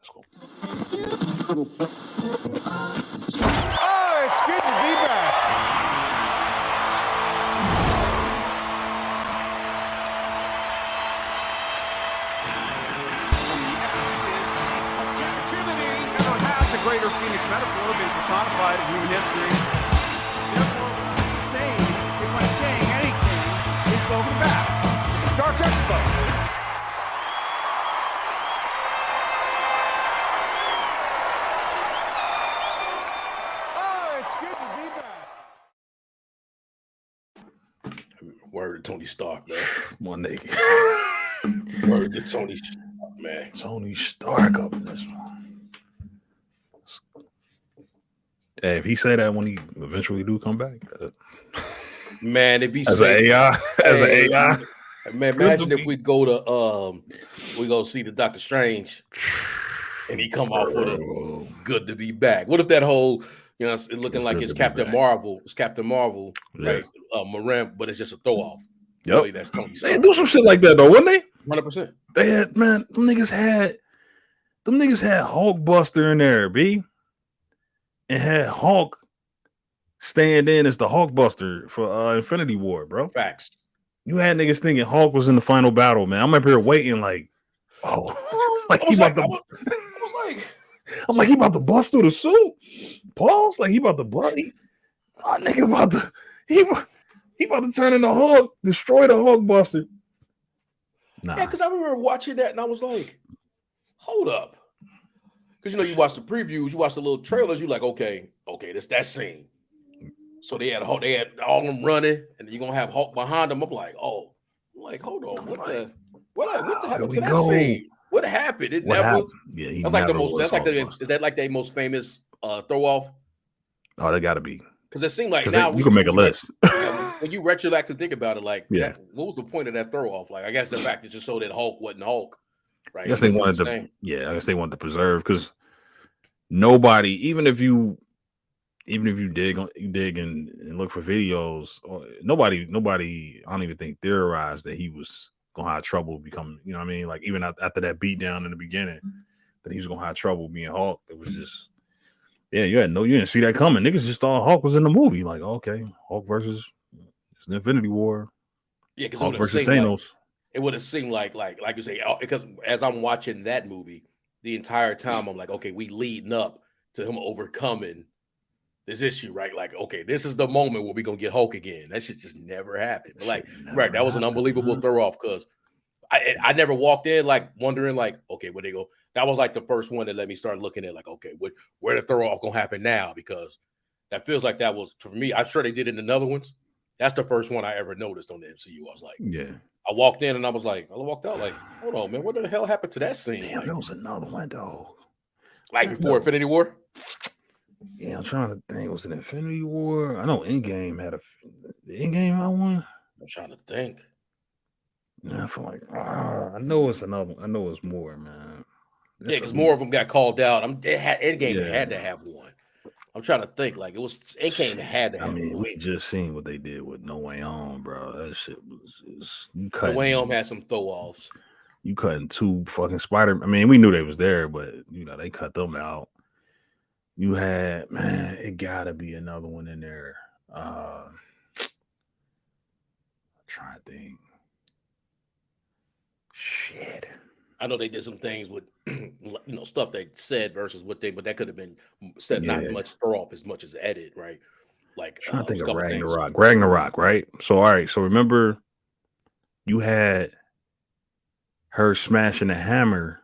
go. Oh, it's good to be back. The greater Phoenix metaphor being personified in human history. Therefore, if I'm saying anything, it's going back to the Stark Expo. Oh, it's good to be back. Word to Tony Stark, man. My nigga. Word to Tony Stark, man. Tony Stark up in this one. Hey, if he say that when he eventually do come back, man, if he as an AI, man, imagine if we go to we go see the Doctor Strange, and he come off with a good to be back. What if that whole, you know, it's looking like it's Captain Marvel, right? Moran, but it's just a throw off. Yep, really, that's Tony Stark. They do some shit like that though, wouldn't they? 100%. They had, man, them niggas had Hulkbuster in there, B. And had Hulk stand in as the Hulkbuster for Infinity War, bro. Facts. You had niggas thinking Hulk was in the final battle, man. I'm up here waiting, like, I'm like, he about to bust through the suit. Pause, like he about to bust. Nigga about to he about to turn into Hulk, destroy the Hulkbuster. Nah. Yeah, because I remember watching that and I was like, hold up. Because, you know, you watch the previews, you watch the little trailers, you like, okay, this that scene. So they had all them running, and you're gonna have Hulk behind them. I'm like, hold on, what happened to that scene? What happened? It never. Yeah, that's like the most. That's like is that like the most famous throw off? Oh, they got to be. Because it seemed like now you can make a list. When you retroactively think about it, like, yeah, what was the point of that throw off? Like, I guess the fact that just so that Hulk wasn't Hulk. Right. I guess they wanted to. Yeah, I guess they wanted to preserve because nobody, even if you dig and look for videos, nobody, I don't even think theorized that he was gonna have trouble becoming. You know what I mean? Like even after that beatdown in the beginning, that he was gonna have trouble being Hulk. It was just, yeah, you didn't see that coming. Niggas just thought Hulk was in the movie. Like, okay, Hulk versus the Infinity War. Yeah, because Hulk versus Thanos. It would have seemed like you say, because as I'm watching that movie, the entire time I'm like, okay, we leading up to him overcoming this issue, right? Like, okay, this is the moment where we're gonna get Hulk again. That shit just never happened. But like, right, that was an unbelievable throw off because I never walked in like wondering, like, okay, where they go. That was like the first one that let me start looking at like, okay, where the throw off gonna happen now? Because that feels like that was, for me, I'm sure they did it in other ones. That's the first one I ever noticed on the MCU. I was like, yeah. I walked in and I walked out like, hold on, man, what the hell happened to that scene? Damn, like, there was another one though. Like before Infinity War? Yeah, I'm trying to think. Was it Infinity War? I know Endgame had Endgame I won. I'm trying to think. Yeah, I feel like I know it's another. I know it's more, man. Yeah, because more of them got called out. Endgame had to have one. I'm trying to think. Like Endgame had to have. I mean, we just seen what they did with No Way Home, bro. That shit was just No Way Home had some throw offs. You cutting two fucking Spider. I mean, we knew they was there, but you know they cut them out. You had, man, it gotta be another one in there. I'm trying to think. Shit. I know they did some things with, stuff they said versus but that could have been said, not much throw off as much as edit, right? Like, I'm trying to think of Ragnarok. Ragnarok, right? So, all right. So remember, you had her smashing the hammer,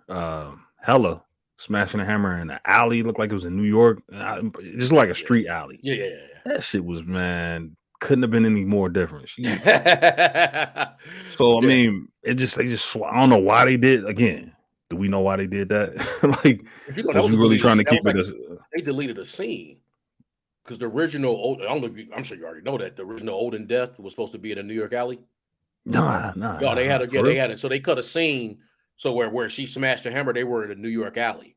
Hela smashing the hammer in the alley. Looked like it was in New York, just like a street alley. Yeah. That shit was, man, couldn't have been any more different. So I mean, they just I don't know why they did. Again, do we know why they did that? Like, was we really trying to keep it? They deleted a scene because the original, I don't know if I'm sure you already know that the original Olden Death was supposed to be in a New York alley. No, they had it. So they cut a scene so where she smashed the hammer, they were in a New York alley,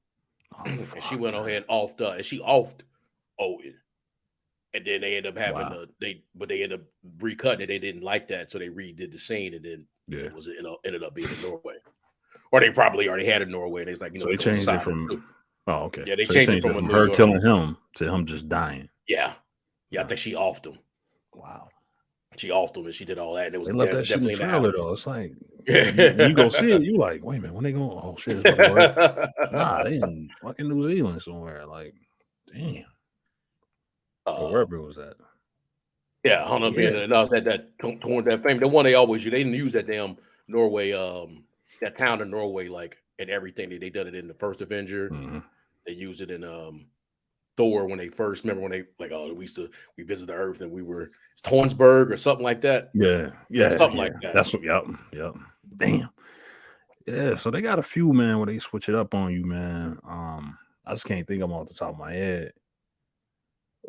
and she went ahead and she offed Odin, and then they ended up having they ended up recutting it. They didn't like that, so they redid the scene, and then it ended up being in Norway. or they probably already had it in Norway. And it's like, So they go with changed it Asylum too. from. Oh, okay. Yeah, they So they changed it changed it from a from New her York. killing him to him just dying. Yeah, I think she offed him. Wow. She offed him and she did all that. And it was They left that shit in the definitely trailer alley. though. It's like when you go see it, you like, wait a minute, when they going? Oh shit, it's about to work. Nah, they in fucking New Zealand somewhere. Like, damn. Or wherever it was at. Yeah, I don't know if being enough that toward that fame. The one they always use, they didn't use that damn Norway, that town in Norway, like in everything. They done it in the first Avenger. Mm-hmm. They used it in Thor when they first remember when they like, oh, we visited the Earth and we were Tornsberg or something like that. Yeah, something like that. That's what. Yep. Damn. Yeah, so they got a few, man, where they switch it up on you, man. I just can't think of them off the top of my head,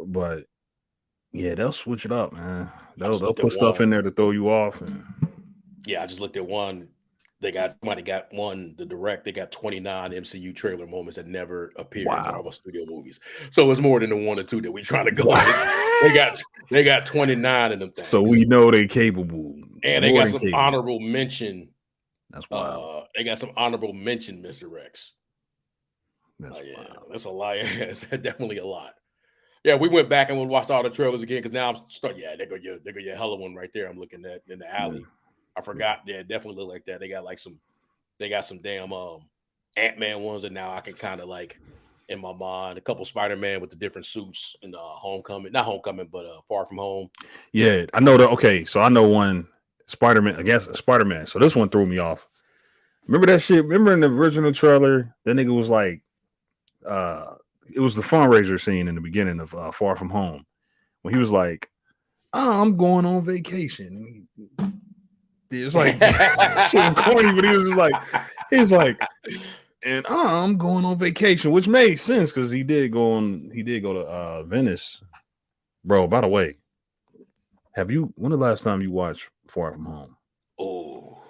but yeah, they'll switch it up, man. They'll put stuff in there to throw you off. And yeah, I just looked at one. Somebody got one. The direct, they got 29 MCU trailer moments that never appeared in Marvel Studio movies. So it's more than the 1 or 2 that we trying to go. They got 29 of them things. So we know they're capable, and they got some honorable mention. That's wild. They got some honorable mention, Mr. Rex. That's a lot. It's definitely a lot. Yeah, we went back and we watched all the trailers again because now I'm starting. Yeah, they go your hella one right there. I'm looking at in the alley. Yeah. I forgot. Yeah, definitely look like that. They got some damn Ant-Man ones that now I can kind of like in my mind. A couple Spider-Man with the different suits in Homecoming, not Homecoming, but Far From Home. Yeah, I know that. Okay, so I know one Spider-Man. I guess Spider-Man. So this one threw me off. Remember that shit? Remember in the original trailer, that nigga was like, it was the fundraiser scene in the beginning of Far From Home when he was like, oh, I'm going on vacation. It was like shit was corny, but he was like, and I'm going on vacation, which made sense because he did go to Venice. Bro, by the way, when the last time you watched Far From Home? Oh,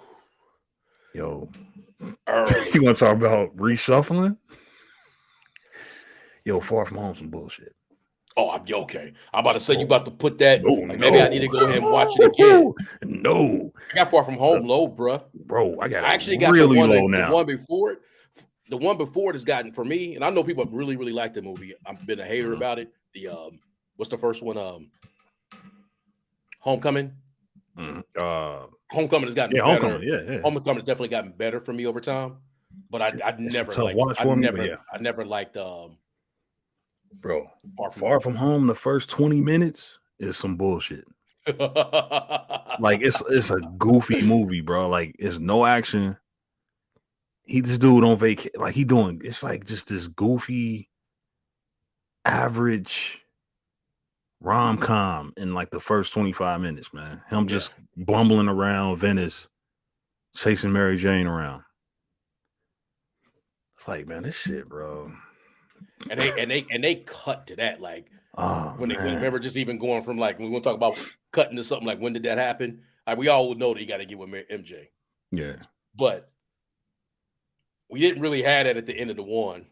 yo, you want to talk about reshuffling? Yo, Far From Home, some bullshit. Oh, I'm okay. I'm about to say you about to put that. Maybe I need to go ahead and watch it again. No, I got Far From Home low, bro. I actually got really the one low now. The one before it. The one before it has gotten for me, and I know people really, really like the movie. I've been a hater about it. The what's the first one? Homecoming. Homecoming has gotten better. Homecoming has definitely gotten better for me over time. But I never liked bro, Far From Home, the first 20 minutes is some bullshit. Like it's a goofy movie, bro. Like it's no action. This dude on vacation, like it's like just this goofy, average rom-com in like the first 25 minutes, man. Him just bumbling around Venice, chasing Mary Jane around. It's like, man, this shit, bro. And they cut to that, like when they remember just even going from like when we want to talk about cutting to something like when did that happen? Like we all would know that you got to get with MJ. Yeah, but we didn't really have that at the end of the one.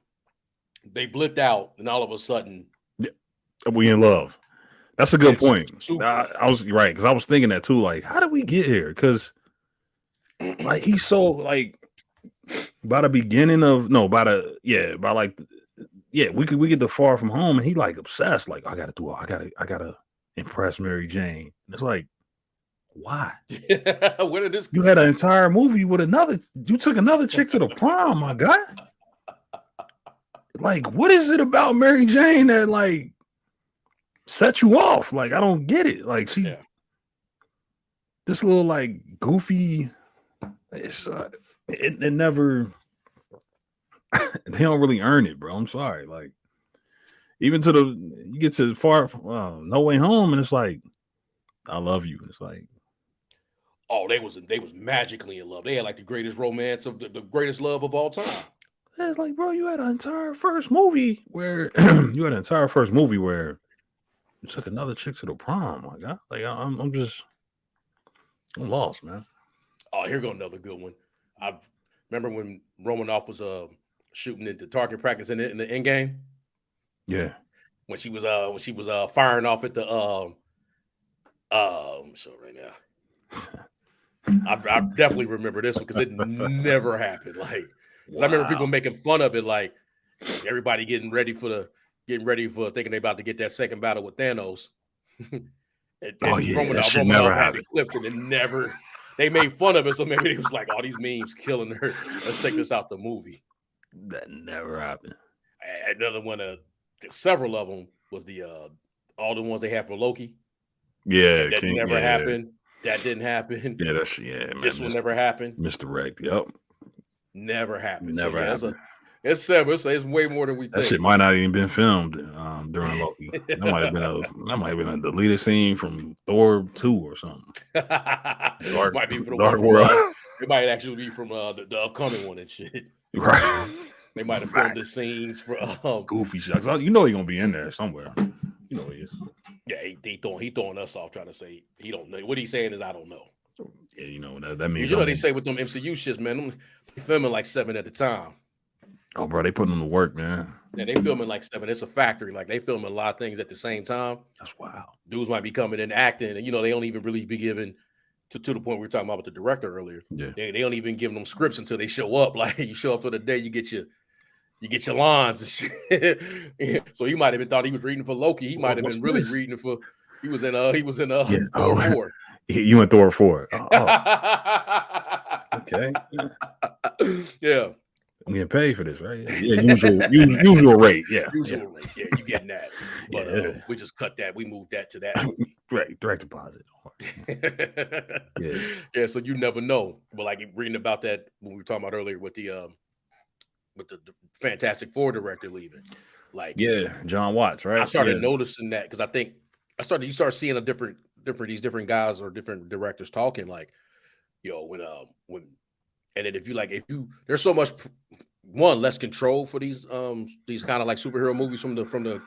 They blipped out, and all of a sudden, we in love. That's a good point. I was right because I was thinking that too. Like, how did we get here? Because like he's so like by the beginning of we get the Far From Home and he like obsessed. Like I gotta impress Mary Jane. And it's like, why? Where did this? You had an entire movie with you took another chick to the prom, my guy. Like, what is it about Mary Jane that like set you off? Like, I don't get it. Like this little like goofy. It's it never. They don't really earn it, bro. I'm sorry. Like, even you get to No Way Home, and it's like, I love you. It's like, oh, they was magically in love. They had like the greatest romance of the greatest love of all time. It's like, bro, you had an entire first movie where you took another chick to the prom. Like, I'm lost, man. Oh, here go another good one. I remember when Romanoff was shooting at the target practice in the end game. Yeah, when she was firing off at the show right now. I definitely remember this one because it never happened. Like, because I remember people making fun of it, like everybody getting ready for thinking they about to get that second battle with Thanos. and that shit Roman never had the happened. clips and it never. They made fun of it, so maybe it was like, all these memes killing her. Let's take this out the movie. That never happened. Another one several of them was the all the ones they had for Loki. Yeah, that never happened. That didn't happen. Yeah, man. This one never happened. Misdirect. Yep. Never happened. Never happened. It's several. So it's way more than we think. That shit might not even been filmed during Loki. That might have been a deleted scene from Thor 2 or something. Might be from Dark World. It might actually be from the upcoming one and shit. Right. They might have filmed the scenes for Goofy Shucks. You know he's gonna be in there somewhere. You know he is. Yeah, he throwing us off trying to say he don't know. What he's saying is I don't know. Yeah, you know that means. You know they say with them MCU shits, man, they filming like 7 at a time. Oh, bro, they putting them to work, man. Yeah, they filming like 7. It's a factory. Like they filming a lot of things at the same time. That's wild. Dudes might be coming in acting, and they don't even really be given to the point we were talking about with the director earlier. Yeah, they don't even give them scripts until they show up. Like you show up for the day, you get your lines and shit. Yeah. So he might have thought he was reading for Loki. He might have been really reading for. He was in Thor 4. You in Thor 4. Okay. Yeah. I'm getting paid for this, right? Yeah, usual rate. Yeah. Usual rate. Yeah, you getting that. But we just cut that. We moved that to that movie. Right. Direct deposit. Yeah, so you never know. But like reading about that when we were talking about earlier with the Fantastic Four director leaving. Like John Watts, right? I started noticing that because I think you start seeing these different guys or different directors talking like, when and then if you there's so much less control for these kind of like superhero movies from the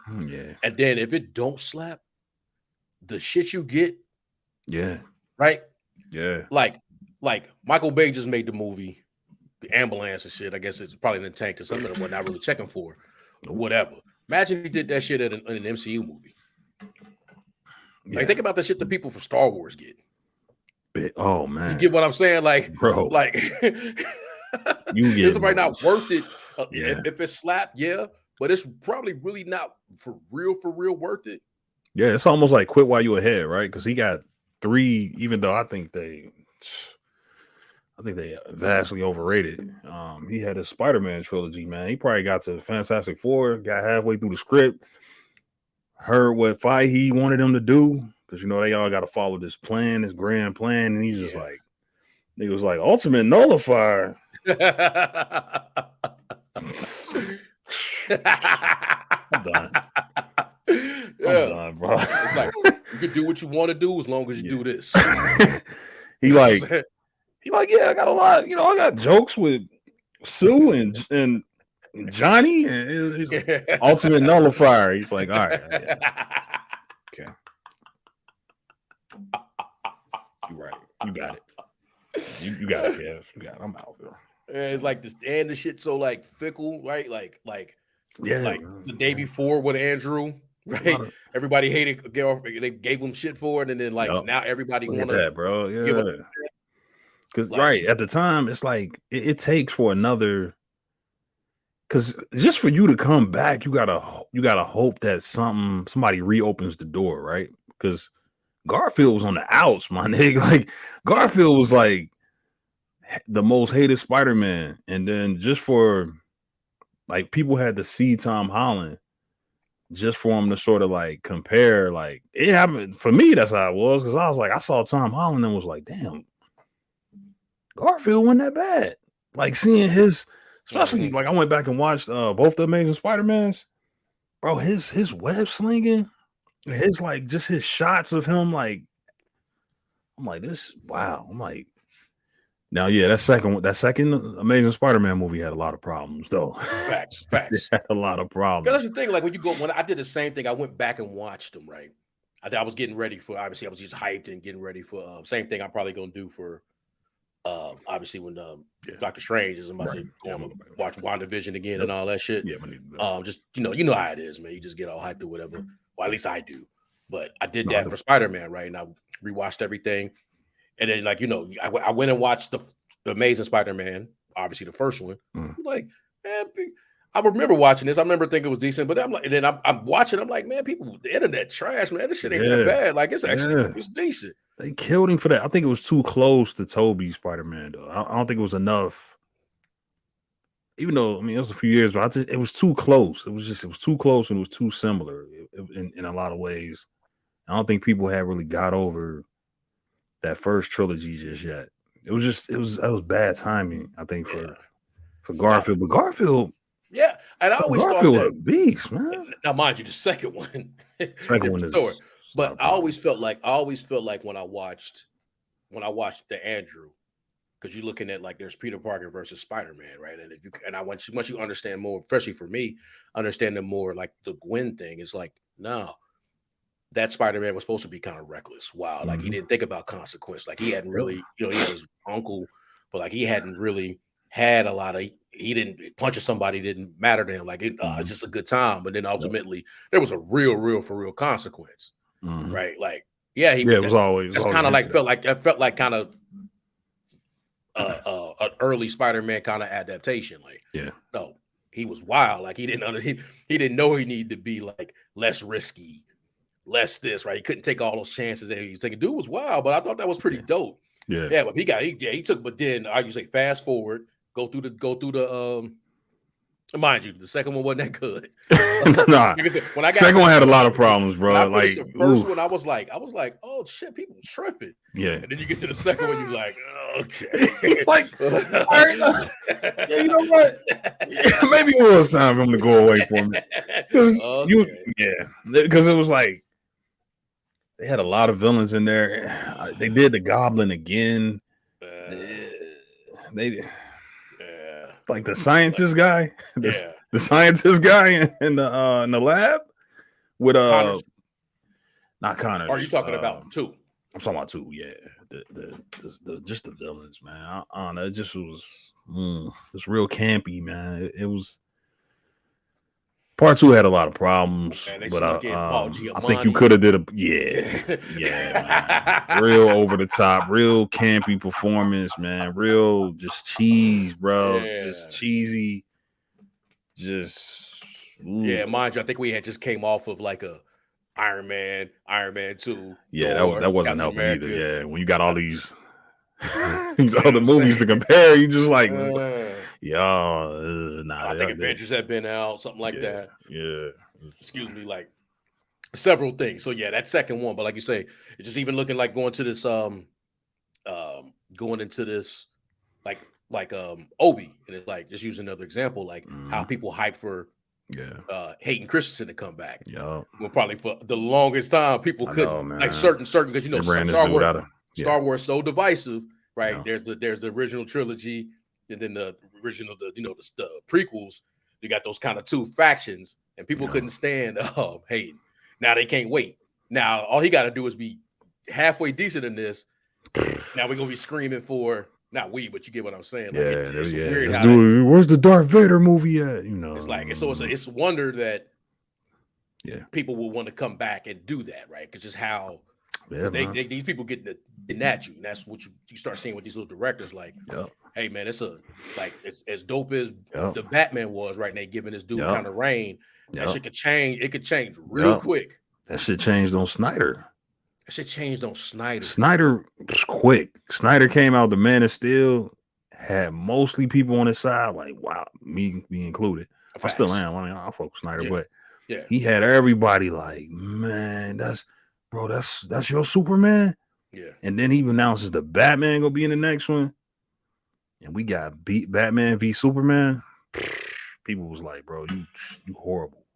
and then if it don't slap, the shit you get, right, like Michael Bay just made the movie The Ambulance and shit. I guess it's probably in the tank or something that we're not really checking for, or whatever. Imagine if he did that shit in an MCU movie. Like think about the shit the people from Star Wars get. Oh man, you get what I'm saying? Like, bro, like it's probably not worth it. If it's slapped, but it's probably really not for real worth it. Yeah, it's almost like quit while you ahead, right? Because he got 3, even though I think they vastly overrated. He had his Spider-Man trilogy, man. He probably got to Fantastic Four, got halfway through the script, heard what Feige wanted him to do, because they all got to follow this grand plan, and he's just like, he was like, Ultimate Nullifier. I'm done. I'm done, bro. It's like you can do what you want to do as long as you do this. He like, I got a lot. I got jokes with Sue and Johnny, and he's like, Ultimate Nullifier. He's like, all right, okay, you right, you got it. You got it, Kev. You got it. I'm out, bro. It's like this, and the shit so like fickle, right? Like the day before with Andrew, right? Everybody hated. They gave him shit for it, and then now everybody want that, bro. Yeah, because at the time, it's like it takes for another. Because just for you to come back, you gotta hope that somebody reopens the door, right? Because Garfield was on the outs, my nigga. Like Garfield was like the most hated Spider-Man, and then just for like people had to see Tom Holland just for him to sort of like compare. Like it happened for me. That's how it was, because I was like, I saw Tom Holland and was like, damn, Garfield wasn't that bad. Like seeing his. Especially like I went back and watched both the Amazing Spider-Mans, bro. His web slinging, his like just his shots of him, like I'm like this. Wow, I'm like now, that second Amazing Spider-Man movie had a lot of problems though. Facts. Had a lot of problems. That's the thing. Like when I did the same thing, I went back and watched them. Right, I was getting ready for. Obviously, I was just hyped and getting ready for same thing. I'm probably gonna do for. Obviously, when Doctor Strange is about to go and watch WandaVision again and all that shit. Yeah, just you know how it is, man. You just get all hyped or whatever. Well, at least I do. But I did that for Spider-Man, right? And I rewatched everything. And then, like, I went and watched the Amazing Spider-Man, obviously the first one. Like, man, I remember watching this. I remember thinking it was decent, but I'm like, and then I'm watching. I'm like, man, the internet trash, man. This shit ain't that bad. Like, it's actually it's decent. They killed him for that. I think it was too close to Tobey Spider-Man, though. I don't think it was enough. Even though, I mean, it was a few years, but it was too close. It was too close, and it was too similar in a lot of ways. I don't think people had really got over that first trilogy just yet. It was bad timing, I think, for Garfield. But Garfield, and I always Garfield thought that a beast, man. now, mind you, the second one, Second one is story. But I always felt like when I watched the Andrew, because you're looking at like there's Peter Parker versus Spider-Man, right? And once you understand more, especially for me, understanding more like the Gwen thing is like, no, that Spider-Man was supposed to be kind of reckless. Wow, like he didn't think about consequence. Like he hadn't really, he had his uncle, but like he hadn't really had a lot of. He didn't punching somebody didn't matter to him. Like it's just a good time. But then ultimately there was a real consequence, right? Like it was always. That's kind of like felt like kind of an early Spider-Man kind of adaptation. Like no, he was wild. Like he didn't know he needed to be like less risky. Less this, right? He couldn't take all those chances that he was taking. Dude was wild, but I thought that was pretty dope. Yeah, but he took. But then I say fast forward, go through the mind you, the second one wasn't that good. Nah, when I got second one had a lot of problems, bro. Like the first one, I was like, oh shit, people tripping. Yeah, and then you get to the second one, you're like, okay, like, all right, yeah, you know what? Yeah, maybe it was time for him to go away from it. Because it was like they had a lot of villains in there. They did the Goblin again. They like the scientist guy, the scientist guy in the lab with not Connors. Are you talking about 2? I'm talking about 2. Yeah, the just the villains, man. I don't know. It just was it's real campy, man. It was. Part 2 had a lot of problems, but I think you could have did man. Real over the top, real campy performance, man. Real just cheese, bro. Just cheesy. Just mind you, I think we had just came off of like a Iron Man 2. Yeah, that wasn't helping either. Yeah, when you got all these other movies to compare, you just like. I think Avengers had been out, something like that. Yeah. Excuse me, like several things. So that second one, but like you say, it's just even looking like going into this like Obi, and it's like just use another example, like how people hype for Hayden Christensen to come back. Yeah. Well, probably for the longest time people couldn't like certain because Star Wars so divisive, right? Yeah. There's the original trilogy. And then the original, the prequels, you got those kind of 2 factions, and people couldn't stand Hayden. Now they can't wait. Now all he got to do is be halfway decent in this. Now we're gonna be screaming for not we, but you get what I'm saying. Like, it's weird. Where's the Darth Vader movie at? It's like it's a wonder that people will want to come back and do that, right? Because just how. Yeah, these people getting at you, and that's what you start seeing with these little directors. Like, hey man, it's as dope as the Batman was right now, giving this dude kind of reign. That shit could change. It could change real quick. That shit changed on Snyder. Snyder was quick. Snyder came out. The Man of Steel had mostly people on his side. Like, wow, me included. Facts. I still am. I mean, I fuck with Snyder, but he had everybody like, man, that's your Superman. Yeah. And then he announces the Batman gonna be in the next one. And we got Batman v Superman. People was like, bro, you horrible.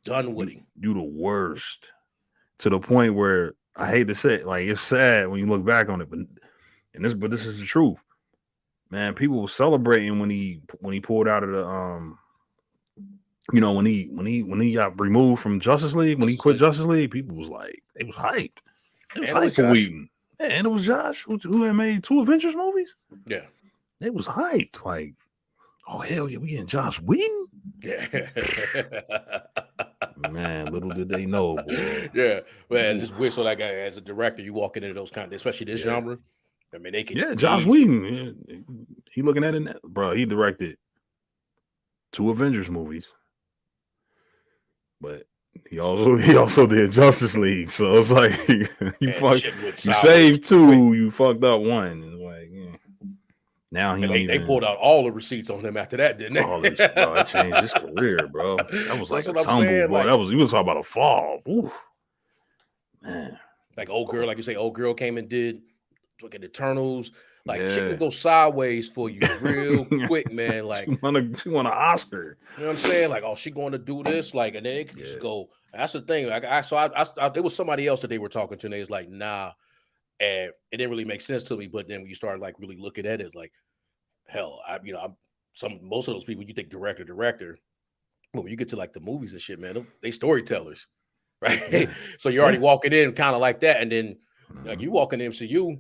Done with him. You the worst. To the point where I hate to say it, like it's sad when you look back on it, but this is the truth. Man, people were celebrating when he pulled out of the when he got removed from Justice League, when he quit Justice League, people was like, they was hyped. It was hyped for Whedon. And it was Josh who had made 2 Avengers movies. Yeah. It was hyped. Like, oh hell yeah, we getting Josh Whedon? Yeah. Man, little did they know, boy. Yeah, man. Ooh. Just wish so like as a director, you walk into those kind, especially this genre. I mean, they can Josh easily. Whedon. He looking at it, bro. He directed 2 Avengers movies, but he also did Justice League. So it's like you saved 2, you fucked up 1. It's like, now they pulled out all the receipts on him after that, didn't they? Bro, that changed his career, bro. That was So like that's a what I'm tumble, saying, bro. like- That was you was talking about a fall. Ooh. Man. Like old girl, like you say, old girl came and did fucking Eternals. Like she Yeah. can go sideways for you real quick, man. Like she won an Oscar. you know what I'm saying? Like, oh, she going to do this, like, and then it could just go. That's the thing. Like, it was somebody else that they were talking to, and they was like, nah, and it didn't really make sense to me. But then when you start like really looking at it, it's like, hell, most of those people you think director, but when you get to like the movies and shit, man, they storytellers, right? Yeah. So you're already walking in kind of like that, and then like you walk in the MCU,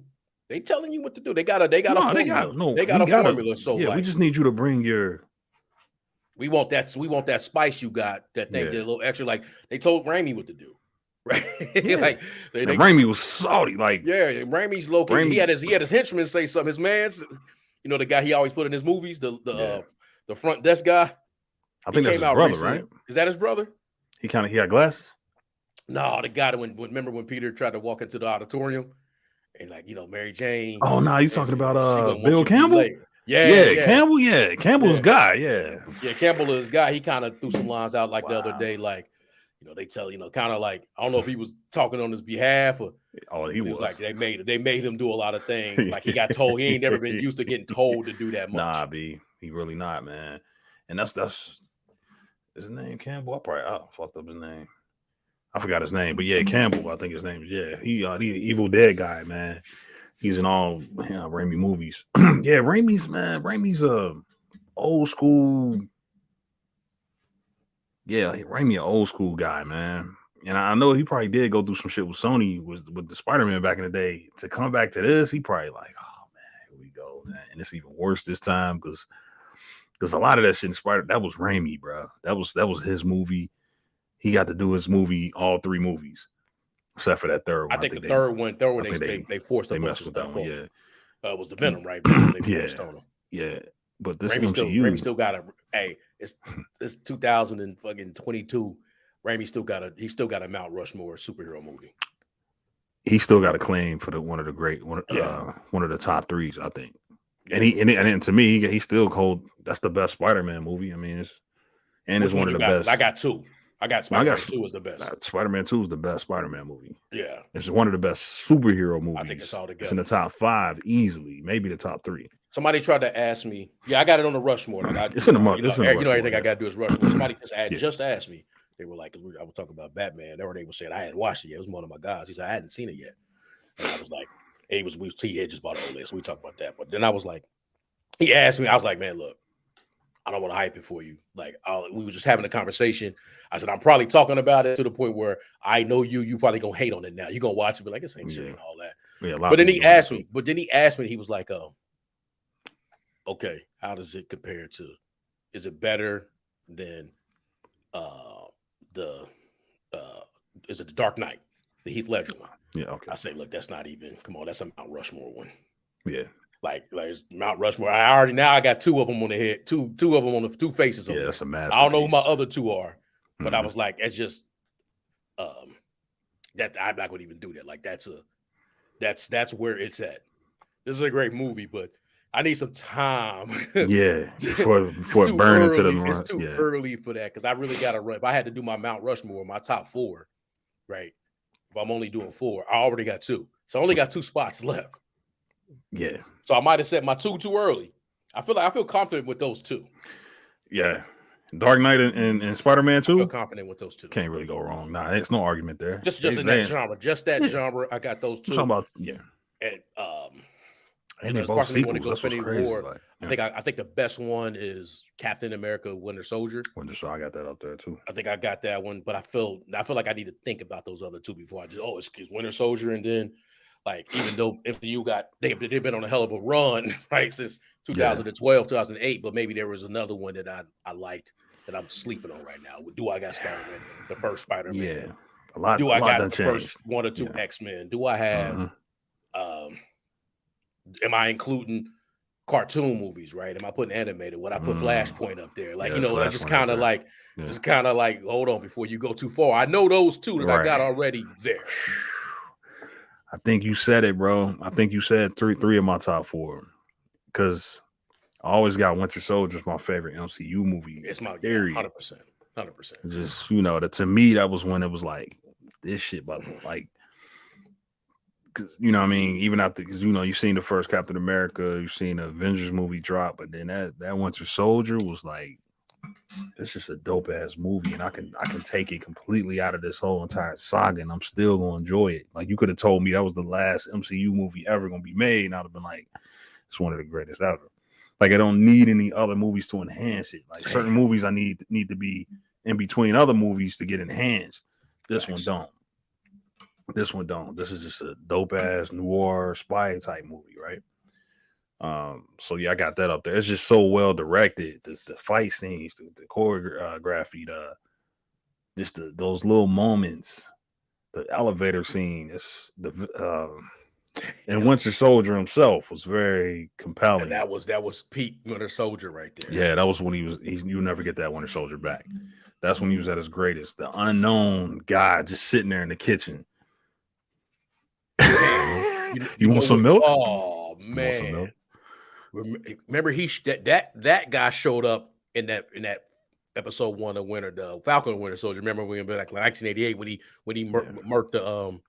they telling you what to do. They got a formula. They got a formula. So yeah, like, we just need you to bring your. We want that spice you got. That thing did a little extra. Like they told Raimi what to do, right? Like Raimi was salty. Like Raimi's low key. He had his henchmen say something. His man's, the guy he always put in his movies, the front desk guy. I think that's his brother, right? Is that his brother? He had glasses. No, the guy that remember when Peter tried to walk into the auditorium and like Mary Jane. Oh no, you talking about Bill Campbell? Campbell. Yeah, Campbell's guy. Yeah, Campbell is guy. He kind of threw some lines out like the other day, like they tell kind of like I don't know if he was talking on his behalf or he was like they made him do a lot of things. Like he got told he ain't never been used to getting told to do that much. Nah, he really not, man. And that's his name Campbell. I fucked up his name. I forgot his name, but yeah, Campbell. I think his name is he Evil Dead guy, man. He's in all Raimi movies. Yeah, Raimi's old school. Yeah, Raimi an old school guy, man. And I know he probably did go through some shit with Sony with the Spider-Man back in the day. To come back to this, he probably like, oh man, here we go, man. And it's even worse this time because a lot of that shit inspired. That was Raimi, bro. That was his movie. He got to do his movie, all 3 movies, except for that third one. I think the third one they forced a bunch of stuff on. Yeah, it was the Venom, right? Yeah. But this Raimi still got a. Hey, it's 2022. Raimi still got a Mount Rushmore superhero movie. He still got a claim for one of the top 3s, I think. Yeah. And to me, he still called that's the best Spider-Man movie. I mean, it's one of the best. I got 2. I got Spider-Man 2 is the best. Spider-Man 2 is the best Spider-Man movie. Yeah. It's one of the best superhero movies. I think it's all together. It's in the top 5 easily, maybe the top 3. Somebody tried to ask me. Yeah, I got it on the Rushmore. It's in the everything I got to do is Rushmore. Somebody just asked me. They were like, because I was talking about Batman. They were saying I hadn't watched it yet. It was one of my guys. He said I hadn't seen it yet. And I was like, he had just bought a whole list. We talked about that. But then I was like, he asked me, I was like, man, look, I don't want to hype it for you. Like, we were just having a conversation. I said, I'm probably talking about it to the point where I know you probably gonna hate on it now. You're gonna watch it, but like the same shit and all that. Yeah, but then he asked me, he was like, okay, how does it compare to? Is it better than is it the Dark Knight, the Heath Ledger one? Yeah, okay. I say, look, that's not even. Come on, that's a Mount Rushmore one. Yeah. Like it's Mount Rushmore. I got 2 of them on the head, two of them on the 2 faces. Yeah, that's a masterpiece. I don't know who my other 2 are, but I was like, it's just that I'm not going to even do that. Like that's where it's at. This is a great movie, but I need some time. Yeah, before it burns into the run. It's too early for that because I really got to run. If I had to do my Mount Rushmore, my top 4, right? If I'm only doing 4, I already got 2, so I only got 2 spots left. Yeah. So I might have set my 2 too early. I feel confident with those 2. Yeah. Dark Knight and Spider-Man 2. I feel confident with those 2. Can't really go wrong. Nah, there's no argument there. Just in that genre. Just that genre. I got those 2. I'm talking about And they both sequels. That's what's crazy. Like, I think the best one is Captain America: Winter Soldier. I got that up there too. I think I got that one, but I feel like I need to think about those other 2 before I just it's Winter Soldier, and then like even though MCU they've been on a hell of a run right since 2012, 2008, but maybe there was another one that I liked that I'm sleeping on right now. Do I got Spider-Man, the first Spider-Man? Yeah, a lot Do I got done the first changed. 1 or 2 Yeah. X-Men? Do I have Mhm. am I including cartoon movies, right? Am I putting animated? Would I put Flashpoint up there? Like, Yeah, you know, like Flashpoint up there. Yeah. just kind of like, hold on before you go too far. I know those 2 that I got Right. already there. I think you said it, bro. I think you said three of my top 4 because I always got Winter Soldier as my favorite MCU movie. It's my Period. 100%. Just that to me, that was when it was like this shit, but like, cause you know what I mean. Even after, cause you've seen the first Captain America, you've seen the Avengers movie drop, but then that Winter Soldier was like, it's just a dope ass movie, and I can take it completely out of this whole entire saga, and I'm still gonna enjoy it. Like, you could have told me that was the last MCU movie ever gonna be made, and I'd have been like, it's one of the greatest ever. Like, I don't need any other movies to enhance it. Like, certain movies I need to be in between other movies to get enhanced. This one don't. This one don't. This is just a dope ass noir spy type movie, right? So yeah, I got that up there. It's just so well directed. The fight scenes, the choreography, those little moments, the elevator scene. It's and Winter Soldier himself was very compelling. And that was peak Winter Soldier right there. Yeah, that was when you'll never get that Winter Soldier back. That's when he was at his greatest. The unknown guy just sitting there in the kitchen. You want some milk? Oh man! Remember that guy showed up in that episode 1 of the Falcon and Winter Soldier. Remember when we like 1988 when he murked the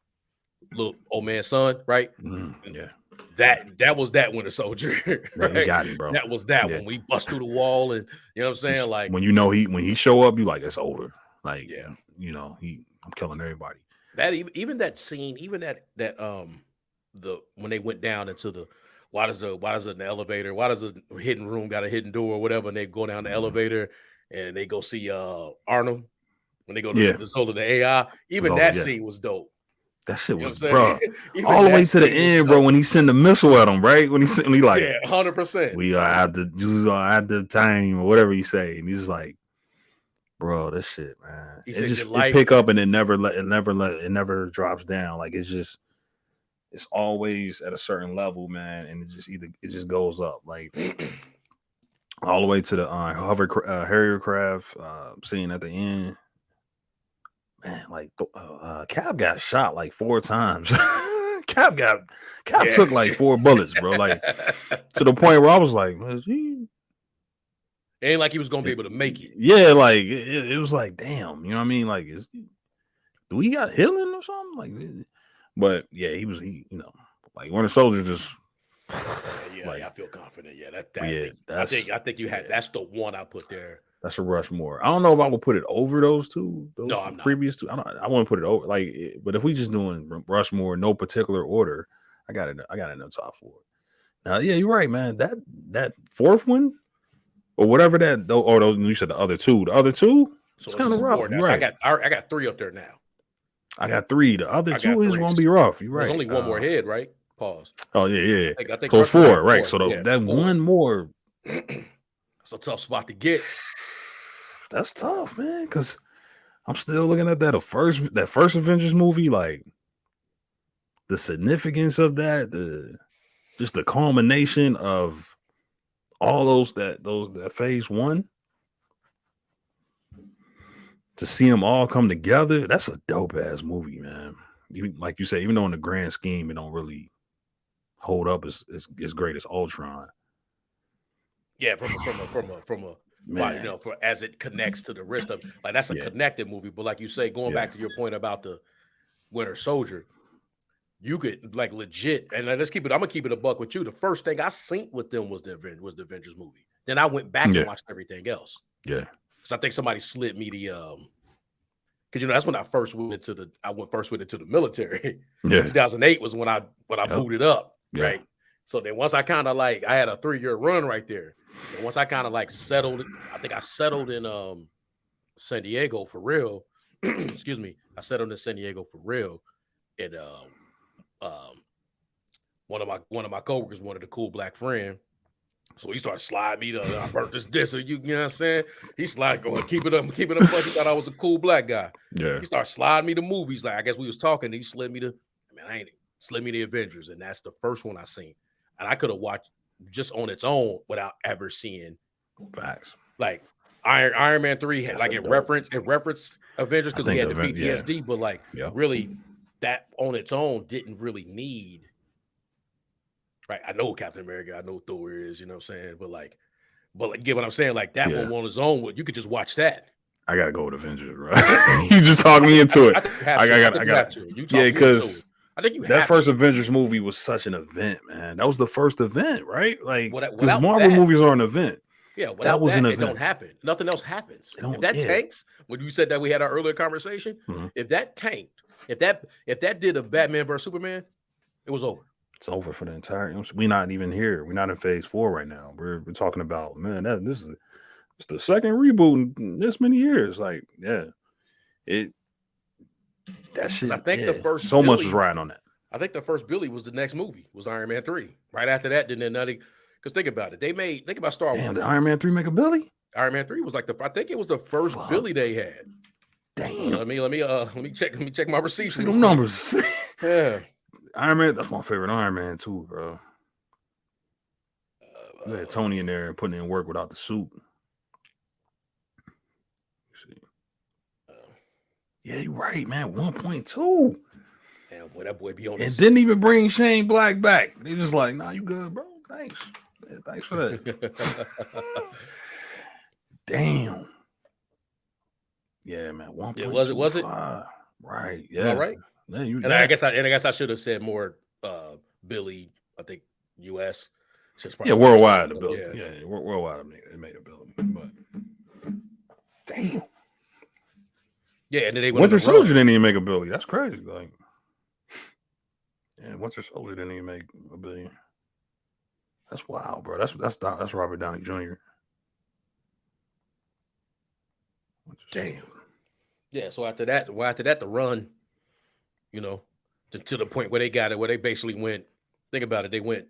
little old man's son, right? Yeah. That was that Winter Soldier. Right? Yeah, he got him, bro. That was that when we bust through the wall, and you know what I'm saying? Just, like when he show up, you like, it's over. Like, I'm killing everybody. That even that scene, even that when they went down into the why does it in the elevator? Why does a hidden room got a hidden door or whatever? And they go down the elevator and they go see Arnold when they go to the soul of the AI. Even that scene was dope. That shit was, bro, all the way to the end, bro. When he sent the missile at him, right? When he like, 100%. We are at the time or whatever he say, and he's like, bro, this shit, man. It pick up and it never drops down. Like, it's always at a certain level, man, and it just goes up, like all the way to the Harrier craft scene at the end. Man, like Cap got shot like 4 times. Cap took like 4 bullets, bro. Like, to the point where I was like, it ain't like he was gonna be able to make it. Yeah, like it was like, damn, you know what I mean? Like, do we got healing or something? Like, but yeah, like Winter Soldier just. I feel confident. I think you had. That's the one I put there. That's a Rushmore. I don't know if I would put it over those two. No, I'm not. Previous two. I want to put it over. Like, but if we just doing Rushmore, no particular order, I got it in the top 4. Now, yeah, you're right, man. That 4th one or whatever that. Or you said the other 2. The other 2, it's kind of rough. You're right. So I got 3 up there now. I got 3. The other 2 is gonna be rough. You're right. There's only one more head, right? Pause. Oh yeah. I think so 4, right? So that 4. One more. It's a tough spot to get. That's tough, man. Because I'm still looking at that first Avengers movie, like the significance of that, just the culmination of all those that phase 1. To see them all come together, that's a dope ass movie, man. Even, like you say, even though in the grand scheme it don't really hold up as great as Ultron. Yeah, from a man. For as it connects to the rest of, like, that's a connected movie. But like you say, going back to your point about the Winter Soldier, you could like legit, and let's keep it. I'm gonna keep it a buck with you. The first thing I seen with them was the Avengers movie. Then I went back and watched everything else. Yeah, because I think somebody slid me the because that's when I first went into the military. Yeah, 2008 was when I booted up. Right. So then once I kind of like, I had a 3-year run right there. And once I kind of like settled, I think I settled in San Diego for real. Excuse me. I settled in San Diego for real. And one of my coworkers wanted a cool black friend. So he started sliding me to, I burnt this disc. You know what I'm saying? He slide going, keep it up. He thought I was a cool black guy. Yeah. He started sliding me to movies. Like, I guess we was talking. He slid me to, slid me the Avengers. And that's the first one I seen. And I could have watched just on its own without ever seeing facts. Like Iron Man 3 had like it referenced Avengers because we had the PTSD, but like really that on its own didn't really need. Right, I know Captain America, I know Thor is, you know what I'm saying, but get what I'm saying, like that one on its own, you could just watch that. I gotta go with Avengers, bro. You just talked me into it. I got to. Yeah, because I think that first Avengers movie was such an event, man. That was the first event, right? Like because Marvel movies are an event. Yeah, that was an event. It don't happen. Nothing else happens. If that tanks, when you said that we had our earlier conversation, if that tanked, if that did a Batman versus Superman, it was over. It's over for the entire. We're not even here. We're not in phase 4 right now. We're talking about, man, this is it's the second reboot in this many years. Like, yeah, that shit. I think the first so much was riding on that. I think the first Billy was the next movie was Iron Man 3. Right after that, then nothing. Because think about it, think about Star Wars. Damn, did Iron Man 3 make a Billy? Iron Man 3 was like I think it was the first Billy they had. Damn. Let me check my receipts. See them numbers. Yeah. Iron Man, that's my favorite Iron Man too, bro. You had Tony in there and putting in work without the suit. See. Yeah, you're right, man. 1.2. Damn, boy, that boy be on. And didn't even bring Shane Black back. They just like, nah, you good, bro. Thanks. Yeah, thanks for that. Damn. Yeah, man. 1.2. Yeah, was it? Right. Yeah. All right. Yeah, I guess I should have said more Billy, I think US. Worldwide. Worldwide it made a Billy. But damn. Yeah, and then they Winter Soldier didn't even make a Billy. That's crazy. Like, yeah, Winter Soldier didn't even make a billion. That's wild, bro. That's Robert Downey Jr. Damn. Yeah, so after that, the run, you know, to the point where they got it, where they basically went, think about it, they went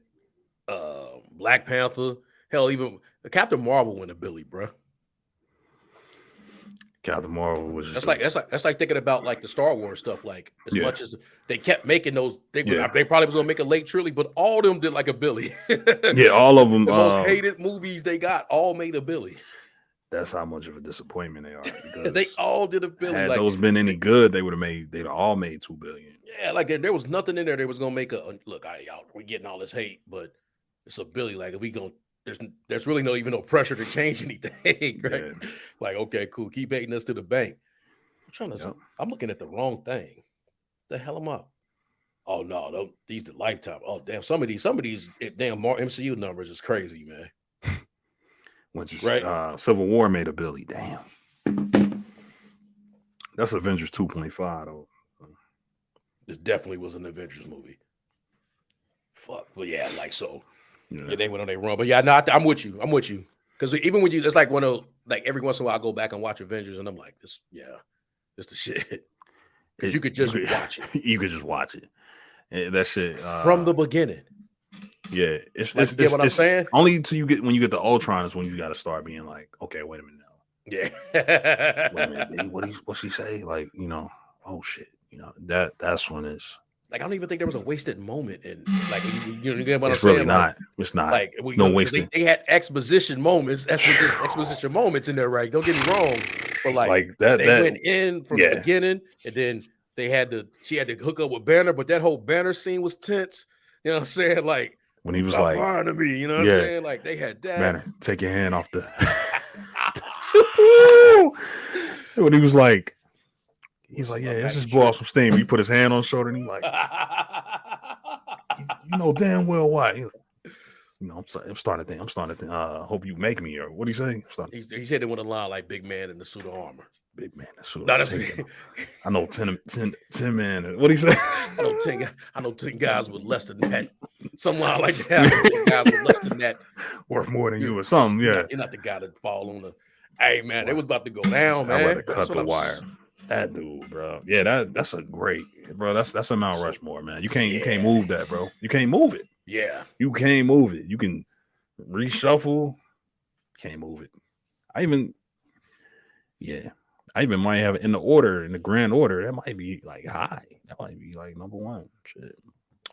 Black Panther, hell, even the Captain Marvel went to Billy, bro. Captain Marvel was that's like thinking about like the Star Wars stuff. Like as much as they kept making those, they probably was gonna make a late trilogy, but all of them did like a Billy. Yeah, all of them. The most hated movies they got all made a Billy. That's how much of a disappointment they are. Because they all did a Billy. Had those been any good, they'd all made $2 billion. Yeah, like there was nothing in there. They was gonna make look. We're getting all this hate, but it's a Billy. Like if we gonna. There's really no pressure to change anything, right? Yeah. Like, okay, cool. Keep hating us to the bank. I'm looking at the wrong thing. The hell am I? Oh no, these the Lifetime. Oh damn, some of these damn MCU numbers is crazy, man. Right? Civil War made a Billy. Damn. That's Avengers 2.5 though. This definitely was an Avengers movie. Fuck, but yeah, like so. Yeah, they went on their run, but yeah, no, I'm with you. Because even when it's like every once in a while I go back and watch Avengers, and I'm like, it's the shit. Because you could just watch it. You could just watch it. That shit from the beginning. Yeah, it's what I'm saying. Only until when you get the Ultron is when you got to start being like, okay, wait a minute now. Yeah. Wait a minute, what she say? Like, oh shit, that's when it's. Like I don't even think there was a wasted moment in like you get what it's I'm really saying. Not. It's not. Like no wasted. They had exposition moments in there, right? Don't get me wrong, but like that they went in from the beginning, and then she had to hook up with Banner, but that whole Banner scene was tense. You know what I'm saying? Like when he was like, lying to me, you know what I'm saying? Like they had that. Banner, take your hand off the. When he was like. He's like, yeah, let's just blow off some steam. He put his hand on his shoulder and he's like, you know damn well why. I'm starting to think, hope you make me, or what do you say? He said they want to lie like big man in the suit of armor. Big man in the suit of armor. I know 10 men. What do you say? I know 10 guys with less than that. Some line like that. I know 10 guys with less than that. Worth more than you or something, yeah. You're not the guy that fall on the, hey, man, they was about to go down, man. I rather cut the wire. That dude, bro. Yeah, that's a great, bro. That's a Mount Rushmore, man. You can't move that, bro. You can't move it. Yeah. You can't move it. You can reshuffle, can't move it. I even might have it in the grand order. That might be like high. That might be like number one. Shit.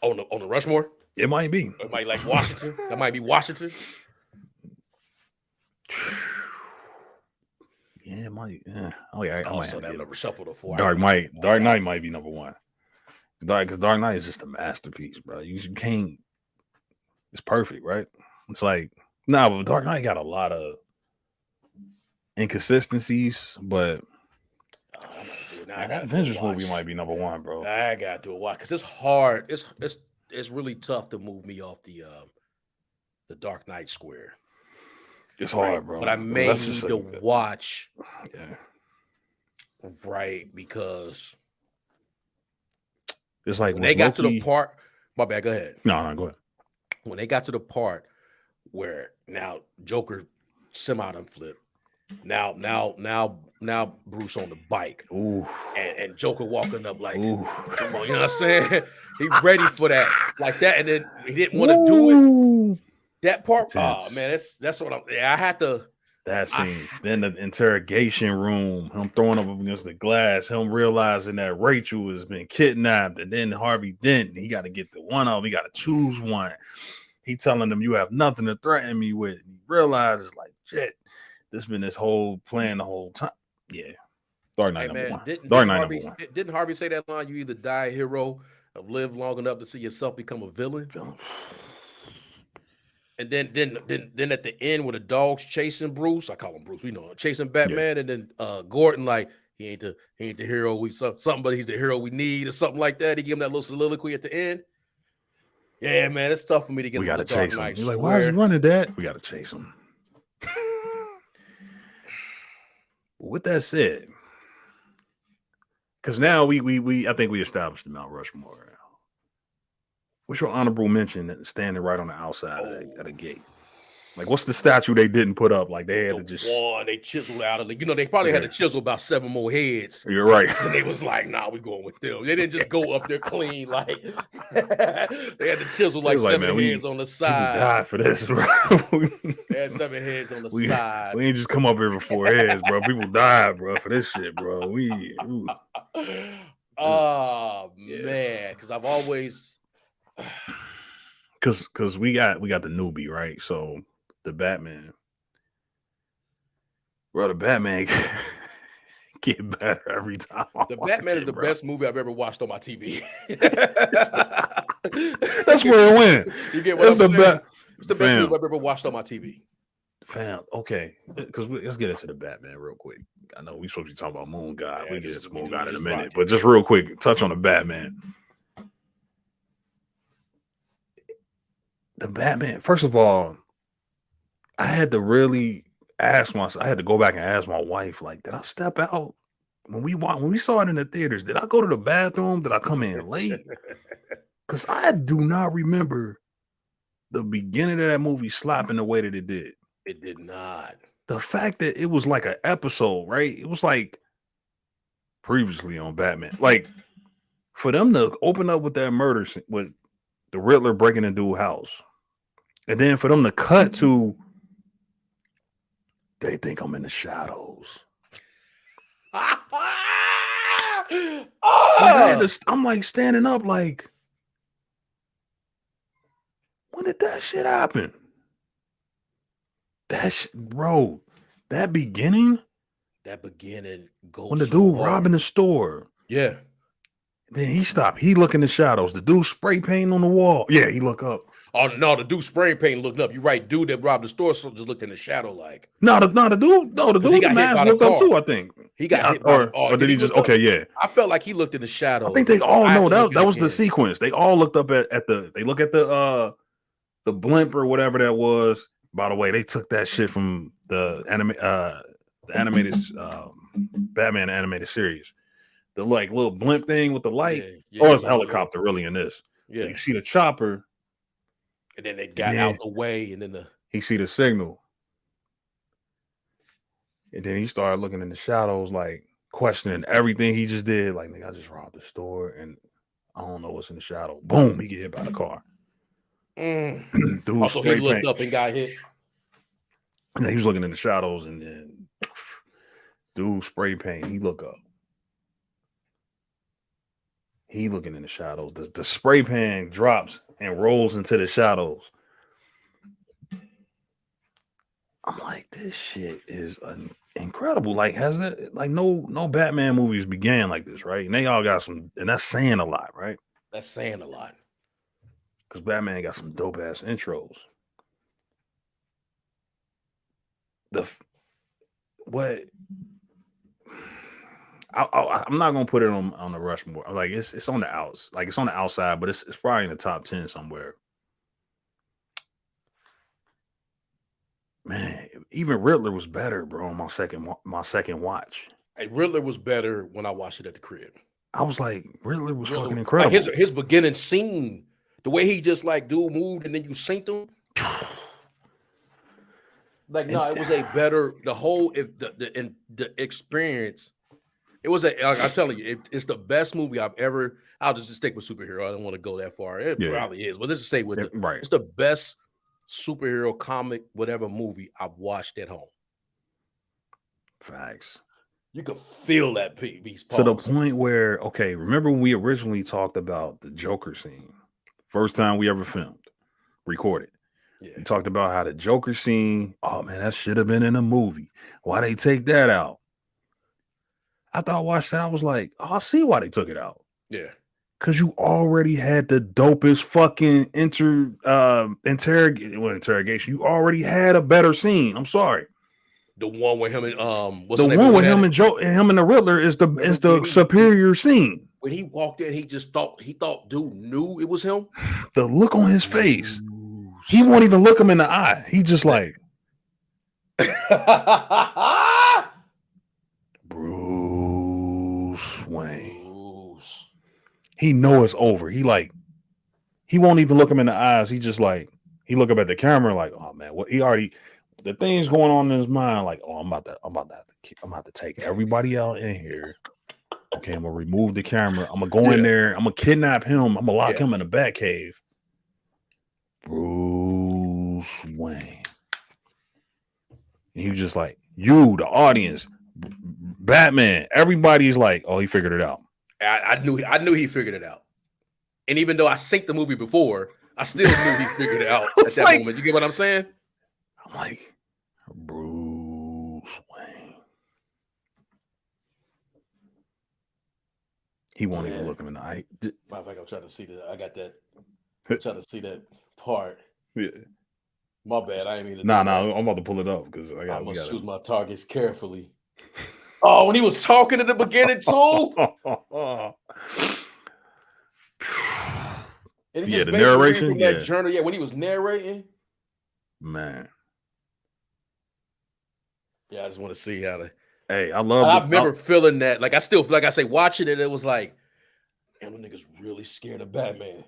On the Rushmore? It might be. It might like Washington. That might be Washington. Yeah, it might. Yeah. Oh yeah, I might also that never shuffled before. Dark Knight might be number one. Because Dark Knight is just a masterpiece, bro. You can't. It's perfect, right? It's like but Dark Knight got a lot of inconsistencies, but that Avengers movie might be number one, bro. I gotta do a watch because it's hard. It's really tough to move me off the Dark Knight square. It's hard, bro. But I may need to watch. Yeah. Right, because it's like when they got to the part. My bad. Go ahead. No, go ahead. When they got to the part where now Joker semi-done flip. Now Bruce on the bike. Ooh. And Joker walking up like, come on, you know what I'm saying? He ready for that, like that, and then he didn't want to do it. That part, oh man, that's what I had to. That scene, then the interrogation room, him throwing up against the glass, him realizing that Rachel has been kidnapped, and then Harvey Dent, he got to get the one of them. He got to choose one. He telling them, "You have nothing to threaten me with." And he realizes, like, shit, this been this whole plan the whole time. Yeah, Dark Knight number one. Didn't Harvey say that line? You either die a hero or live long enough to see yourself become a villain. And then at the end, where the dog's chasing Bruce, I call him Bruce, chasing Batman, and then Gordon, like, he ain't the hero we something, but he's the hero we need, or something like that. He give him that little soliloquy at the end. Yeah, man, it's tough for me to get. We gotta chase him. He's like, why is he running, Dad? We gotta chase him. With that said, because now I think we established the Mount Rushmore. What's your honorable mention that standing right on the outside of the gate? Like, what's the statue they didn't put up? Like, they had to just one they chiseled out of the. They probably had to chisel about 7 more heads. You're right. And they was like, "Nah, we going with them." They didn't just go up there clean. Like they had to chisel like 7 heads on the side. People died for this, bro. They had 7 heads on the side. We ain't just come up here for 4 heads, bro. People died, bro, for this shit, bro. Oh man, because I've always. Because we got the newbie, right? So the Batman, bro, the Batman get better every time. The Batman is the best movie I've ever watched on my TV. That's where it went. You get what I'm saying? It's the best movie I've ever watched on my TV. Fam, okay, because let's get into the Batman real quick. I know we're supposed to be talking about Moon God. We get into Moon God in a minute, but just real quick, touch on the Batman. The Batman, first of all, I had to really ask myself, I had to go back and ask my wife, like, did I step out when we saw it in the theaters? Did I go to the bathroom? Did I come in late? Because I do not remember the beginning of that movie slapping the way that it did. It did not. The fact that it was like an episode, right? It was like previously on Batman. Like, for them to open up with that murder scene, with the Riddler breaking into a house, and then for them to cut to, they think I'm in the shadows. I'm like standing up, like, when did that shit happen? Bro, that beginning goes when the dude robbing the store. Yeah. Then he stopped. He look in the shadows. The dude spray paint on the wall. Yeah, he look up. Oh no, the dude spray paint looking up. You're right. Dude that robbed the store just looked in the shadow like. The dude the mask looked up too, I think. He got hit or did he just okay, yeah. I felt like he looked in the shadow. I think they all know that was the sequence. They all looked up at the blimp or whatever that was. By the way, they took that shit from the animated Batman animated series. The like little blimp thing with the light. It's a helicopter really in this. Yeah. You see the chopper. And then they got out the way, and then he see the signal. And then he started looking in the shadows, like questioning everything he just did. Like, nigga, I just robbed the store and I don't know what's in the shadow. Boom, he get hit by the car. Mm. Dude Also, he spray looked paint. up and got hit. And he was looking in the shadows, and then dude spray paint. He look up. He looking in the shadows. The spray pan drops and rolls into the shadows. I'm like, this shit is incredible. Like, has it like no Batman movies began like this, right? And they all got some, and that's saying a lot, right? That's saying a lot. Because Batman got some dope ass intros. What I'm not gonna put it on the Rushmore. Like it's on the outs, like it's on the outside, but it's probably in the top 10 somewhere. Man, even Riddler was better, bro. On my second watch, Hey, Riddler was better when I watched it at the crib. I was like, Riddler was fucking Like incredible. his beginning scene, the way he just like dude moved and then you synced him. Like no, it was a better the experience. It was I'm telling you, it's the best movie I've ever. I'll just stick with superhero. I don't want to go that far. It probably is, but let's just say right. It's the best superhero comic whatever movie I've watched at home. Facts. You could feel that piece to the point where, okay, remember when we originally talked about the Joker scene, first time we ever recorded. Yeah. We talked about how the Joker scene, oh man, that should have been in a movie. Why they take that out? After I watched that, I was like, oh, I see why they took it out. Yeah. Because you already had the dopest fucking interrogation. You already had a better scene. I'm sorry. The one with him and the one with him and him and the Riddler is the superior scene. When he walked in, he thought dude knew it was him. The look on his face, he won't even look him in the eye. He just like Bruce Wayne. He know it's over. He won't even look him in the eyes. He just like he look up at the camera like, oh man, what he already. The things going on in his mind, like, oh, I'm about to take everybody out in here. Okay, I'm gonna remove the camera. I'm gonna go in there. I'm gonna kidnap him. I'm gonna lock him in the Batcave. Bruce Wayne. And he was just like, you, the audience, Batman. Everybody's like, oh, he figured it out. I knew he figured it out. And even though I synced the movie before, I still knew he figured it out at that moment. You get what I'm saying? I'm like, Bruce Wayne. He won't even look him in the eye. Matter of fact, I'm trying to see that. I got that. I'm trying to see that part. Yeah. My bad. I ain't mean to. Nah. I'm about to pull it up because I must choose my targets carefully. Oh, when he was talking at the beginning too. The narration. That journal. Yeah, when he was narrating. Man. Yeah, I just want to see how to. Hey, I love. I remember feeling that. Like I still, like I say, watching it, it was like, man, the niggas really scared of Batman.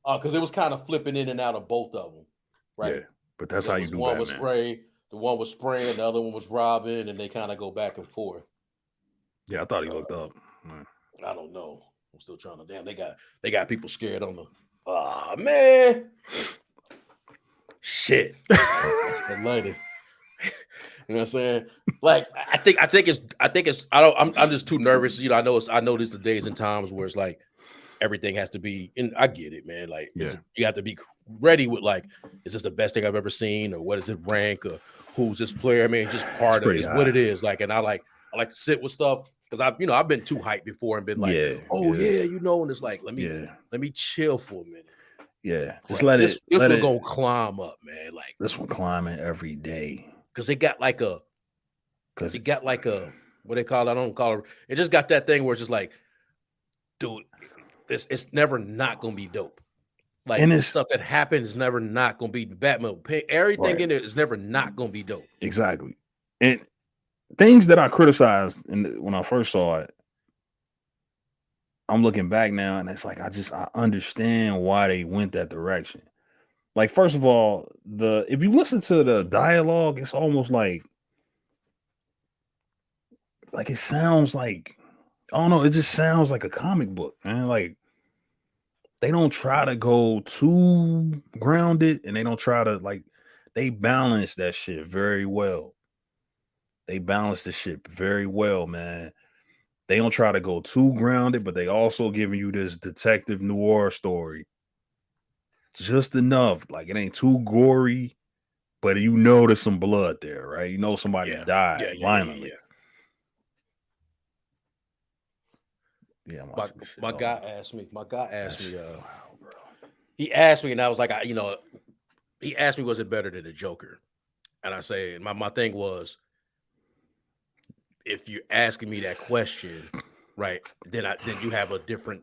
Because it was kind of flipping in and out of both of them, right? Yeah, but that's how you do. One was spray, the one was spraying, the other one was robbing, and they kind of go back and forth. Yeah, I thought he looked up. I don't know. I'm still trying to. Damn, they got people scared on the. Ah, man. Shit. Lady. You know what I'm saying? Like, I think it's. I'm just too nervous. You know, I know there's the days and times where it's like everything has to be. And I get it, man. Like, you have to be ready with like, is this the best thing I've ever seen, or what does it rank, or who's this player? I mean, just part of it is what it is. Like, and I like to sit with stuff because I've been too hyped before and been like, you know, and it's like let me chill for a minute. Yeah, just like, this one gonna climb up, man. Like this one climbing every day. Because it got like a what they call it? I don't call it. It just got that thing where it's just like, dude, it's never not gonna be dope. Like, and this stuff that happens is never not gonna be Batman. Everything in it is never not gonna be dope. Exactly. And things that I criticized when I first saw it, I'm looking back now, and it's like I understand why they went that direction. Like, first of all, if you listen to the dialogue, it's almost like it sounds like, I don't know, it just sounds like a comic book, man. Like they don't try to go too grounded, and they don't try to like. They balance that shit very well. They balance the shit very well, man. They don't try to go too grounded, but they also giving you this detective noir story. Just enough. Like it ain't too gory, but you know there's some blood there, right? You know somebody died violently. Yeah, my guy asked me. He asked me, and I was like, he asked me, was it better than the Joker? And I say, my thing was, if you're asking me that question, right, then you're gonna have a different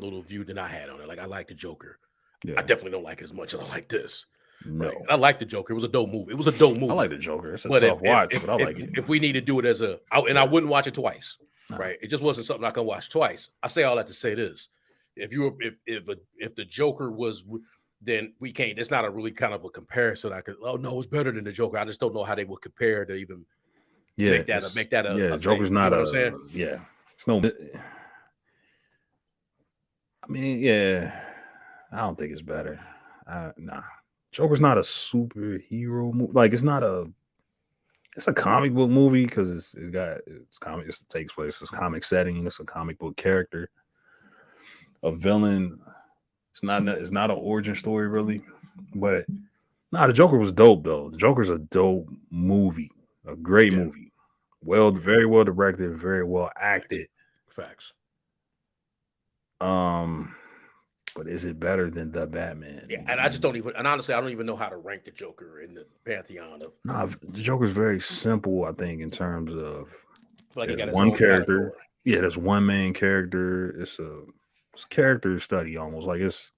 little view than I had on it. Like I like the Joker. Yeah. I definitely don't like it as much as I like this. No, right? I like the Joker. It was a dope movie. I like the Joker. It's a tough watch, but I like it. If we need to do it I wouldn't watch it twice. No. Right, it just wasn't something I could watch twice. I say all that to say this: if the Joker was, then we can't. It's not a really kind of a comparison. I could. Oh no, it's better than the Joker. I just don't know how they would compare to even. Make that a Joker's thing. not you know what I'm saying? Yeah. It's no. I mean, yeah. I don't think it's better. Nah. Joker's not a superhero movie. Like it's a comic book movie because it's comic. It takes place. It's comic setting. It's a comic book character. A villain. It's not an origin story really, but the Joker was dope though. The Joker's a dope movie. A great movie. Very well directed, very well acted. Facts. But is it better than the Batman? Yeah, and I just don't even. And honestly, I don't even know how to rank the Joker in the pantheon of. Nah, the Joker's very simple. I think in terms of like he got his one own character. Category. Yeah, there's one main character. It's a character study almost. Like it's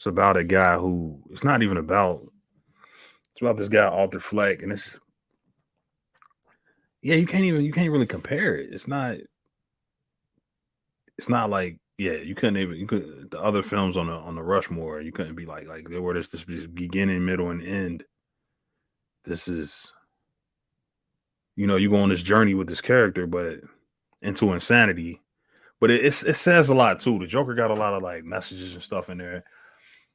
about a guy who it's not even about. It's about this guy Arthur Fleck, and it's. Yeah, you can't really compare it. It's not like you couldn't the other films on the Rushmore, you couldn't be like there were this beginning, middle, and end. This is you go on this journey with this character, but into insanity. But it says a lot too. The Joker got a lot of like messages and stuff in there.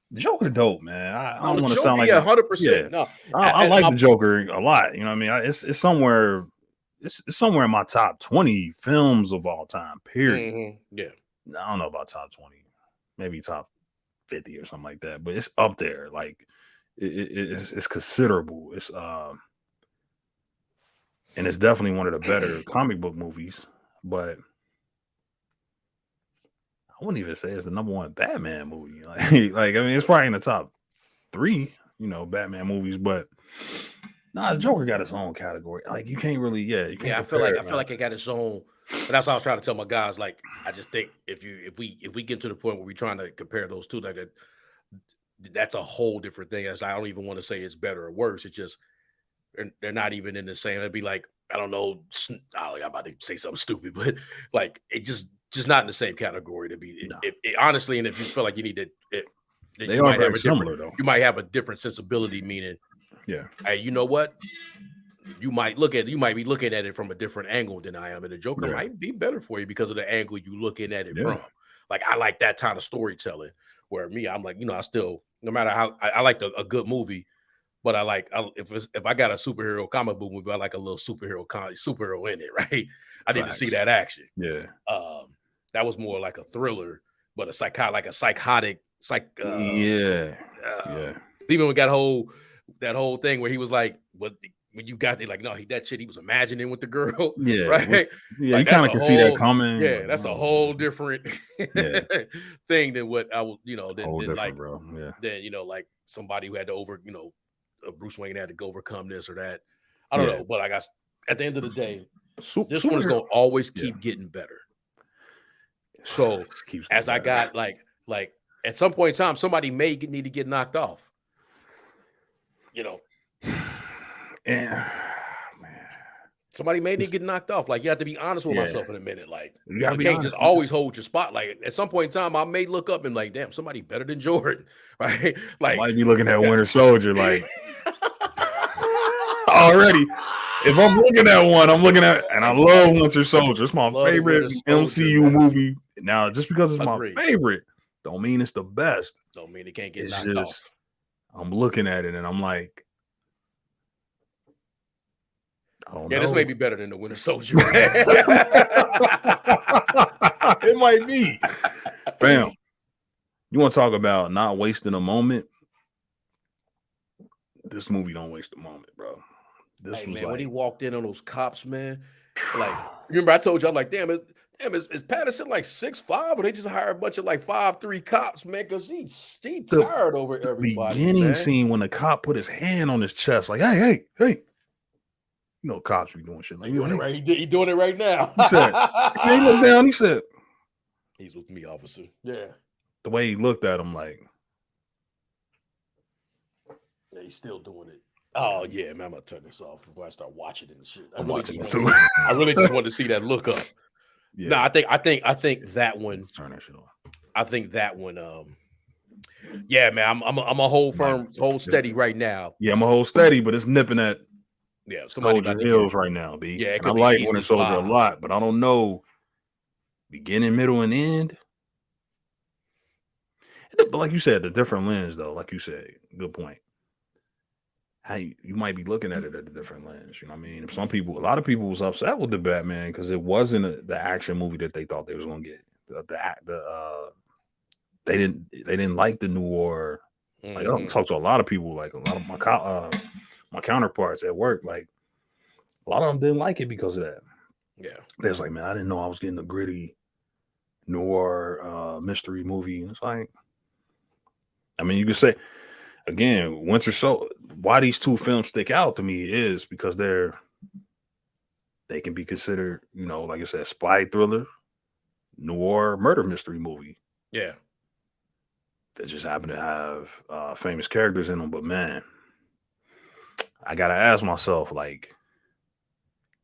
The Joker dope, man. I don't want to sound like 100%. No, I like the Joker a lot. You know what I mean? It's somewhere. It's somewhere in my top 20 films of all time, period. Mm-hmm. Yeah. I don't know about top 20, maybe top 50 or something like that, but it's up there. Like it's considerable. It's and it's definitely one of the better comic book movies, but I wouldn't even say it's the number one Batman movie. Like I mean, it's probably in the top 3, Batman movies, but nah, the Joker got its own category. Like you can't really, you can't. I feel like it got its own. But that's what I was trying to tell my guys. Like, I just think if we get to the point where we're trying to compare those two, like that's a whole different thing. As I don't even want to say it's better or worse. It's just they're not even in the same. It'd be like I don't know. I'm about to say something stupid, but like it just not in the same category to be. No. Honestly, and if you feel like you need to, they are very similar though. You might have a different sensibility, meaning. Yeah. Hey, you know what? You might be looking at it from a different angle than I am, and the Joker might be better for you because of the angle you looking at it from. Like I like that kind of storytelling. Where I'm like, I still, no matter how I like a good movie, but if I got a superhero comic book movie, I like a little superhero in it, right? I need to see that action. Yeah. That was more like a thriller, but a psychotic. Yeah. Even we got that whole thing where he was like, when you got there, like, no, that shit he was imagining with the girl. Yeah. Right. Yeah. Like, you kind of can see that coming. Yeah. That's a whole different thing than what I will, than like, bro. Yeah. Than, like somebody who had to Bruce Wayne had to overcome this or that. I don't know. But I guess at the end of the day, this one's going to always keep getting better. So as I got like at some point in time, somebody may need to get knocked off. Yeah, man. Somebody may need to get knocked off. Like you have to be honest with myself in a minute. Like you can't just always hold your spot. Like at some point in time, I may look up and like, damn, somebody better than Jordan, right? Like I might be looking at Winter Soldier, like already. If I'm looking at one, and I love Winter Soldier. It's my favorite MCU movie. Now, just because it's my favorite, Don't mean it's the best. Don't mean it can't get It's knocked just off. I'm looking at it and I'm like, I don't know. This may be better than the Winter Soldier. It might be. Bam. You want to talk about not wasting a moment? This movie don't waste a moment, bro. This hey, was man, like when he walked in on those cops, man. Like, remember I told you, I'm like, damn, is Patterson like 6'5", or they just hired a bunch of like 5'3" cops, man? Because he's tired over everybody. Beginning man. scene when the cop put his hand on his chest, like, hey. You know, cops be doing shit like he doing it right. He doing it right now. He said, he looked down. He said, "He's with me, officer." Yeah. The way he looked at him, like, yeah, he's still doing it. Oh yeah, man, I'm gonna turn this off before I start watching it and shit. I'm watching it too. I really just wanted to see that look up. Yeah. No, I think that one. Turn that shit off. I think that one. Yeah, man, I'm a hold steady right now. Yeah, I'm a hold steady, but it's nipping at somebody Soldier Hills right now, B. Yeah, and I like Winter Soldier a lot, but I don't know beginning, middle, and end. But like you said, the different lens, though. Like you said, good point. How you might be looking at it at a different lens. You know what I mean? A lot of people was upset with the Batman because it wasn't the action movie that they thought they was gonna get. They didn't like the noir. Like, I talk to a lot of people, like a lot of my counterparts at work. Like, a lot of them didn't like it because of that. Yeah, they was like, man, I didn't know I was getting a gritty noir mystery movie. And it's like, I mean, you could say again, Winter Soldier. Why these two films stick out to me is because they can be considered, you know, like I said, spy thriller, noir, murder mystery movie. Yeah, that just happen to have famous characters in them. But man, I gotta ask myself, like,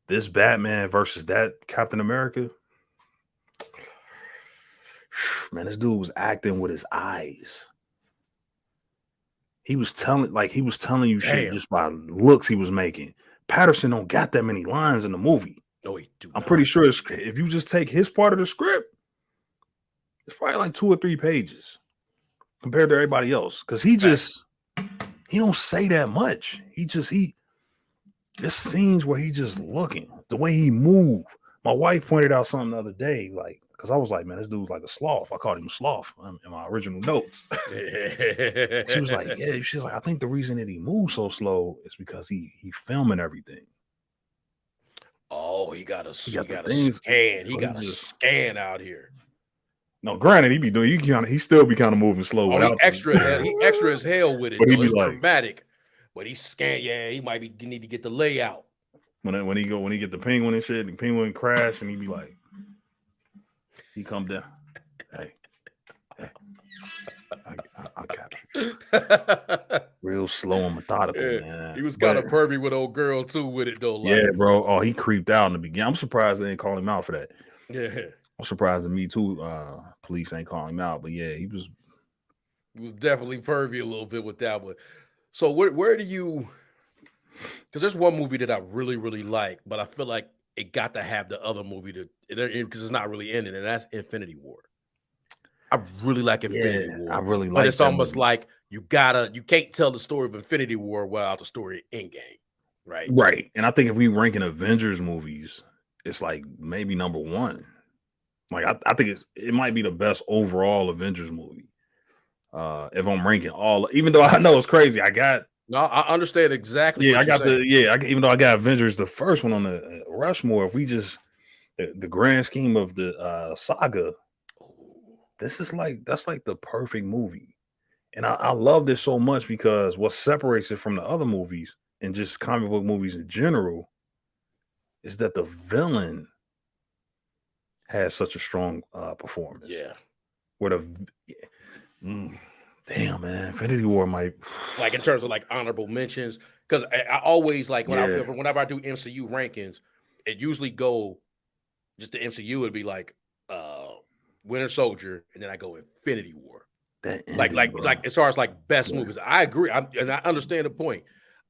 this Batman versus that Captain America. Man, this dude was acting with his eyes. He was telling you shit just by looks he was making. Patterson don't got that many lines in the movie. No, he do. I'm pretty sure if you just take his part of the script, it's probably like 2 or 3 pages compared to everybody else. Because he don't say that much. There's scenes where he just looking, the way he move. My wife pointed out something the other day, like, because I was like, man, this dude's like a sloth. I called him a sloth in my original notes. She was like, yeah. She was like, I think the reason that he moves so slow is because he filming everything. Oh, he got a scan. He got a scan out here. No, granted, he still be kind of moving slow. Oh, he extra as hell with it. But he be like dramatic. But he scan. Yeah, he need to get the layout. When he get the penguin and shit, the penguin crash, and he be like, he come down. Hey, I captured. Real slow and methodical, man. He was kind of pervy with old girl too with it though. Like, yeah, bro. Oh, he creeped out in the beginning. I'm surprised they didn't call him out for that. Yeah, I'm surprised that Me Too police ain't calling him out. But yeah, he was definitely pervy a little bit with that one. So where do you? Because there's one movie that I really, really like, but I feel like it got to have the other movie because it's not really ending, and that's Infinity War. I really like Infinity War. I really like. But it's almost like you can't tell the story of Infinity War without the story of Endgame, right? Right. And I think if we ranking Avengers movies, it's like maybe number 1. Like I think it might be the best overall Avengers movie. If I'm ranking all, even though I know it's crazy, No, I understand exactly. Yeah, even though I got Avengers, the first one on the Rushmore. If we just the grand scheme of the saga, that's like the perfect movie, and I love this so much because what separates it from the other movies and just comic book movies in general is that the villain has such a strong performance. Yeah, damn, man, Infinity War might like in terms of like honorable mentions, because I always like whenever I do MCU rankings, it usually go just the MCU would be like Winter Soldier, and then I go Infinity War. Like as far as like best movies, I agree, and I understand the point.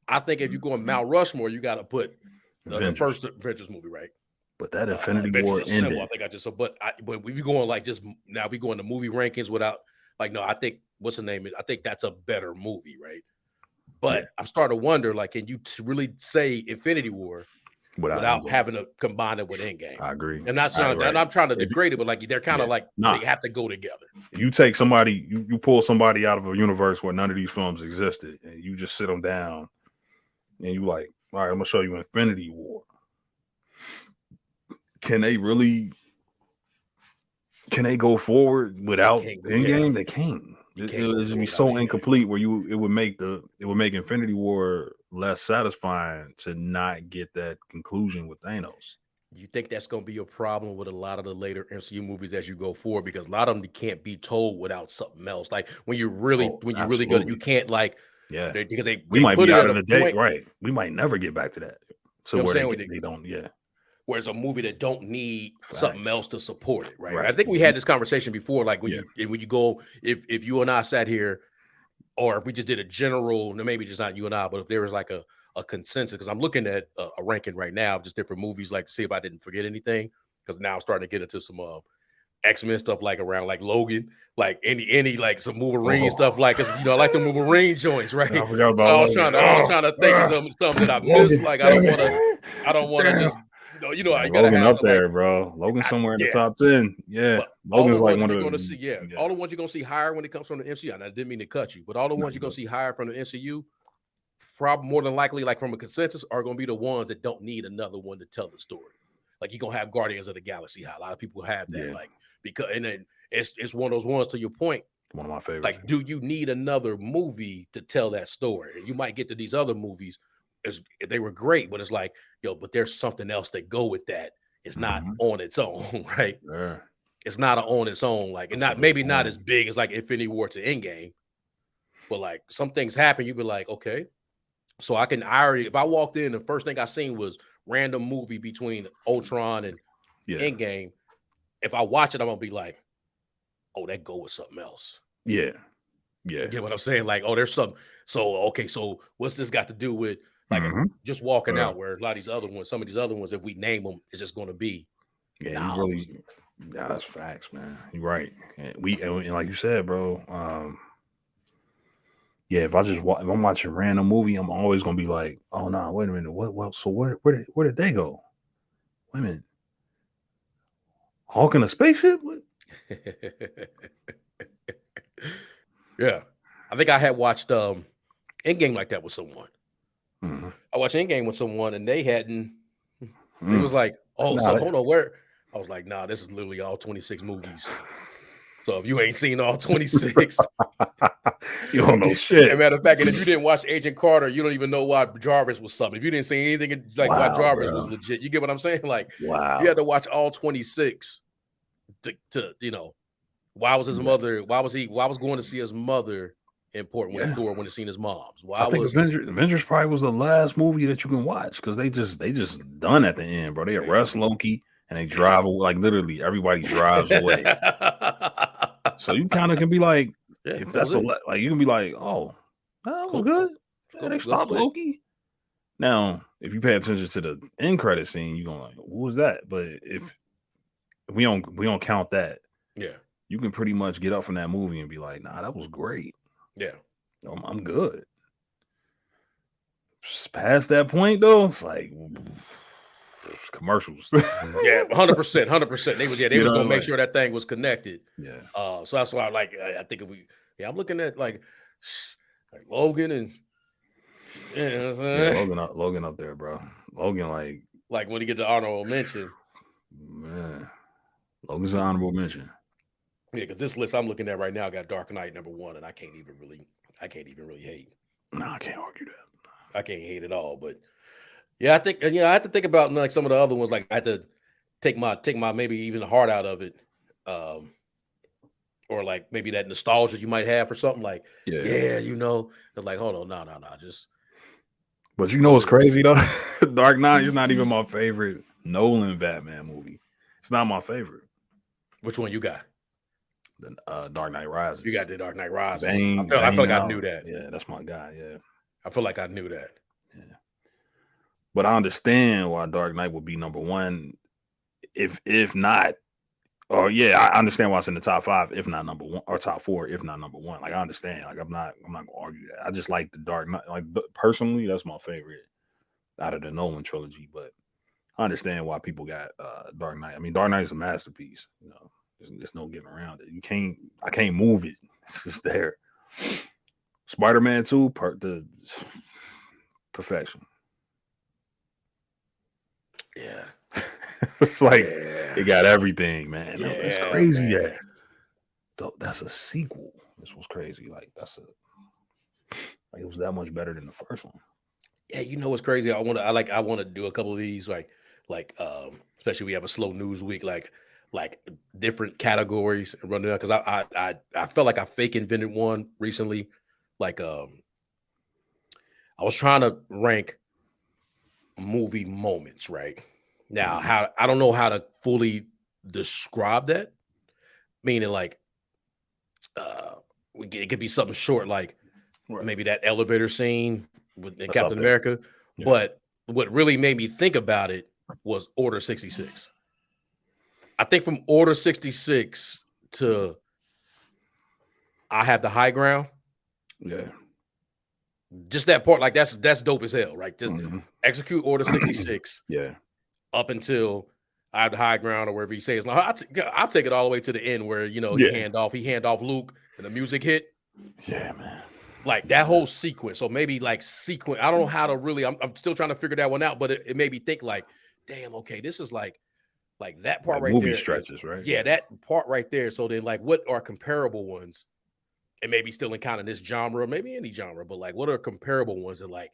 I think if you go on Mount Rushmore, you got to put the first Avengers movie, right? But that Infinity War ended. I think but if you go on like just now, if we go on the movie rankings without like, no, I think what's the name? I think that's a better movie, right? But I'm starting to wonder, like, can you really say Infinity War without Endgame. having to combine it with Endgame? I agree. And that's not, Right. and I'm trying to degrade it, but like they're kind of like they have to go together. You take somebody, you pull somebody out of a universe where none of these films existed, and you just sit them down, and you like, all right, I'm gonna show you Infinity War. Can they go forward without Endgame? They can't. It would just be so incomplete where it would make Infinity War less satisfying to not get that conclusion with Thanos. You think that's going to be a problem with a lot of the later MCU movies as you go forward, because a lot of them can't be told without something else. Like when you're really good, you can't because we might be out of the date, right? We might never get back to that. So where they don't, Whereas a movie that don't need something else to support it, right? I think we had this conversation before, like when you go, if you and I sat here, or if we just did a general, maybe just not you and I, but if there was like a consensus, because I'm looking at a ranking right now of just different movies, like to see if I didn't forget anything, because now I'm starting to get into some X-Men stuff, like around like Logan, like any like some Wolverine stuff, like, cause I like the Wolverine joints, right? So I was trying to think of something that I missed. Like I don't want to just you gotta Logan have up there, bro. Logan's somewhere in the top 10. Yeah, but Logan's like one of the going to see. All the ones you're gonna see higher when it comes from the MCU. And I didn't mean to cut you, but all the ones you're gonna see higher from the MCU, probably more than likely, like from a consensus, are gonna be the ones that don't need another one to tell the story. Like you're gonna have Guardians of the Galaxy high. A lot of people have that, like, because, and then it's one of those ones, to your point. One of my favorites. Like, do you need another movie to tell that story? And you might get to these other movies, they were great, but it's like, but there's something else that go with that. It's not on its own, right? Yeah. It's not on its own, like, and not as big as like Infinity War to Endgame, but like some things happen, you'd be like, okay, so if I walked in, the first thing I seen was random movie between Ultron and Endgame. If I watch it, I'm gonna be like, oh, that go with something else. Yeah. You get what I'm saying? Like, oh, there's something. So okay, so what's this got to do with like just walking out? Where a lot of these other ones, some of these other ones, if we name them, it's just going to be. That's facts, man. You're right. And like you said, bro. If I'm watching a random movie, I'm always gonna be like, oh no, wait a minute, what? So where did they go? Wait a minute, Hawk in a spaceship? What? Yeah, I think I had watched Endgame like that with someone. I watched Endgame with someone, and they hadn't. It was like, hold on, where? I was like, nah, this is literally all 26 movies. So if you ain't seen all 26, you don't know shit. As a matter of fact, and if you didn't watch Agent Carter, you don't even know why Jarvis was something. If you didn't see anything like why Jarvis was legit, you get what I'm saying? Like, you had to watch all 26 to why was his mother? Why was going to see his mother important when Thor went to see his mom's? I think Avengers probably was the last movie that you can watch, because they just done at the end, bro. They arrest Loki and they drive away, like literally everybody drives away. So you kind of can be like, if that's like, you can be like, oh, that was good. Yeah, they stopped Loki. Now, if you pay attention to the end credit scene, you're gonna like, who was that? But if we don't count that, you can pretty much get up from that movie and be like, nah, that was great. Yeah, I'm good. Just past that point though, it's like commercials. 100%. They was gonna make sure that thing was connected. Yeah. So that's why I think if I'm looking at like Logan and Logan up there, bro. Logan like when he get the honorable mention. Man, Logan's an honorable mention. Yeah, because this list I'm looking at right now got Dark Knight #1, and I can't even really hate. No, I can't argue that. I can't hate it all, but yeah, I think I have to think about like some of the other ones. Like I had to take my maybe even the heart out of it, or like maybe that nostalgia you might have for something like it's like, hold on, no, just. But you know what's crazy though? Dark Knight is not even my favorite Nolan Batman movie. It's not my favorite. Which one you got? The Dark Knight Rises. You got the Dark Knight Rises. Bane, I feel like I knew that. Yeah, that's my guy. Yeah, I feel like I knew that. Yeah, but I understand why Dark Knight would be #1. If not Oh yeah, I understand why it's in the top 5, if not number 1, or top 4, if not number 1. Like I understand. Like I'm not gonna argue that. I just like the Dark Knight. Like personally, that's my favorite out of the Nolan trilogy. But I understand why people got Dark Knight. I mean, Dark Knight is a masterpiece. You know, there's no getting around it. I can't move it. It's just there. Spider-Man 2, the perfection. Yeah. It's like it got everything, man. Yeah, It's crazy man. that's a sequel. This was crazy. Like it was that much better than the first one. Yeah, you know what's crazy? I want to do a couple of these, especially we have a slow news week, like different categories and run it out, because I felt like I fake invented one recently. Like I was trying to rank movie moments, right? Now, how I don't know how to fully describe that. Meaning, like, it could be something short, like maybe that elevator scene in Captain America. Yeah. But what really made me think about it was Order 66. I think from Order 66 to I Have the High Ground. Yeah. Just that part, like that's dope as hell, right? Just execute Order 66. Yeah. Up until I Have the High Ground, or wherever he says, like, I'll take it all the way to the end where, you know, he hand off Luke and the music hit. Yeah, man. Like that whole sequence. So maybe like sequence. I don't know how to really, I'm still trying to figure that one out, but it made me think like, damn, okay, this is like that part right movie there. Stretches, right? Yeah, that part right there. So then, like, what are comparable ones? And maybe still in kind of this genre, maybe any genre, but like, what are comparable ones that like,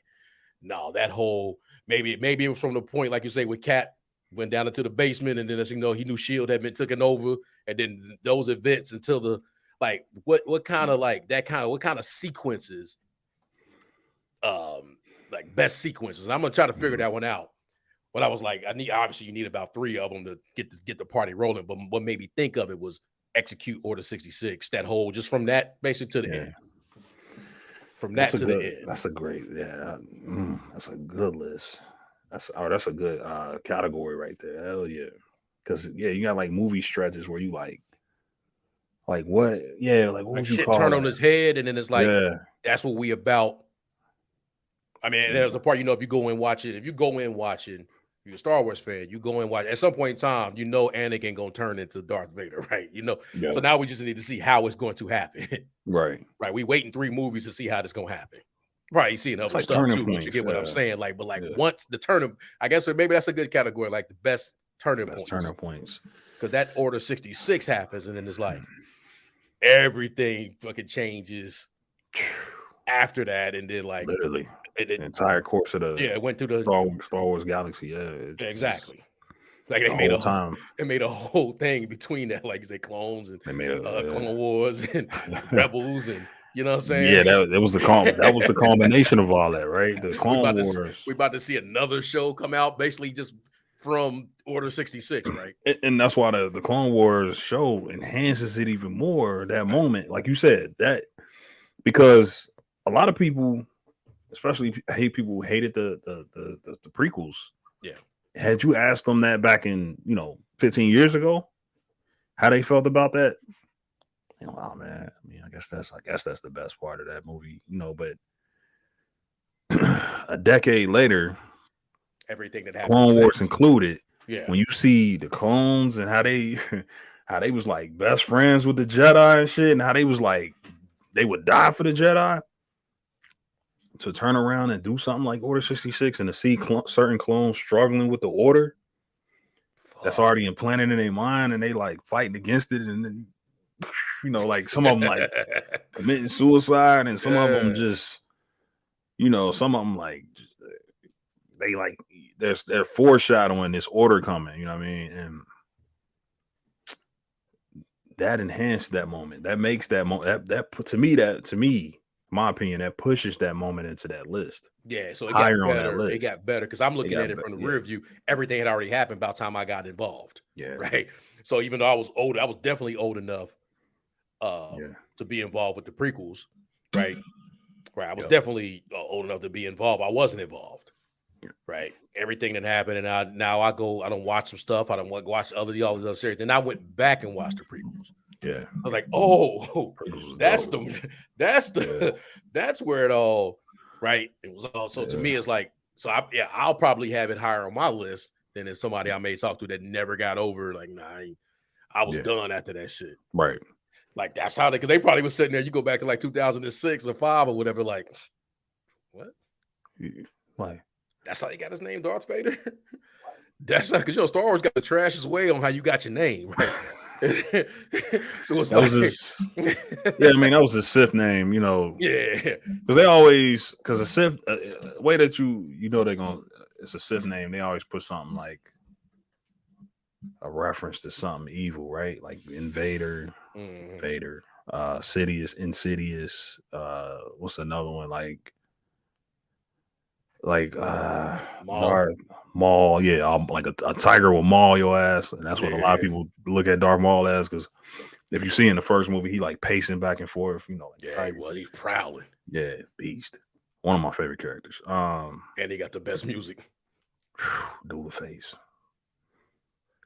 no, that whole maybe it was from the point, like you say, with Cat went down into the basement, and then as you know, he knew Shield had been taken over, and then those events until the like what kind of like that kind of what kind of sequences, like best sequences. And I'm gonna try to figure that one out. But I was like, you need about 3 of them to get the party rolling. But what made me think of it was execute Order 66. That whole just from that basically to the end. From that to the end. That's a great, that's a good list. That's a good category right there. Hell yeah. Because you got like movie stretches where you like what? Yeah, like what would you shit call turn that? on his head, and then it's like that's what we about. I mean, there's a part, you know, if you go in watching, you're a Star Wars fan, you go and watch. At some point in time, you know Anakin gonna turn into Darth Vader, right? You know, so now we just need to see how it's going to happen. Right. We waiting 3 movies to see how this gonna happen. Right, you see other like stuff too, points, but you get what I'm saying. Like, but like once the turning, I guess maybe that's a good category, like the best turning points. Because that Order 66 happens, and then it's like everything fucking changes after that, and then like literally the entire course of the it went through the Star Wars galaxy. Yeah, exactly. Like they made a whole thing between that, like you say, clones and they made Clone Wars and Rebels, and you know what I'm saying? Yeah, that was the culmination of all that, right? The Clone Wars. We're about to see another show come out, basically just from Order 66, right? And that's why the Clone Wars show enhances it even more. That moment, like you said, that because a lot of people, especially people who hated the prequels. Yeah. Had you asked them that back in 15 years ago, how they felt about that? Oh man, I mean, I guess that's the best part of that movie, but a decade later, everything that happened, Clone Wars included. Yeah. When you see the clones and how they was like best friends with the Jedi and shit, and how they was like they would die for the Jedi, to turn around and do something like Order 66 and to see certain clones struggling with the Order that's already implanted in their mind, and they like fighting against it, and then like some of them like committing suicide, and some of them just some of them like they like they're foreshadowing this Order coming, you know what I mean? And that enhanced that moment. That makes that moment that to me, my opinion, that pushes that moment into that list. Yeah, so it higher got better. On that list. It got better because I'm looking at it from the rear view. Everything had already happened by the time I got involved. Yeah. Right. So even though I was old, I was definitely old enough to be involved with the prequels. Right. Right. I was definitely old enough to be involved. I wasn't involved. right? Everything that happened, and now I don't watch some stuff. I don't watch all these other series. Then I went back and watched the prequels. Yeah, I was like, oh, that's dope. that's where it all right. It was all so to me. It's like I'll probably have it higher on my list than if somebody I may talk to that never got over. Like, nah, I was done after that shit. Right. Like that's how because they probably was sitting there. You go back to like 2006 or 5 or whatever. Like, what? Like that's how he got his name, Darth Vader. That's not because Star Wars got the trashiest way on how you got your name, right? So it's that was his, yeah, I mean that was his Sith name, Yeah, because they always a Sith way that they're gonna it's a Sith name. They always put something like a reference to something evil, right? Like Invader, Vader, Sidious, Insidious. What's another one like Maul, yeah, like a tiger will maul your ass, and that's what a lot of people look at Darth Maul as. Because if you see in the first movie, he like pacing back and forth, like he's prowling. Yeah, beast. One of my favorite characters. And he got the best music. Duel of Face.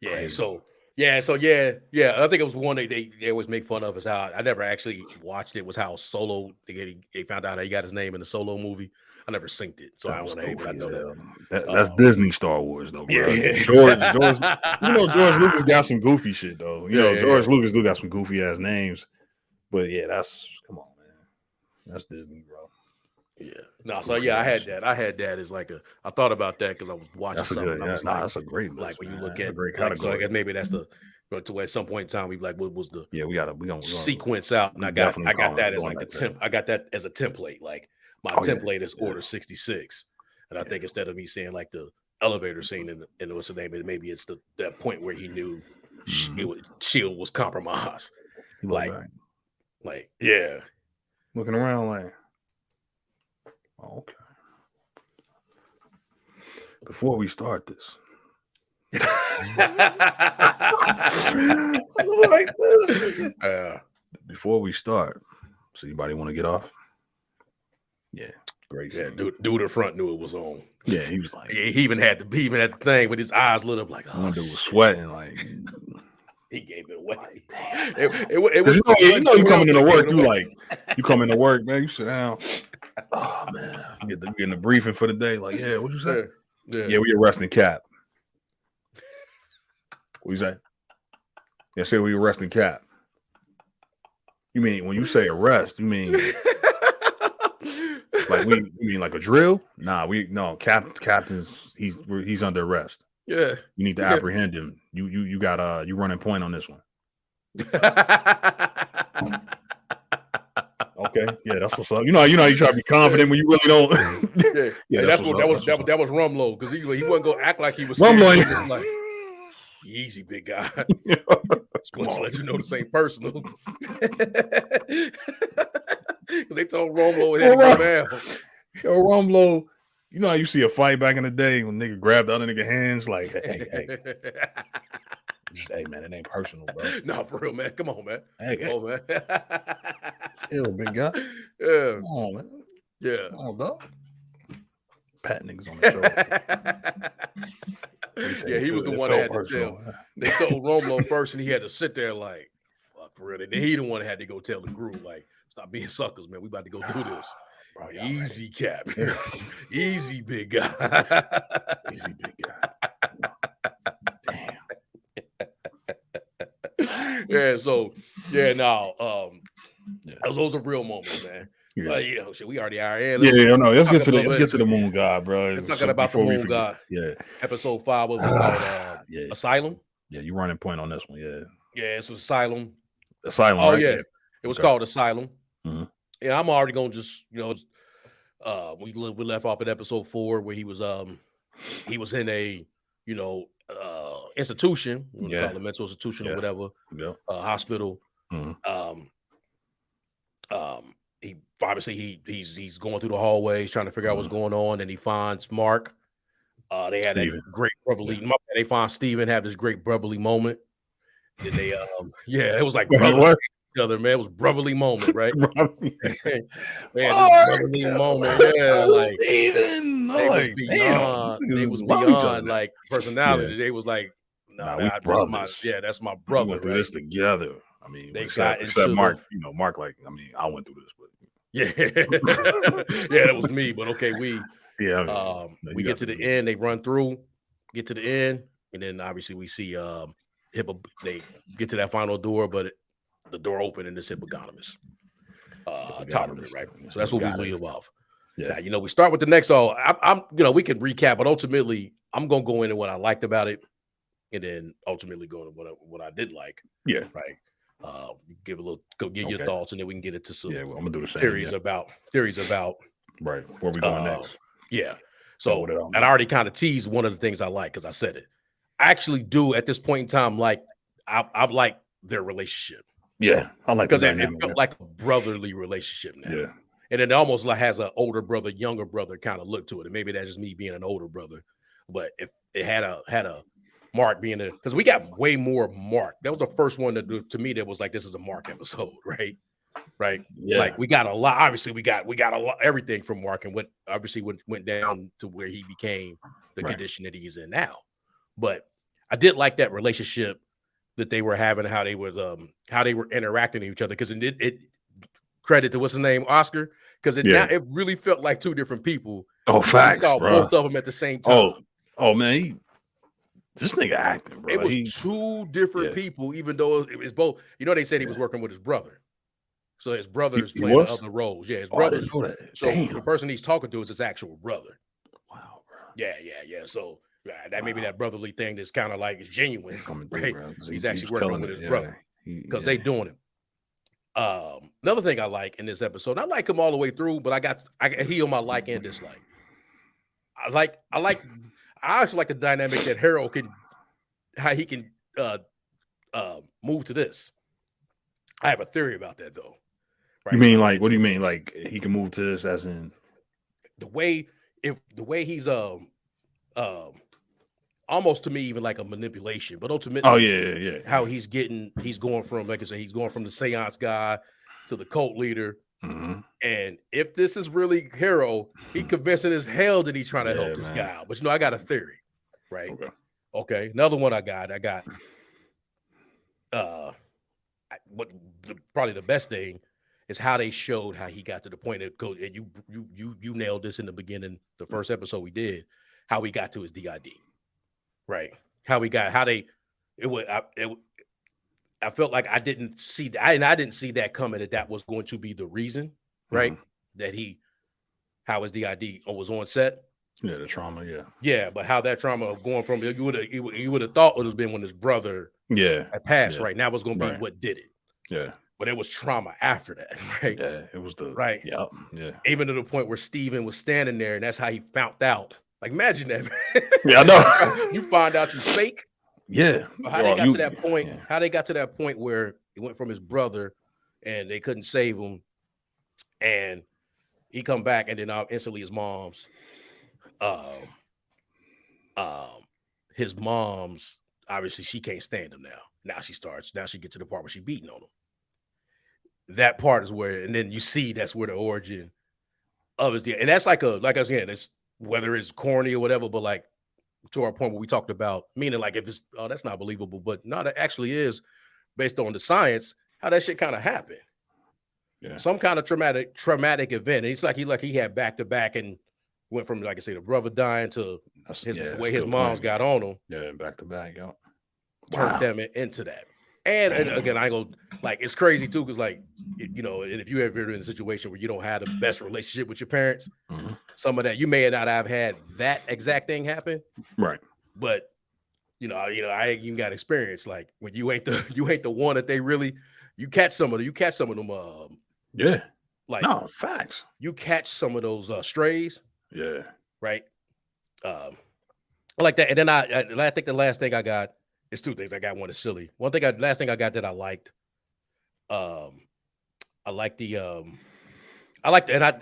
Yeah, crazy. so I think it was one they always make fun of is how I never actually watched it. Was how Solo they found out how he got his name in the Solo movie. I never synced it, so I don't know. I know that's Disney Star Wars though, bro. Yeah. George, George Lucas got some goofy shit though. George Lucas do got some goofy ass names, but yeah, come on, man, that's Disney, bro. Yeah, no, so I had that. I had that as like I thought about that because I was watching that's something. That's a great list, like when you look at a great category. So I guess maybe that's to at some point in time we like what was the we gonna sequence out, and I got that as like the I got that as a template. Like my template is Order 66, and I think instead of me saying like the elevator scene in what's the name, maybe it's that point where he knew Shield was compromised. Like yeah, looking around like. Oh, okay. Before we start this, before we start, so anybody want to get off? Yeah, great. Yeah, dude in front knew it was on. Yeah, he was like, he even had the thing with his eyes lit up like, oh, dude was sweating like. He gave it away. Like, damn. It was you coming into work, you come into work, man. You sit down. Oh man, you get the briefing for the day. Like, yeah, what you say? Yeah, we arresting Cap. What you say? Yeah, say we arresting Cap. You mean when you say arrest? You mean like you mean like a drill? Nah, Captain's he's under arrest. Yeah, you need to apprehend him. You got you running point on this one. Okay, yeah, that's what's up. You know, you try to be confident when you really don't. That was Rumlow because he wasn't gonna act like he was. Rumlow, like, easy, big guy. Just want to let you know this ain't personal. They told Rumlow it had to go down. Yo, Rumlow, you know how you see a fight back in the day when nigga grabbed the other nigga hands like, hey. Hey man, it ain't personal, bro. No, for real, man. Come on, man. Come on, man. Ew, big guy. Yeah. Come on, man. Yeah. Come on, dog. Pat niggas on the show. Yeah, he was the one that had to tell. They told Romo first, and he had to sit there like, fuck, for real. Then he the one that had to go tell the group, like, stop being suckers, man. We about to go do this. Bro, easy, Cap. Easy, big guy. Easy, big guy. Yeah, so those are real moments, man. Yeah. Shit, we already are. Yeah, let's get to the Moon God, bro. Let's talk about the Moon God. Yeah, episode 5 was about Asylum. Yeah, you running point on this one. Yeah, this was Asylum. Asylum. Oh right? yeah, it was called Asylum. Mm-hmm. Yeah, I'm already gonna just we left off at episode 4 where he was in a institution, call it a mental institution or whatever, hospital. Mm-hmm. He obviously he's going through the hallways trying to figure out what's going on, and he finds Mark. They had a great brotherly. They find Steven have this great brotherly moment. Then they it was like brother. each other, man. It was brotherly moment, right? Brotherly. Man, this brotherly moment, yeah, like they was Like, damn, beyond, niggas they was love each other beyond now. like Yeah. personality. They was like, no, Nah, we brothers. that's my We brother, went through right? this together. I mean, They except got into Mark, Mark, like, I mean, I went through this, but yeah, yeah, that was me. But okay, we no, we you get got to the the end, they run through, get to the end, and then obviously we see they get to that final door, but the door open and it's hippopotamus tolerant, right? So that's what we leave off. Yeah. Now, we start with the next. So I'm we can recap, but ultimately I'm gonna go into what I liked about it, and then ultimately go into what I did like. Yeah. Right. Give your thoughts, and then we can get into some I'm gonna do the same. theories about right where we going next. Yeah. So and I already kind of teased one of the things I like because I said it. I actually do at this point in time I like their relationship. Yeah, I like because it felt like a brotherly relationship now. Yeah. And it almost like has an older brother, younger brother kind of look to it. And maybe that's just me being an older brother. But if it had a Mark being because we got way more Mark. That was the first one to me that was like, this is a Mark episode, right? Right. Yeah. Like we got a lot. Obviously, we got a lot, everything from Mark and what obviously went down to where he became the condition that he's in now. But I did like that relationship that they were having, how they were interacting with each other. Because it credit to what's his name, Oscar, because it really felt like two different people. Oh, facts, I saw bro. both of them at the same time. Oh man, this nigga acting, bro. It was two different people, even though it was both. They said he was working with his brother. So his brother's playing the other roles. Yeah, his brother. So the person he's talking to is his actual brother. Wow, bro. Yeah. So that maybe that brotherly thing that's kind of like is genuine, right? He's actually working with his brother because they doing it. Another thing I like in this episode, and I like him all the way through, but I heal my like and dislike. I actually like the dynamic that Harold how he can move to this. I have a theory about that though. Right? You mean like what do you mean? Like he can move to this as in the way he's almost to me even like a manipulation, but ultimately how he's going from, like I said, he's going from the seance guy to the cult leader. Mm-hmm. And if this is really Harold, he convincing as hell that he's trying to help this guy out. But I got a theory, right? Okay. Another one I got probably the best thing is how they showed how he got to the point of and you nailed this in the beginning, the first episode we did, how he got to his DID. Right. I felt like I didn't see that coming, that was going to be the reason, right? Mm-hmm. How his DID was on set. Yeah, the trauma, Yeah, but how that trauma going from you would have thought it was been when his brother had passed, right? Now it's gonna be what did it. Yeah. But it was trauma after that, right? Yeah, it was the right. Yep. Yeah. Even to the point where Steven was standing there and that's how he found out. Like, imagine that, man. Yeah, I know. You find out you fake. Yeah. How they got to that point? Yeah. How they got to that point where it went from his brother, and they couldn't save him, and he come back, and then instantly his mom's, his mom's obviously she can't stand him now. Now she gets to the part where she beating on him. That part is where, and then you see that's where the origin of his, and that's like I was saying, it's whether it's corny or whatever, but like to our point where we talked about, meaning like if it's that's not believable, but no, that actually is based on the science, how that shit kind of happened. Yeah. Some kind of traumatic event. And it's like he had back to back and went from, like I say, the brother dying to the way his mom's got on him. Yeah, back to back. Yeah. Turned them into that. And again, I go like it's crazy too, because like and if you ever in a situation where you don't have the best relationship with your parents, some of that you may not have had that exact thing happen, right? But I even got experience like when you ain't the one that they really you catch some of them like no facts. You catch some of those strays, right. I like that, and then I think the last thing I got. It's two things. I got one is silly. Last thing I got that I liked. I like and I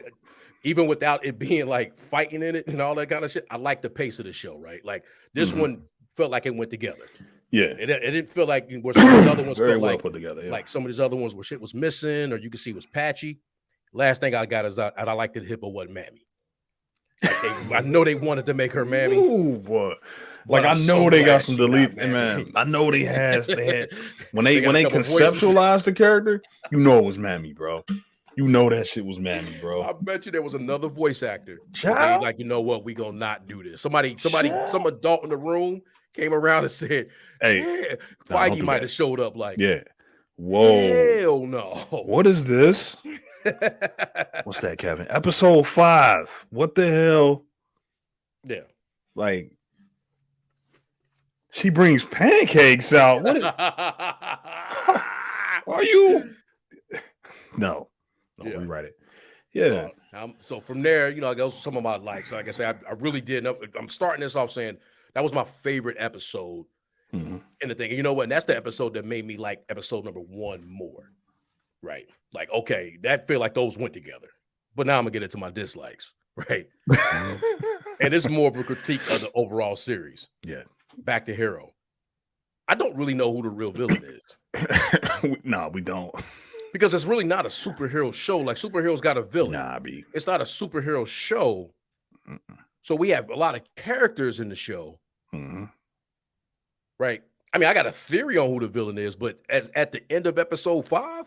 even without it being like fighting in it and all that kind of shit, I like the pace of the show, right? Like this one felt like it went together. Yeah, It didn't feel like where some of the other ones very felt well like put together. Yeah. like some of these other ones where shit was missing or you could see it was patchy. Last thing I got is I liked that Hippo wasn't Mammy. Like I know they wanted to make her Mammy. Ooh, boy. Like But I I'm know so they got glad some she not delete. Mammy. Man, I know they had when They they got a couple voices. conceptualized the character, you know it was Mammy, bro. You know that shit was Mammy, bro. I bet you there was another voice actor. They Child? like, you know what? We gonna not do this. Some adult in the room came around and said, Hey, yeah. nah, don't Feige do might that. have showed up like, Yeah. Whoa. hell no. What is this? What's that, Kevin? Episode 5. What the hell? Yeah. Like, she brings pancakes out. What is are you? No, Yeah. rewrite it. Yeah. So from there, you know, those are some of my likes. Like I said, I really did. I'm starting this off saying that was my favorite episode Mhm. in the thing. And you know what? And that's the episode that made me like episode number 1 more. Right. Like, okay, that feel like those went together. But now I'm gonna get into my dislikes, right? And it's more of a critique of the overall series. Yeah. Back to Hero. I don't really know who the real villain is. No, we don't. Because it's really not a superhero show. Like superheroes got a villain. Nah, B. It's not a superhero show. So we have a lot of characters in the show. Mhm. Right. I mean, I got a theory on who the villain is, but at the end of episode 5,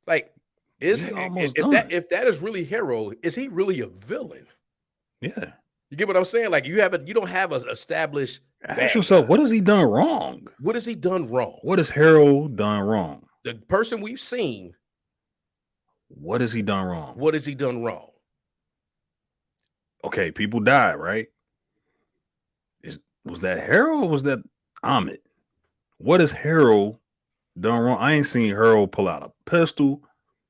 like, if that is really Hero, is he really a villain? Yeah. You get what I'm saying? Like, you don't have an established. Ask yourself, what has he done wrong? What has he done wrong? What has Harold done wrong? The person we've seen. What has he done wrong? What has he done wrong? Okay, people died, right? Was that Harold or was that Ahmed? What has Harold done wrong? I ain't seen Harold pull out a pistol.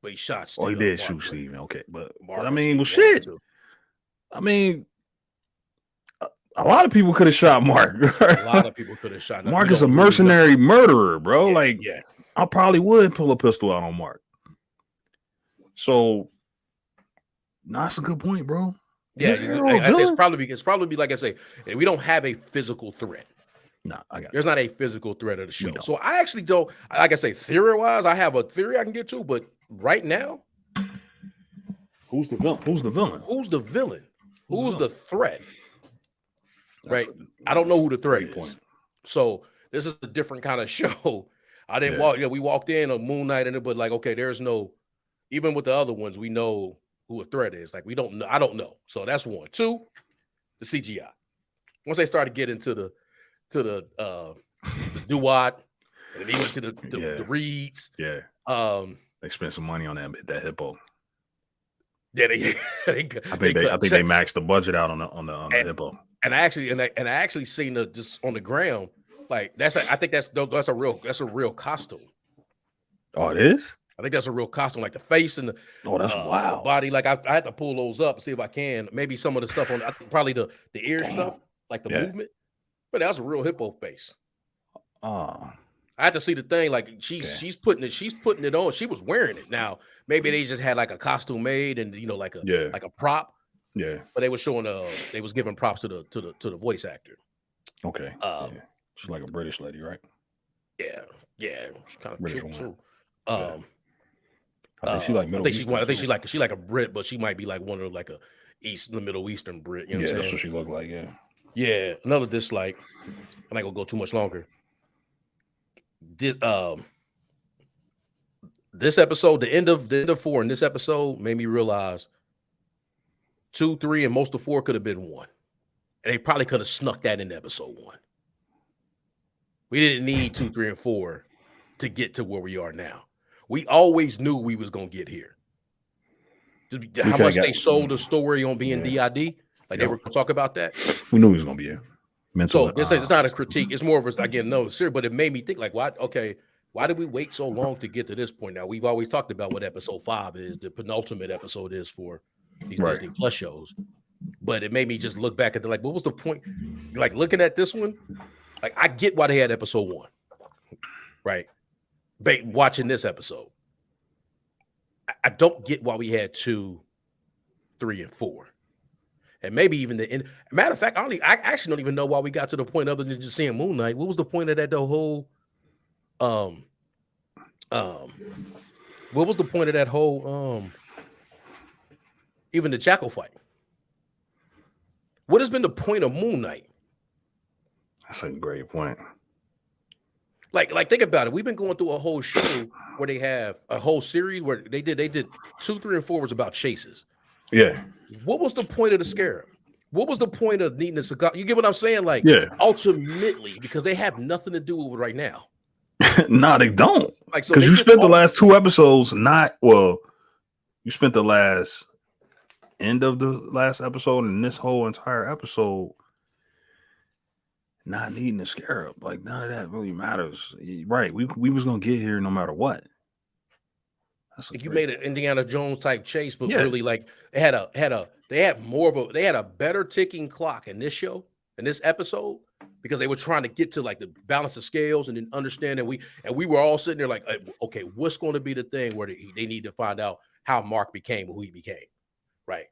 But he shot Steve. Oh, he did shoot Steven. Okay, but I mean, well, shit. I mean, a lot of people could have shot Mark. A lot of people could have shot. Mark is a mercenary murderer, bro. Yeah, like, yeah. I probably would pull a pistol out on Mark. So, that's a good point, bro. Yeah, it's probably like I say, we don't have a physical threat. No, I got there's not a physical threat of the show. So I actually don't, like I say, theory-wise, I have a theory I can get to, but right now, who's the villain? Who's the villain? Who's the villain? Who's the threat? Right? I don't know who the threat is. So this is a different kind of show. I didn't walk, we walked in on Moon Knight in it, but like, okay, there's no, even with the other ones, we know who a threat is. Like, we don't know. I don't know. So that's 1. 2, the CGI. Once they started getting to the Duat, and even to the Reeds. Yeah. They spent some money on that hippo. Yeah, I think they maxed the budget out on the hippo. And I actually seen just on the ground, like I think that's a real costume. Oh, it is? I think that's a real costume, like the face and the that's wild. body. Like I had to pull those up and see if I can. Maybe some of the stuff on probably the ear stuff, like the movement. But that was a real hippo face. I had to see the thing. Like she's putting it on. She was wearing it. Now maybe they just had like a costume made and like a prop. Yeah. But they were showing they was giving props to the voice actor. Okay. She's like a British lady, right? Yeah. She's kind of British too. I think she like Middle Eastern. I think she like a Brit, but she might be like one of like the Middle Eastern Brit. You know what I'm saying? That's what she looked like. Yeah. Yeah. Another dislike. I'm not gonna go too much longer. This episode, the end of 4 in this episode made me realize 2, 3, and most of 4 could have been 1. And they probably could have snuck that into episode 1. We didn't need 2, 3, and 4 to get to where we are now. We always knew we was gonna get here. How much they sold the story on being DID, like they were gonna talk about that. We knew he was gonna be here. So it's not a critique. It's more of serious, but it made me think like, why did we wait so long to get to this point? Now we've always talked about what episode 5 is, the penultimate episode is for these Disney Plus shows. But it made me just look back at what was the point? Like looking at this one, like I get why they had episode 1, right? Watching this episode, I don't get why we had 2, 3, and 4. and maybe even the end. Matter of fact, I actually don't even know why we got to the point other than just seeing Moon Knight. What was the point of that? The whole, what was the point of that whole, even the Jackal fight? What has been the point of Moon Knight? That's a great point. Like think about it. We've been going through a whole show where they have a whole series where they did 2, 3, and 4 was about chases. Yeah. What was the point of the Scarab? What was the point of needing a cigar? You get what I'm saying? Like, yeah. Ultimately, because they have nothing to do with it right now. No, they don't. Like, because you spent the last 2 episodes you spent the last end of the last episode and this whole entire episode not needing a Scarab. Like, none of that really matters. Right. We was gonna get here no matter what. You made an Indiana Jones type chase, but really, like, they had a better ticking clock in this show, in this episode, because they were trying to get to like the balance of scales and then understand that we were all sitting there like, okay, what's going to be the thing where they need to find out how Mark became who he became, right?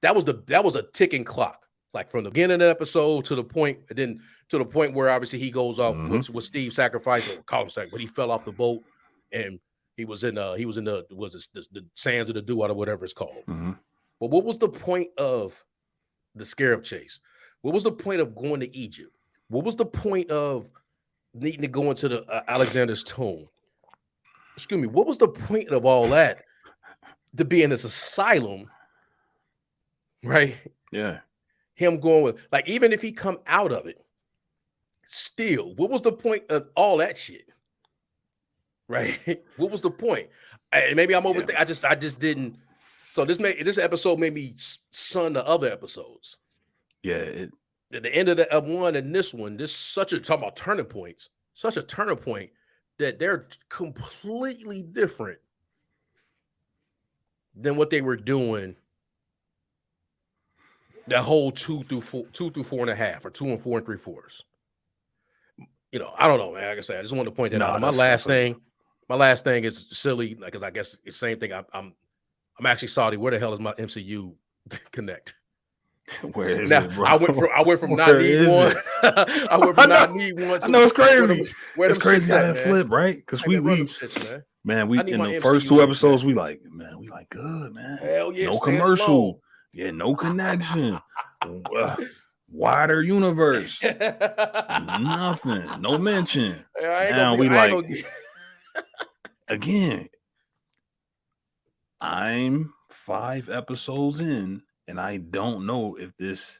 That was a ticking clock, like from the beginning of the episode to the point, and then to the point where obviously he goes off with Steve sacrifice or call him sacrifice, but he fell off the boat and he was in the sands of the Duat or whatever it's called. But what was the point of the Scarab chase? What was the point of going to Egypt? What was the point of needing to go into the Alexander's tomb? Excuse me. What was the point of all that to be in this asylum? Right? Yeah. Him going with, like, even if he come out of it, still, what was the point of all that shit? Right? What was the point? And maybe I'm overthinking. I just didn't. So this episode made me sun the other episodes. Yeah. At the end of the one and this one, talking about turning points, such a turning point that they're completely different than what they were doing that whole 2 through 4.5 or 2 and 4 3/4. I don't know, man. Like I said, I just wanted to point that out. My last thing is silly, because I guess it's the same thing. I'm actually salty. Where the hell is my MCU connect? Where is now, it, bro? I went from not need one. I went from not need one. I know it's crazy. It's crazy how that flip, right? Because we in the first 2 episodes, we like good, man. Hell yeah, no commercial. Yeah, no connection. Wider universe. Nothing. No mention. Now we again. I'm 5 episodes in, and I don't know if this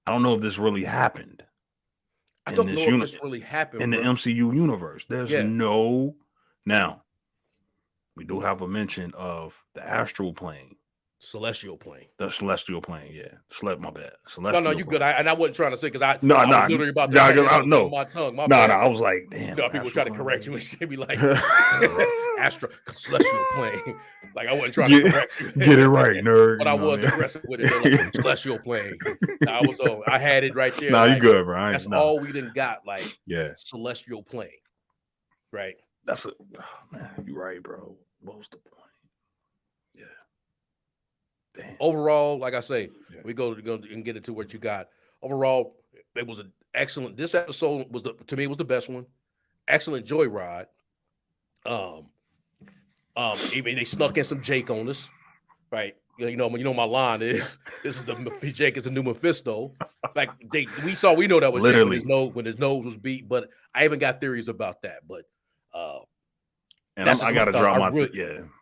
really happened. I don't know if this really happened in the MCU universe. There's no. Now, we do have a mention of the astral plane. Celestial plane. The celestial plane, yeah. My bad. No, you good. I wasn't trying to say, because I was literally about to my tongue. I was like, damn. People try to correct you and say me like celestial plane. Like, I wasn't trying to correct you. Get it right, nerd. But I was aggressive with it. Like, celestial plane. I had it right there. No, you good, bro. That's all we done got. Like, celestial plane. Right. Man, you're right, bro. What was the point? Yeah. Damn. Overall, like I say, we go and get into what you got. Overall, it was an excellent. This episode to me was the best one. Excellent joyride. Even they snuck in some Jake on us, right? You know my line is, this is the Jake is the new Mephisto. Like we know that was literally Jake when his nose was beat, but I even got theories about that. But and I gotta drop my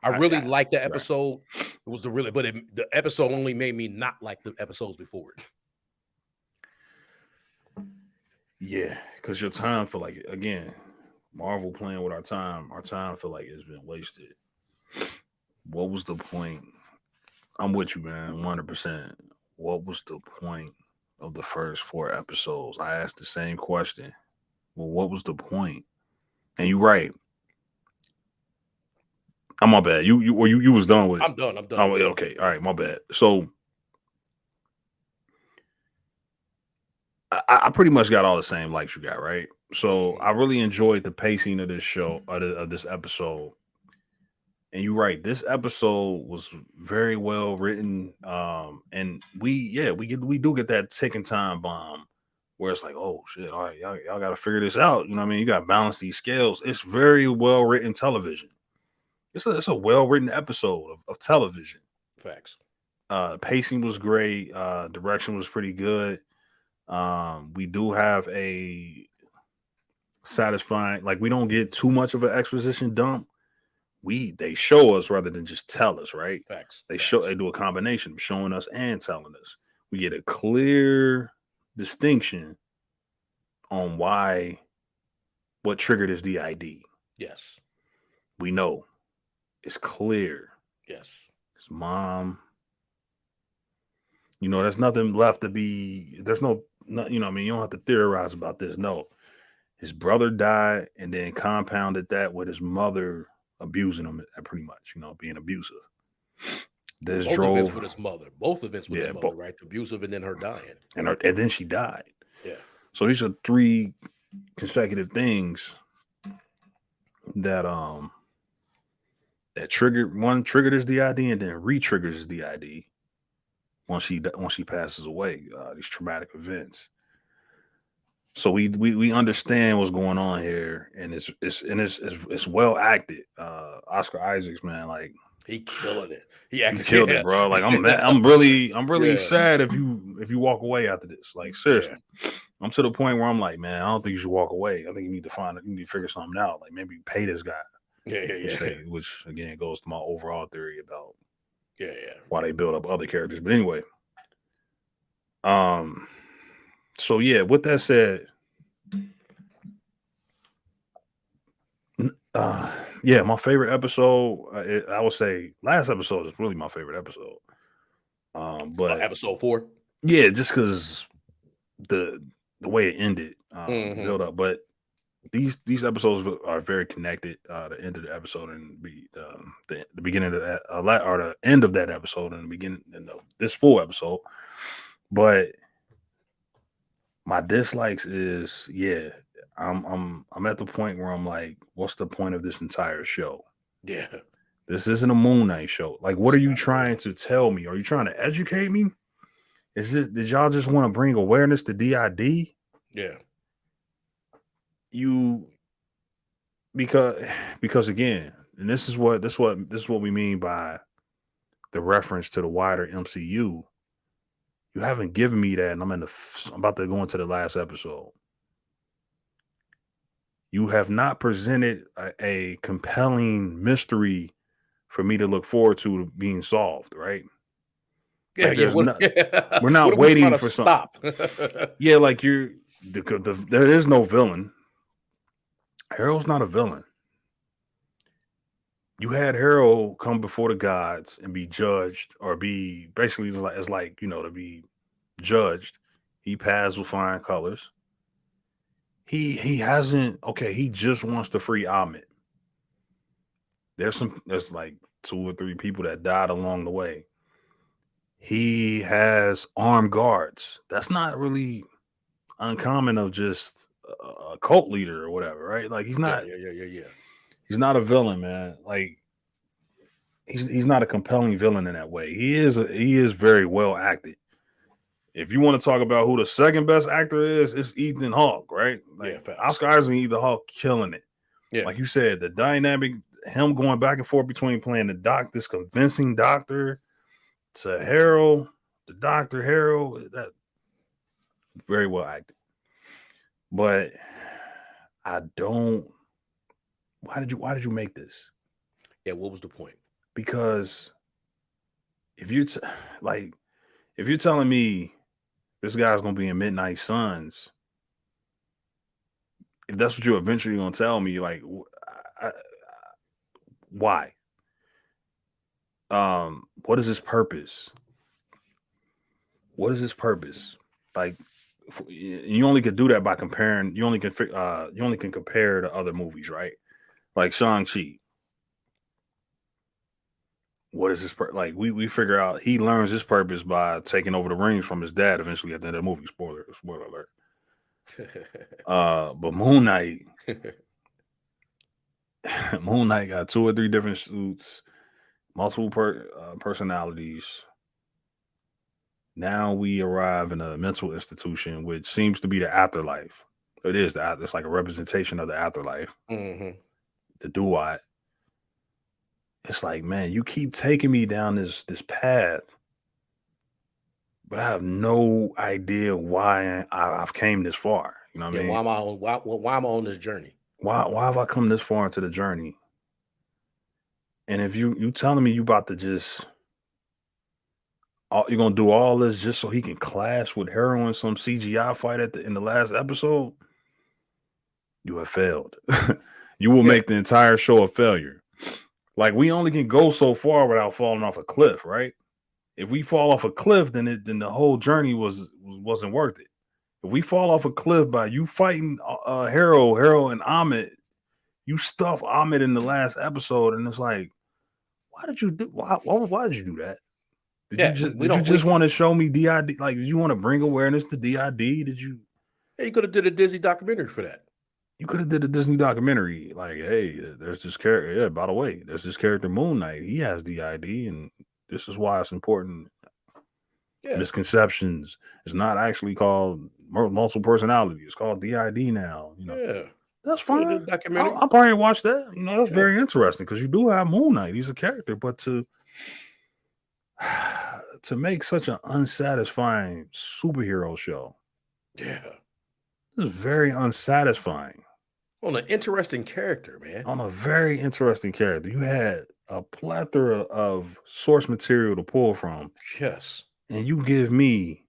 I really liked the episode. Right. It was the episode only made me not like the episodes before it. Yeah, because your time feel like, again, Marvel playing with our time feel like it's been wasted. What was the point? I'm with you, man, 100%. What was the point of the first 4 episodes? I asked the same question. Well, what was the point? And you're right. I'm my bad. You was done with it. I'm done. Oh, okay. All right, my bad. So I pretty much got all the same likes you got, right? So I really enjoyed the pacing of this show, of this episode. And you're right. This episode was very well written. And we do get that ticking time bomb where it's like, oh shit, all right, y'all got to figure this out. You know what I mean? You got to balance these scales. It's very well written television. It's a well written episode of television. Facts. Pacing was great. Direction was pretty good. We do have a satisfying, like we don't get too much of an exposition dump. They show us rather than just tell us, right? Facts. They do a combination of showing us and telling us. We get a clear distinction on what triggered his DID. Yes. We know. It's clear. Yes. His mom. There's nothing left to be. There's no, you don't have to theorize about this. No. His brother died and then compounded that with his mother abusing him, pretty much, being abusive. Both events with his mother. Both events with his mother, right? Abusive and then her dying. And then she died. Yeah. So these are 3 consecutive things that triggered his DID and then re-triggers his DID once she passes away. These traumatic events. So we understand what's going on here, and it's well acted. Oscar Isaacs, man, like he killing it. He killed it, bro. Like I'm really sad if you walk away after this. Like seriously, I'm to the point where I'm like, man, I don't think you should walk away. I think you need to figure something out. Like maybe pay this guy. Which again goes to my overall theory about why they build up other characters. But anyway, so yeah, with that said, my favorite episode, I would say last episode is really my favorite episode. But episode 4, yeah, just because the way it ended, build up. But these episodes are very connected. The end of the episode and the beginning of that, or the end of that episode and the beginning of this full episode. But my dislikes is, I'm at the point where I'm like, what's the point of this entire show? Yeah. This isn't a Moon Knight show. Like, what are you trying to tell me? Are you trying to educate me? Did y'all just want to bring awareness to DID? Yeah. Because again, and this is what we mean by the reference to the wider MCU. You haven't given me that, and I'm about to go into the last episode. You have not presented a compelling mystery for me to look forward to being solved, right? Yeah, we're not waiting for stop. Yeah, like there is no villain. Harold's not a villain. You had Harold come before the gods and be judged, or be basically to be judged. He passed with flying colors. He hasn't. Okay, he just wants to free Ahmed. There's like 2 or 3 people that died along the way. He has armed guards. That's not really uncommon of just a cult leader or whatever, right? Like he's not. Yeah. He's not a villain, man. Like he's not a compelling villain in that way. He is very well acted. If you want to talk about who the second best actor is, it's Ethan Hawke, right? Like Oscar Isaac and Ethan Hawke killing it. Yeah. Like you said, the dynamic, him going back and forth between playing this convincing doctor to Harold, the Dr. Harold, that very well acted. But I don't. Why did you make this? Yeah, what was the point? Because if you're telling me this guy's gonna be in Midnight Suns, if that's what you're eventually gonna tell me, like, why? What is his purpose? What is his purpose? Like, you only could do that by comparing. You only can compare to other movies, right? Like Shang-Chi. What is his purpose? Like, we figure out he learns his purpose by taking over the rings from his dad eventually at the end of the movie. Spoiler alert. But Moon Knight, Moon Knight got 2 or 3 different suits, multiple personalities. Now we arrive in a mental institution, which seems to be the afterlife. It is that. It's like a representation of the afterlife. Mm-hmm. The Duat. It's like, man, you keep taking me down this path, but I have no idea why I've came this far. You know what Yeah, I mean? why am I on this journey? Why have I come this far into the journey? And if you telling me you about to just you're gonna do all this just so he can clash with Hero in some CGI fight in the last episode, you have failed. You will Yeah. make the entire show a failure. Like, we only can go so far without falling off a cliff, right? If we fall off a cliff, then the whole journey wasn't worth it. If we fall off a cliff by you fighting Hero and Ahmed, you stuff Ahmed in the last episode, and it's like, why did you do? Why did you do that? Did you just want to show me DID? Like, did you want to bring awareness to DID? Did you? Hey, you could have did a Disney documentary for that. You could have did a Disney documentary. Like, hey, there's this character. Yeah, by the way, there's this character Moon Knight. He has DID, and this is why it's important. Yeah. Misconceptions. It's not actually called multiple personality. It's called DID now. You know. Yeah. That's fine. Documentary. I'll probably watch that. You know, that's very interesting because you do have Moon Knight. He's a character, but to make such an unsatisfying superhero show, yeah, this is very unsatisfying. On an interesting character, man. On a very interesting character, you had a plethora of source material to pull from. Yes, and you give me.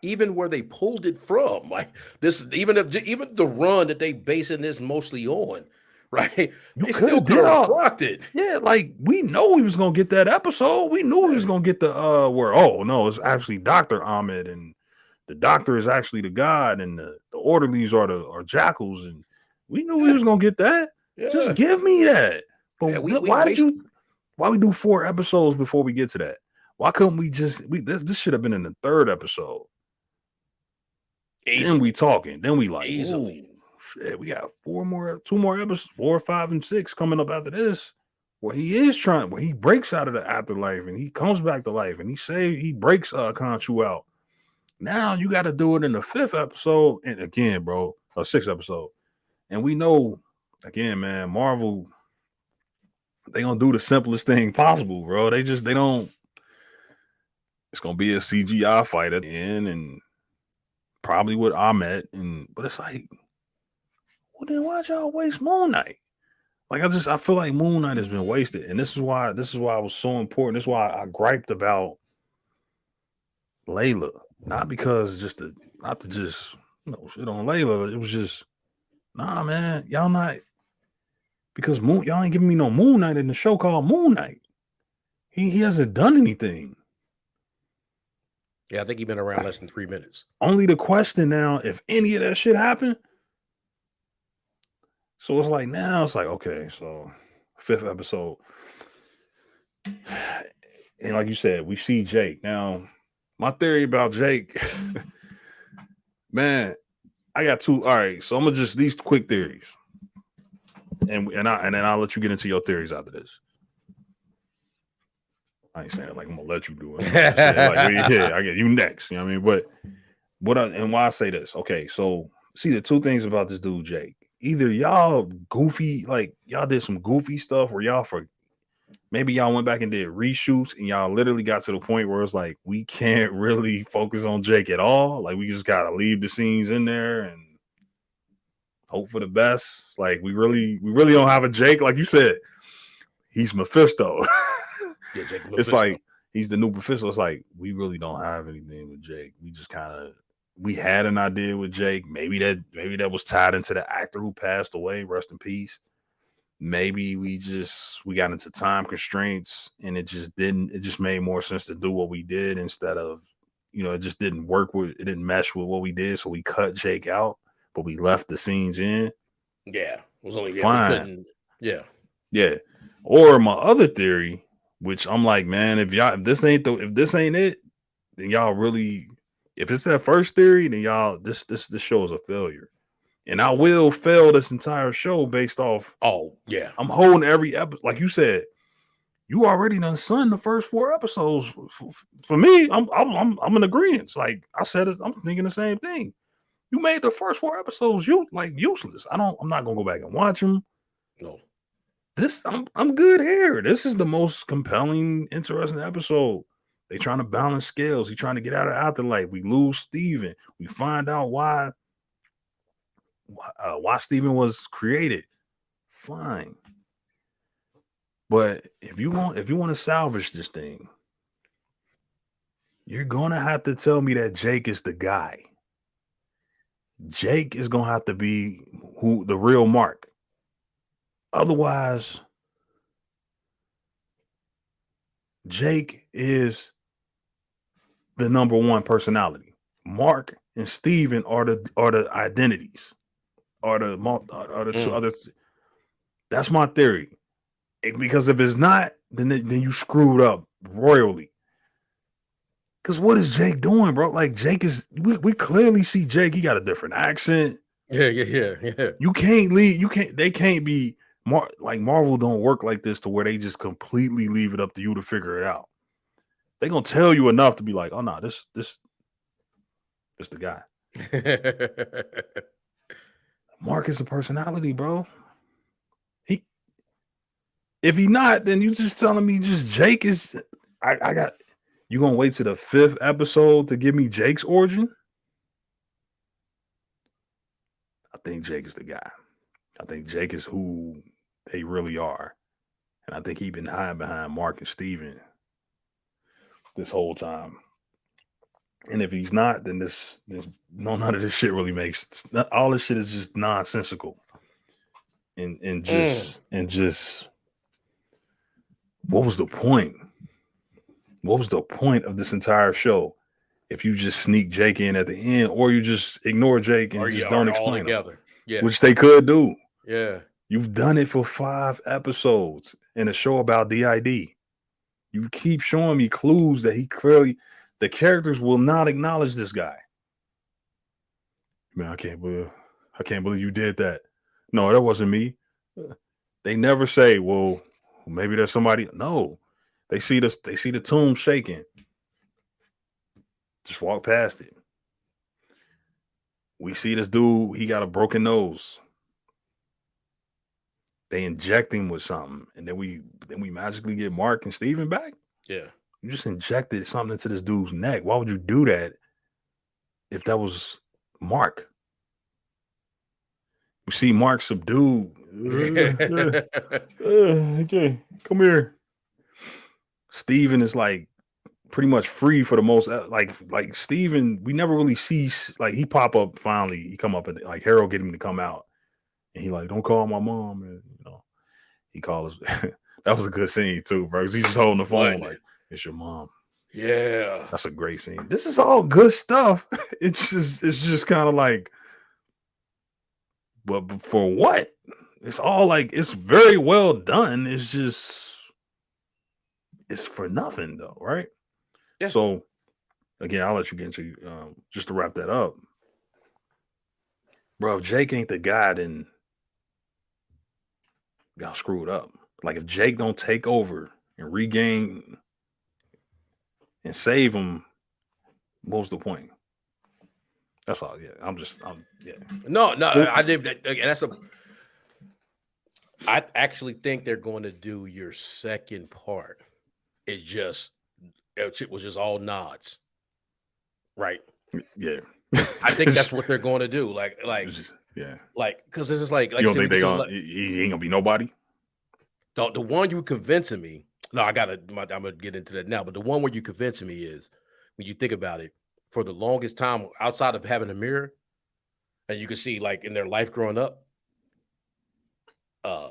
Even where they pulled it from, like this, even the run that they basing this mostly on, right? They still could have rocked it. Yeah, like, we know he was gonna get that episode. We knew he was gonna get the where, oh no, it's actually Dr. Ahmed, and the doctor is actually the god, and the orderlies are jackals, and we knew he was gonna get that. Yeah. Just give me that. But why we do 4 episodes before we get to that? Why couldn't we just this should have been in the 3rd episode? Then we talking. Then we like, easily. Shit, we got 2 more episodes, 4, 5, and 6 coming up after this. Where he breaks out of the afterlife and he comes back to life, and he breaks Khonshu out. Now you got to do it in the 5th episode, and again, bro, 6th episode. And we know, again, man, Marvel, they gonna do the simplest thing possible, bro. They don't. It's gonna be a CGI fight at the end, and probably with Ahmed, but it's like, well, then why'd y'all waste Moon Knight? Like, I feel like Moon Knight has been wasted, and this is why it was so important. This is why I griped about Layla, not because not to just shit on Layla. It was just, nah, man, y'all not, because y'all ain't giving me no Moon Knight in the show called Moon Knight. He hasn't done anything. Yeah, I think he's been around less than 3 minutes. Only the question now, if any of that shit happened. So it's like, now it's like, okay, so 5th episode. And like you said, we see Jake. Now, my theory about Jake, man, I got 2. All right, so I'm gonna just these quick theories. And then I'll let you get into your theories after this. I ain't saying it like I'm gonna let you do it. I get you next. You know what I mean? But why I say this? Okay, so see the 2 things about this dude, Jake. Either y'all goofy, like y'all did some goofy stuff, or maybe y'all went back and did reshoots, and y'all literally got to the point where it's like, we can't really focus on Jake at all. Like, we just gotta leave the scenes in there and hope for the best. Like, we really don't have a Jake. Like you said, he's Mephisto. Yeah, Jake Mephisto. It's like he's the new Mephisto. It's like, we really don't have anything with Jake. We just we had an idea with Jake. Maybe that was tied into the actor who passed away. Rest in peace. Maybe we got into time constraints, and it just made more sense to do what we did instead of, it just didn't didn't mesh with what we did. So we cut Jake out, but we left the scenes in. Yeah. It was only fine. Yeah. Yeah. Or my other theory, which I'm like, man, if this ain't it, then y'all really, if it's that first theory, then y'all, this show is a failure. And I will fail this entire show based off. Oh, yeah. I'm holding every episode. Like you said, you already done sunned the first 4 episodes. For me, I'm in agreement. Like I said, I'm thinking the same thing. You made the first 4 episodes useless. I'm not gonna go back and watch them. No. I'm good here. This is the most compelling, interesting episode. They trying to balance scales. He trying to get out of afterlife. We lose Steven. We find out why Steven was created. Fine. But if you want to salvage this thing, you're gonna have to tell me that Jake is the guy. Jake is gonna have to be the real Mark. Otherwise, Jake is the number one personality. Mark and Steven are the identities. Are the two others. That's my theory. Because if it's not, then you screwed up royally. Because what is Jake doing, bro? Like Jake is, we clearly see Jake. He got a different accent. Yeah. You can't leave. They can't be like Marvel. Don't work like this to where they just completely leave it up to you to figure it out. They gonna tell you enough to be like, oh no, this the guy. Mark is a personality, bro. If he not, then you just telling me just Jake is. I got. You gonna wait to the 5th episode to give me Jake's origin? I think Jake is the guy. I think Jake is who they really are, and I think he been hiding behind Mark and Steven this whole time. And if he's not, then none of this shit really makes sense. All this shit is just nonsensical, and just what was the point? What was the point of this entire show if you just sneak Jake in at the end, or you just ignore Jake and just don't explain him? Yeah, which they could do. Yeah, you've done it for 5 episodes in a show about DID. You keep showing me clues that the characters will not acknowledge this guy. Man, I can't believe you did that. No, that wasn't me. They never say, well, maybe there's somebody. No, they see the tomb shaking. Just walk past it. We see this dude, he got a broken nose. They inject him with something, and then we magically get Mark and Steven back. Yeah. You just injected something into this dude's neck. Why would you do that if that was Mark? You see Mark subdued. Okay, come here. Steven is like pretty much free for the most. Like Steven, we never really see, like, he pop up finally. He come up and like Harold get him to come out. And he like, don't call my mom. And he calls. That was a good scene too, bro. He's just holding the phone like, it's your mom. Yeah. That's a great scene. This is all good stuff. It's just kind of like, but for what? It's all like, it's very well done. It's for nothing though, right? Yeah. So again, I'll let you get into just to wrap that up. Bro, if Jake ain't the guy, then y'all screwed up. Like, if Jake don't take over and regain and save him, what's the point? That's all. Yeah, yeah. No, I did that. That's I actually think they're going to do your second part. It was just all nods, right? Yeah. I think that's what they're going to do. Like, yeah. Like, because it's just like you don't think he ain't gonna be nobody? The one you convincing me. No, I'm gonna get into that now. But the one where you convincing me is, when you think about it, for the longest time, outside of having a mirror, and you can see like in their life growing up,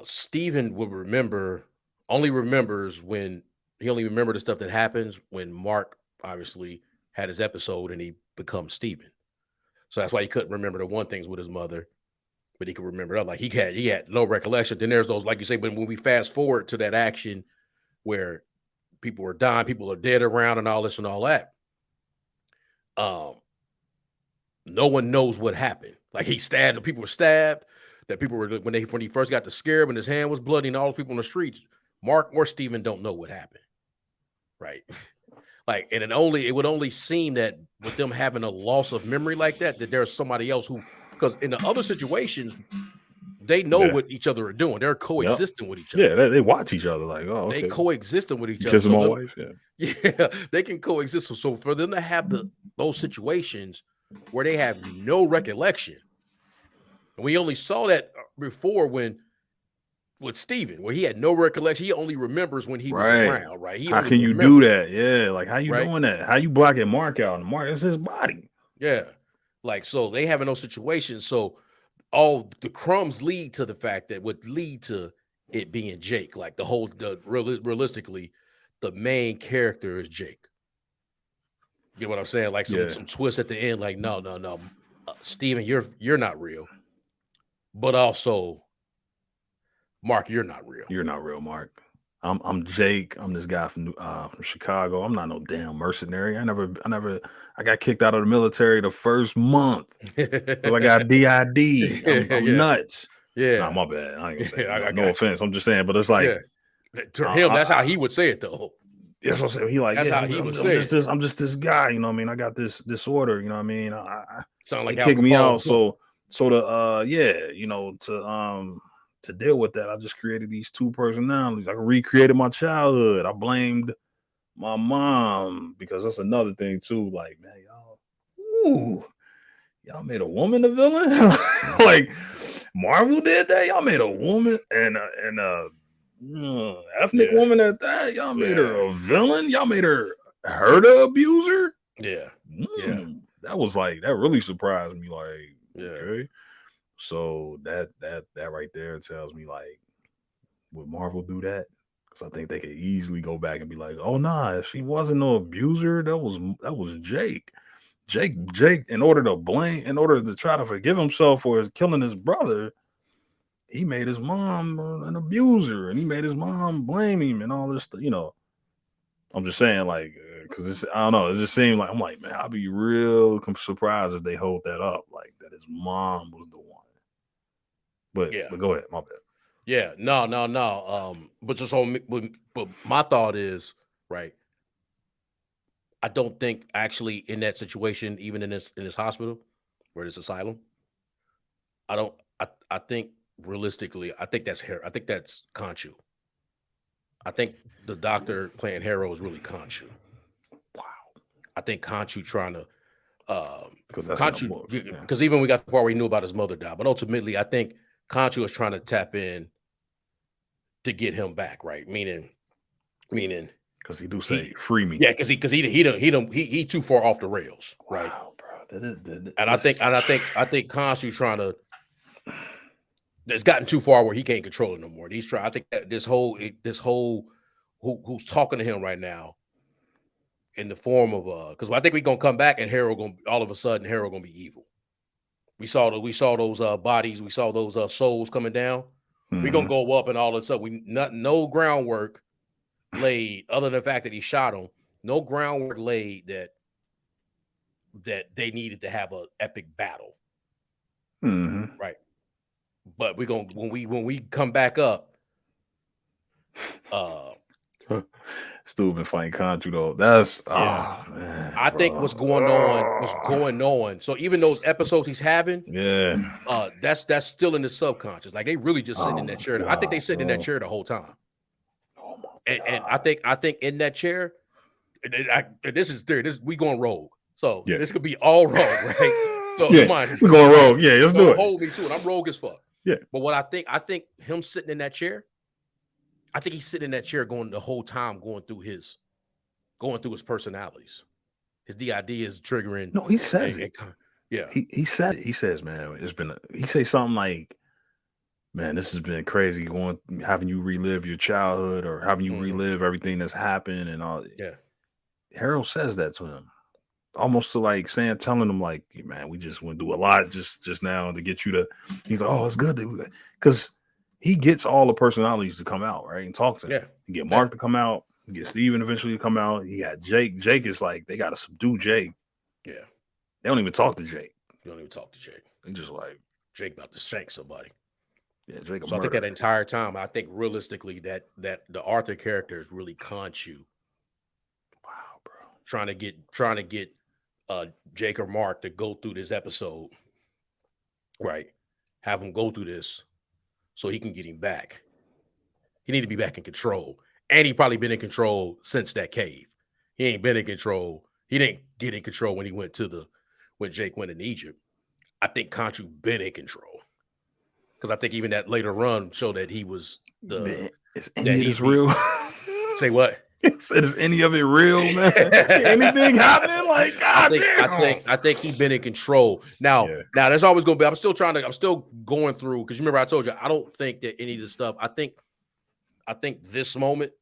Steven would only remembers when he only remember the stuff that happens when Mark obviously had his episode and he becomes Steven. So that's why he couldn't remember the one things with his mother, but he could remember other. Like he had no recollection. Then there's those, like you say, when we fast forward to that action where people are dying, people are dead around, and all this and all that. No one knows what happened. Like he stabbed, the people were stabbed, that people were when he first got the scare, when his hand was bloody and all those people in the streets, Mark or Steven don't know what happened. Right. Like, and it would only seem that with them having a loss of memory like that there's somebody else who, because in the other situations, they know what each other are doing. They're coexisting with each other. Yeah, they watch each other like, oh, okay. They coexisting with each other. Because of my wife, yeah, they can coexist. So for them to have those situations where they have no recollection, and we only saw that before with Steven, where he had no recollection. He only remembers when he was around, right? How can you do that? Yeah, like how you doing that? How you blocking Mark out? Mark is his body. Yeah, like so they having those situations. So all the crumbs lead to the fact that would lead to it being Jake. Like realistically, the main character is Jake. You get what I'm saying? Like some twist at the end. Like no, Steven, you're not real. But also, Mark, you're not real. You're not real, Mark. I'm Jake. I'm this guy from Chicago. I'm not no damn mercenary. I got kicked out of the military the first month because I got DID. I'm nuts. Yeah. Nah, my bad. I ain't gonna say no offense. I'm just saying, but it's like to him, that's how he would say it though. That's what I'm saying. He like, that's how he would say it. I'm just this guy, you know what I mean? I got this disorder, you know what I mean? Sound like they kicked me out. So to deal with that, I just created these two personalities. I recreated my childhood. I blamed my mom because that's another thing too. Like, man, y'all made a woman a villain. Like Marvel did that. Y'all made a woman and ethnic woman at that. Y'all made her a villain. Y'all made her the abuser. Yeah, that really surprised me. Like, okay. So that right there tells me, like, would Marvel do that? Because I think they could easily go back and be like, oh nah, she wasn't no abuser. That was Jake. Jake, in order to try to forgive himself for killing his brother, he made his mom an abuser and he made his mom blame him and all this stuff, you know. I'm just saying, like, because I don't know, it just seemed like, I'm like, man, I'll be real surprised if they hold that up, like that his mom was the one. But go ahead, my bad. Yeah, no. But my thought is, right, I don't think actually in that situation, even in this hospital or this asylum, I think realistically, I think that's Khonshu. I think the doctor playing Harrow is really Khonshu. Wow. I think Khonshu trying to because even we got the part where he knew about his mother died, but ultimately I think Khonshu is trying to tap in to get him back, right? Meaning because he do say free me. Yeah, because he too far off the rails, right? Wow, bro. I think Khonshu trying to. It's gotten too far where he can't control it no more. I think that this whole who's talking to him right now in the form of because I think we're gonna come back and Harrow gonna be evil. We saw those bodies, we saw those souls coming down. Mm-hmm. We're gonna go up and all of a sudden no groundwork laid other than the fact that he shot him. No groundwork laid that they needed to have an epic battle. Mm-hmm. Right. But we're gonna when we come back up, Still been fighting Khonshu though. That's man. I think what's going on. So even those episodes he's having, that's still in the subconscious. Like they really just sitting in that chair. I think they sitting in that chair the whole time. And I think in that chair, we going rogue. So this could be all rogue, right? So come on, we're going rogue. Yeah, let's do it. Hold me to it. I'm rogue as fuck. Yeah. But what I think him sitting in that chair, I think he's sitting in that chair going the whole time going through his personalities. His DID is triggering. No, he says it. Yeah. He said it. He says, man, he say something like, man, this has been crazy having you relive your childhood or having you relive everything that's happened and all. Yeah. Harold says that to him. Almost to like telling him like, man, we just went through a lot just now to get you to. He's like, oh, it's good because he gets all the personalities to come out, right, and talk to him. Yeah, you get Mark to come out. You get Steven eventually to come out. He got Jake. Jake is like they got to subdue Jake. Yeah, they don't even talk to Jake. You don't even talk to Jake. He just like Jake about to shank somebody. yeah, Jake. So I think that entire time, I think realistically that the Arthur character is really Khonshu. Wow, bro. Trying to get Jake or Mark to go through this episode. Right. Have him go through this so he can get him back. He need to be back in control. And he probably been in control since that cave. He ain't been in control. He didn't get in control when he went to when Jake went in Egypt. I think Khonshu been in control. Because I think even that later run showed that he was Man, is any of this real? Say what? Is any of it real, man? Anything happening? Like, God I think he's been in control. Now there's always gonna be. I'm still going through because remember I told you I don't think that any of the stuff. I think this moment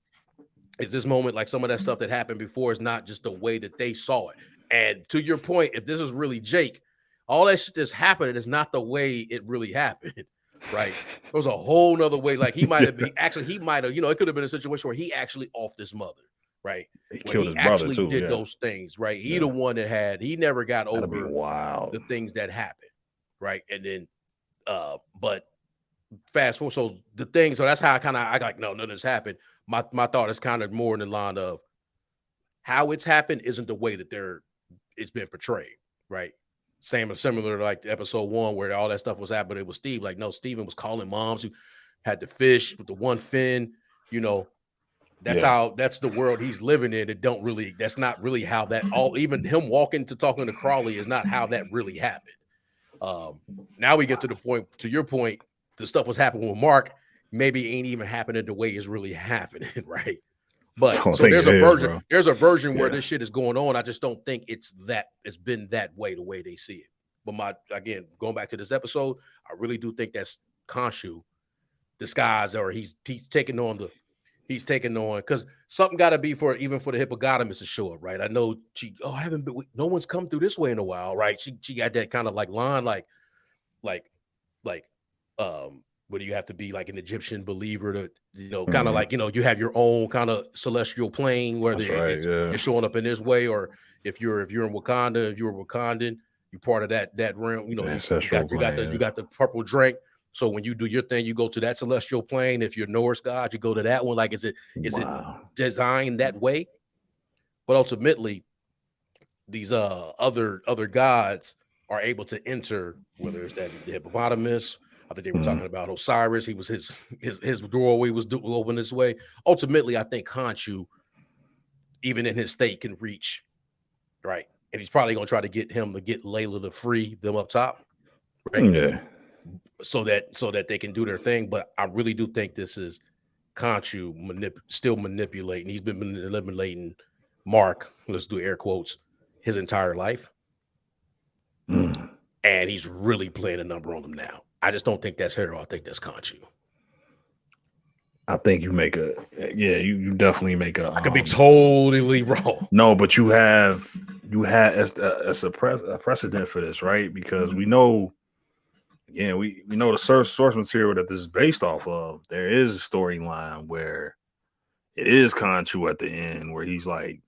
is this moment like some of that stuff that happened before is not just the way that they saw it. And to your point, if this is really Jake, all that shit that's happening is not the way it really happened. Right. There was a whole nother way. Like he might have, it could have been a situation where he actually offed his mother. Right. He killed his brother too. Did those things. Right. He the one that he never got over the things that happened. Right. And then, but fast forward. So the thing, so that's how I like, no, none of this happened. My thought is kind of more in the line of how it's happened isn't the way that it's been portrayed. Right. Similar to like episode 1 where all that stuff was at, but it was Steve. Like, no, Steven was calling moms who had the fish with the one fin. That's the world he's living in. That's not really how that even him walking to talking to Crawley is not how that really happened. Now we get to the point, to your point, the stuff was happening with Mark, maybe ain't even happening the way it's really happening, right? But so there's a version where this shit is going on. I just don't think it's been that way the way they see it. But again, going back to this episode, I really do think that's Khonshu disguised, or he's taking on because something got to be even for the hippopotamus to show up, right? I know no one's come through this way in a while, right? She got that kind of like line, like where you have to be like an Egyptian believer to, kind of like, you have your own kind of celestial plane, whether you're showing up in this way, or if you're in Wakanda, if you're a Wakandan, you're part of that realm, you got the purple drink. So when you do your thing, you go to that celestial plane. If you're Norse God, you go to that one. Like, is it designed that way? But ultimately, these other gods are able to enter, whether it's the hippopotamus. I think they were talking about Osiris. He was his doorway was open this way. Ultimately, I think Khonshu, even in his state, can reach, right? And he's probably going to try to get him to get Layla to free them up top, right? Yeah. So that they can do their thing. But I really do think this is Khonshu still manipulating. He's been manipulating Mark, let's do air quotes, his entire life. And he's really playing a number on him now. I just don't think that's Hero. I think that's Khonshu. I think you you definitely make I could be totally wrong. No, but you have as a precedent for this, right? Because we know, we know the source material that this is based off of. There is a storyline where it is Khonshu at the end, where he's like,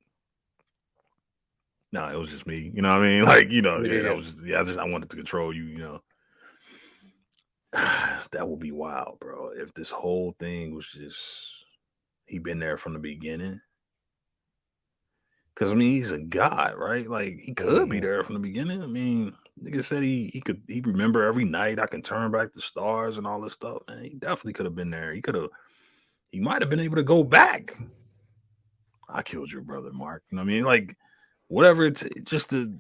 "No, it was just me." You know what I mean? Like, that was just, I wanted to control you. That would be wild, bro. If this whole thing was just he been there from the beginning. Because he's a god, right? Like, he could be there from the beginning. Nigga said he remember every night. I can turn back the stars and all this stuff. Man, he definitely could have been there. He might have been able to go back. I killed your brother, Mark. You know what I mean? Like, whatever just to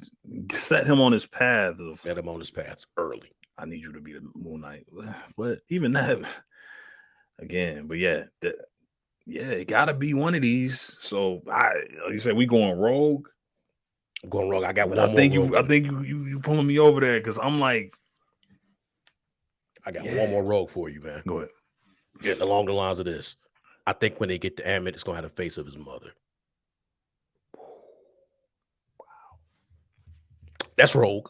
set him on his path. Set him on his path early. I need you to be the Moon Knight. But even that, again, but it gotta be one of these. So like you said, we going rogue. I'm going rogue. I got one more. I think you pulling me over there because I'm like, I got one more rogue for you, man. Go ahead. Getting along the lines of this, I think when they get to Ammit, it's gonna have the face of his mother. Wow, that's rogue.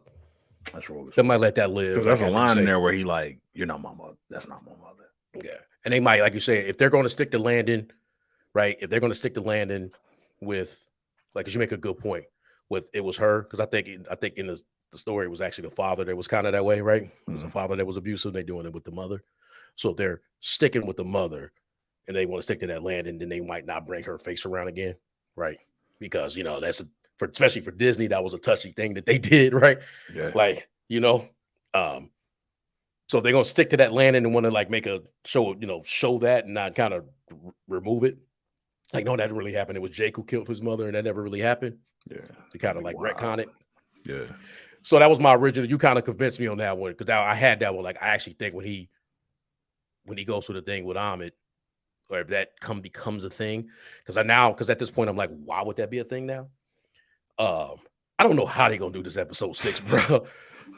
That's rogue. They might let that live. Because there's a line in there where he like, "You're not my mother. That's not my mother." Yeah, and they might, like you say, if they're going to stick to Landon, right? If they're going to stick to Landon with, like, 'cause you make a good point with it was her, because I think in the story was actually the father that was kind of that way, right? It was a father that was abusive. They're doing it with the mother. So they're sticking with the mother and they want to stick to that land, and then they might not bring her face around again, right? Because that's especially for Disney, that was a touchy thing that they did, right? Yeah. Like, so they're gonna stick to that land and want to like make a show, show that and not kind of remove it. Like, no, that didn't really happen. It was Jake who killed his mother, and that never really happened. Yeah. To kind of like retcon it. Yeah. So that was my original. You kind of convinced me on that one because I had that one. Like, I actually think when he goes through the thing with Ahmed, or if that becomes a thing, because at this point I'm like, why would that be a thing now? I don't know how they're gonna do this episode 6, bro.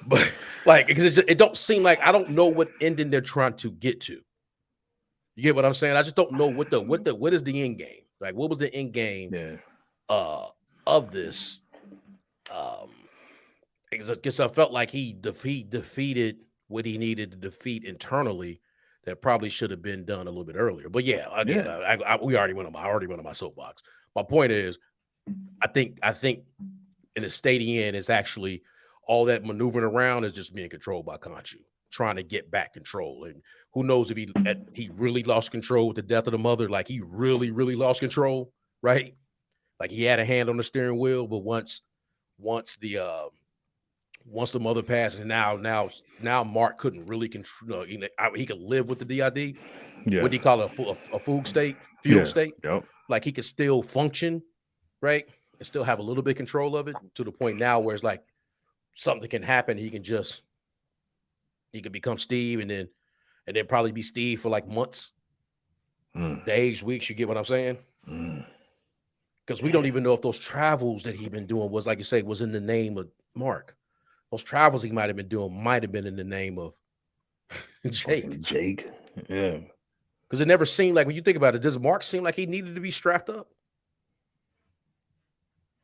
But like, because it don't seem like, I don't know what ending they're trying to get to. You get what I'm saying? I just don't know what is the end game. Like, what was the end game of this? Because I felt like he defeated what he needed to defeat internally. That probably should have been done a little bit earlier. But yeah, again, we already went on. I already went on my soapbox. My point is, I think in the stadium end is actually all that maneuvering around is just being controlled by Khonshu, trying to get back control. And who knows if he really lost control with the death of the mother? Like, he really, really lost control, right? Like, he had a hand on the steering wheel, but once the mother passed, and now Mark couldn't really control. He could live with the DID. Yeah. What do you call it? A fugue state? State? Yep. Like, he could still function, right? And still have a little bit of control of it, to the point now where it's like something can happen. He could become Steve, and then probably be Steve for like months, days, weeks. You get what I'm saying? Because we don't even know if those travels that he's been doing was, like you say, was in the name of Mark. Those travels he might have been doing might have been in the name of Jake. Yeah. Because it never seemed like, when you think about it, does Mark seem like he needed to be strapped up?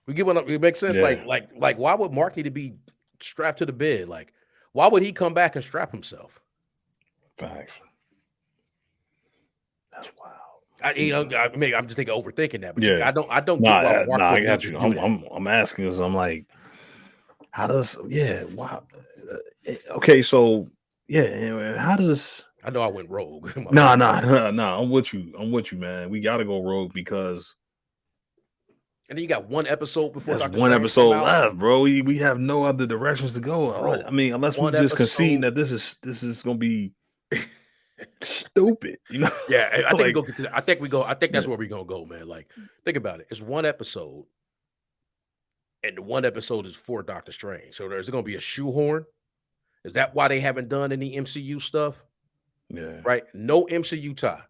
We get what it makes sense. Yeah. Like why would Mark need to be strapped to the bed? Like, why would he come back and strap himself? Facts. That's wild. I'm just thinking overthinking that, but Yeah. I don't get why Mark I would got need you. to do that. I'm asking because I'm like, how does wow? Okay, so how does? I know I went rogue. No. I'm with you, man. We got to go rogue because. And then you got one episode before There's Dr. one Strange episode come out. left, bro. We have no other directions to go. Bro, I mean, unless we one just episode. concede that this is gonna be stupid, you know? Yeah, I think we Like- go get to. I think that's where we're gonna go, man. Like, think about it. It's one episode, and the one episode is for Doctor Strange. So there's gonna be a shoehorn. Is that why they haven't done any MCU stuff? Yeah. Right? No MCU tie.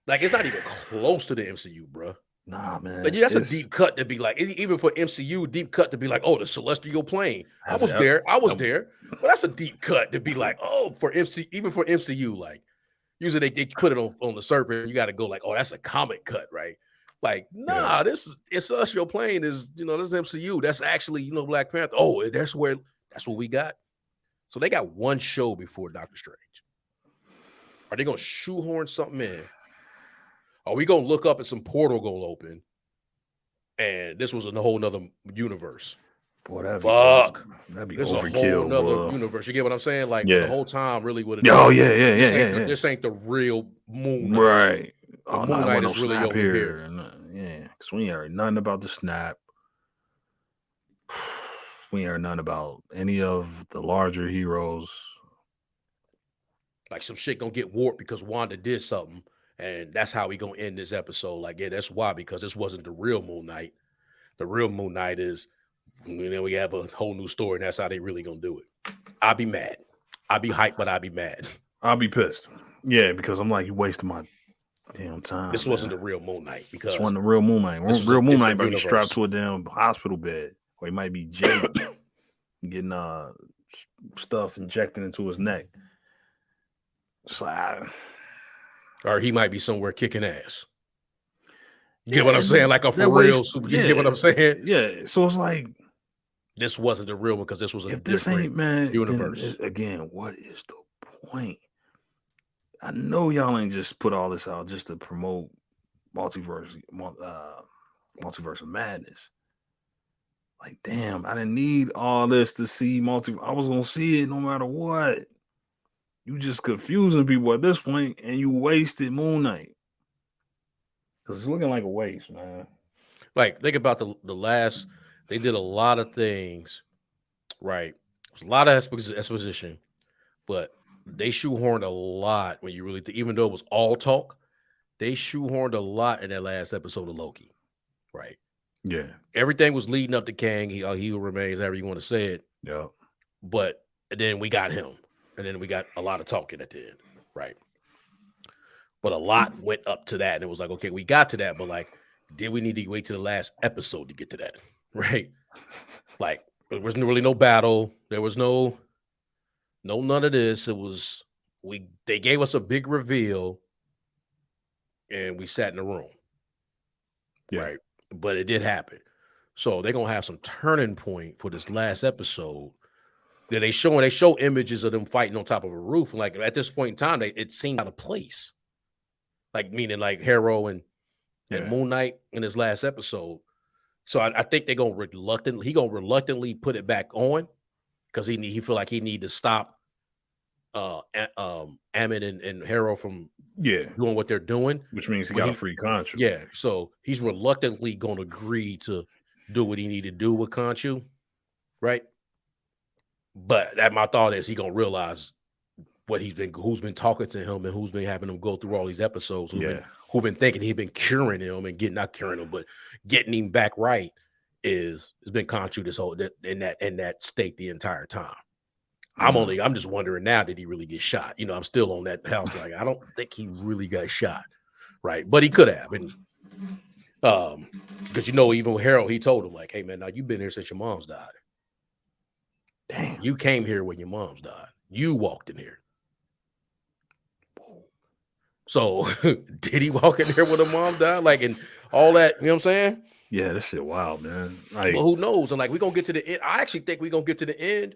Like, it's not even close to the MCU, bro. Nah, man. Like, that's a deep cut to be like, even for MCU, deep cut to be like, oh, the celestial plane. I was there, but that's a deep cut to be like, oh, even for MCU, like, usually they put it on the surface. You got to go like, oh, that's a comic cut, right? Like, nah, it's celestial plane is, this is MCU. That's actually, Black Panther. Oh, that's what we got. So they got one show before Doctor Strange. Are they gonna shoehorn something in? Are we gonna look up and some portal gonna open? And this was a whole nother universe. Boy, that'd be This overkill, is a whole nother bro. universe. You get what I'm saying? Like, Yeah. the whole time, really, what it Oh, is. yeah. This ain't the real Moon Knight. Right. The Moon Knight is really over here. Yeah, because we ain't heard nothing about the snap. We ain't heard nothing about any of the larger heroes. Like, some shit gonna get warped because Wanda did something, and that's how we gonna end this episode. Like, yeah, that's why, because this wasn't the real Moon Knight. The real Moon Knight is, we have a whole new story, and that's how they really gonna do it. I'll be mad. I'll be hyped, but I'll be mad. I'll be pissed. Yeah, because I'm like, you wasting my damn time. This wasn't the real Moon Knight, because this wasn't the real Moon Knight. this was Real a Moon Knight different might be universe. strapped to a damn hospital bed, or he might be Jake getting stuff injected into his neck. So or he might be somewhere kicking ass. You get what I'm saying? Like, a for real. You get what I'm saying? Yeah. So it's like, This wasn't the real one, because this was a if this different ain't, man, universe. then, again, what is the point? I know y'all ain't just put all this out just to promote multiverse of madness. Like, damn, I didn't need all this to see multi. I was gonna see it no matter what. You just confusing people at this point, and you wasted Moon Knight. Because it's looking like a waste, man. Like, think about the last. They did a lot of things, right? It was a lot of exposition, but they shoehorned a lot when you really think. Even though it was all talk, they shoehorned a lot in that last episode of Loki, right? Yeah. Everything was leading up to Kang. He who remains, however you want to say it. Yeah. But then we got him, and then we got a lot of talking at the end, right? But a lot went up to that, and it was like, okay, we got to that, but like, did we need to wait to the last episode to get to that, right? Like, there was really no battle. There was no none of this. It was they gave us a big reveal, and we sat in the room, right? But it did happen. So they're gonna have some turning point for this last episode. That they show images of them fighting on top of a roof. And like at this point in time, it seemed out of place. Like meaning like Harrow and Moon Knight in his last episode. So I think they're gonna reluctantly put it back on because he feel like he need to stop Ammon and Harrow from doing what they're doing, which means he got a free contract. Yeah, so he's reluctantly going to agree to do what he need to do with Khonshu, right? But that my thought is he gonna realize who's been talking to him and who's been having him go through all these episodes, who've been thinking he's been curing him and not curing him, but getting him back right has been Khonshu this whole in that state the entire time. I'm just wondering now, did he really get shot? You know, I'm still on that house. Like, I don't think he really got shot, right? But he could have. And because even with Harold, he told him, like, hey man, now you've been here since your mom's died. Damn, you came here when your mom's died. You walked in here. So did he walk in there when the mom died? Like, and all that, you know what I'm saying? Yeah, this shit wild, man. Like, well, who knows? And like, we're gonna get to the end. I actually think we're gonna get to the end.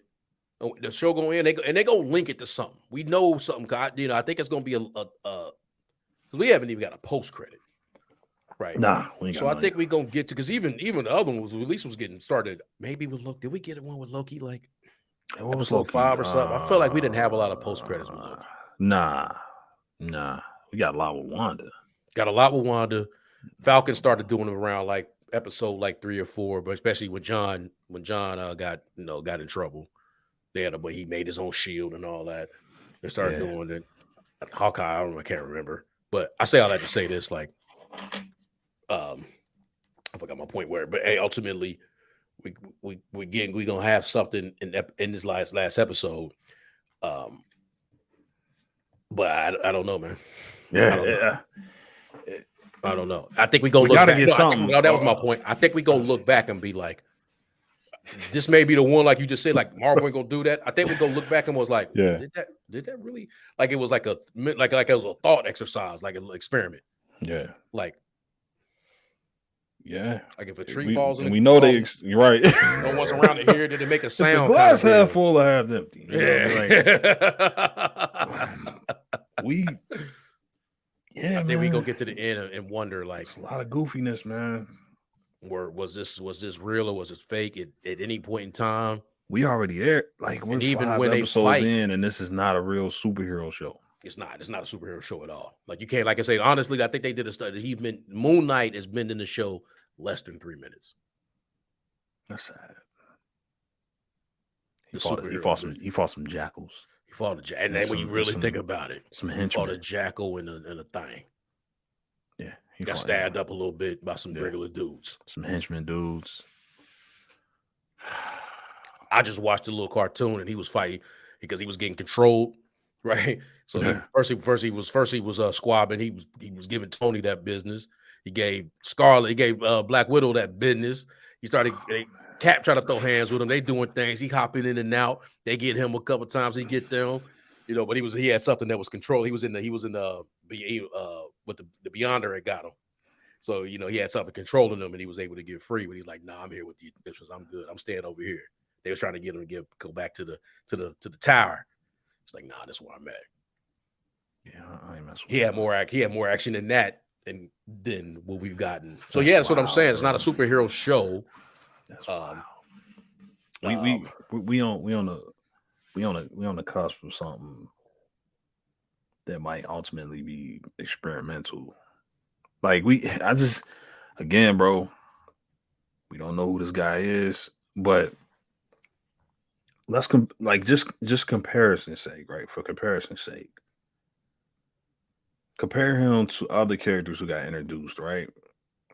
The show gonna end, and they gonna link it to something. We know something. I think it's gonna be because we haven't even got a post credit, right? Nah. So I think we're gonna get to because even the other one was at least was getting started. Maybe with Loki. Did we get one with Loki? Like, what was Loki 5 or something? I feel like we didn't have a lot of post credits with Loki. Nah. We got a lot with Wanda. Falcon started doing them around like episode like 3 or 4, but especially when John got in trouble. But he made his own shield and all that. They started doing it. Hawkeye, I can't remember. But I say all that to say this, like, I forgot my point but hey, ultimately, we gonna have something in this last episode. But I don't know, man. I don't know. I think we gotta get something. That was my point. I think we gonna look back and be like, this may be the one, like you just said, like Marvel ain't gonna do that. I think we gonna look back and was like, did that really? Like it was like it was a thought exercise, like an experiment. Yeah. Like if a tree falls and we know you're right. No one's around to hear, did it make a sound? The glass half full or half empty. I think we gonna get to the end and wonder, like, it's a lot of goofiness, man. Was this real or was it fake at any point in time? We already there. Like, we're even when they fight in, and this is not a real superhero show. It's not a superhero show at all. Like, you can't, like I say, honestly, I think they did a study. Moon Knight has been in the show less than 3 minutes. That's sad. He fought some jackals. He fought a jackal. And then when you really think about it, some henchmen. Fought a jackal and a thing. Yeah. He got stabbed up a little bit by some regular dudes. Some henchmen dudes. I just watched a little cartoon and he was fighting because he was getting controlled, right? So first he was squabbing. He was giving Tony that business. He gave Black Widow that business. Cap trying to throw hands with him. They doing things. He hopping in and out. They get him a couple times. He get them, but he had something that was controlled. He was in the with the Beyonder had got him. So, he had something controlling him and he was able to get free, but he's like, nah, I'm here with you. I'm good. I'm staying over here. They were trying to get him to go back to the tower. It's like, nah, that's where I'm at. Yeah, I ain't messing with he had more action than that than what we've gotten. So that's what I'm saying. It's not a superhero show. We on the cusp of something that might ultimately be experimental. Like again, bro, we don't know who this guy is, but let's just comparison's sake, right? For comparison's sake, compare him to other characters who got introduced, right?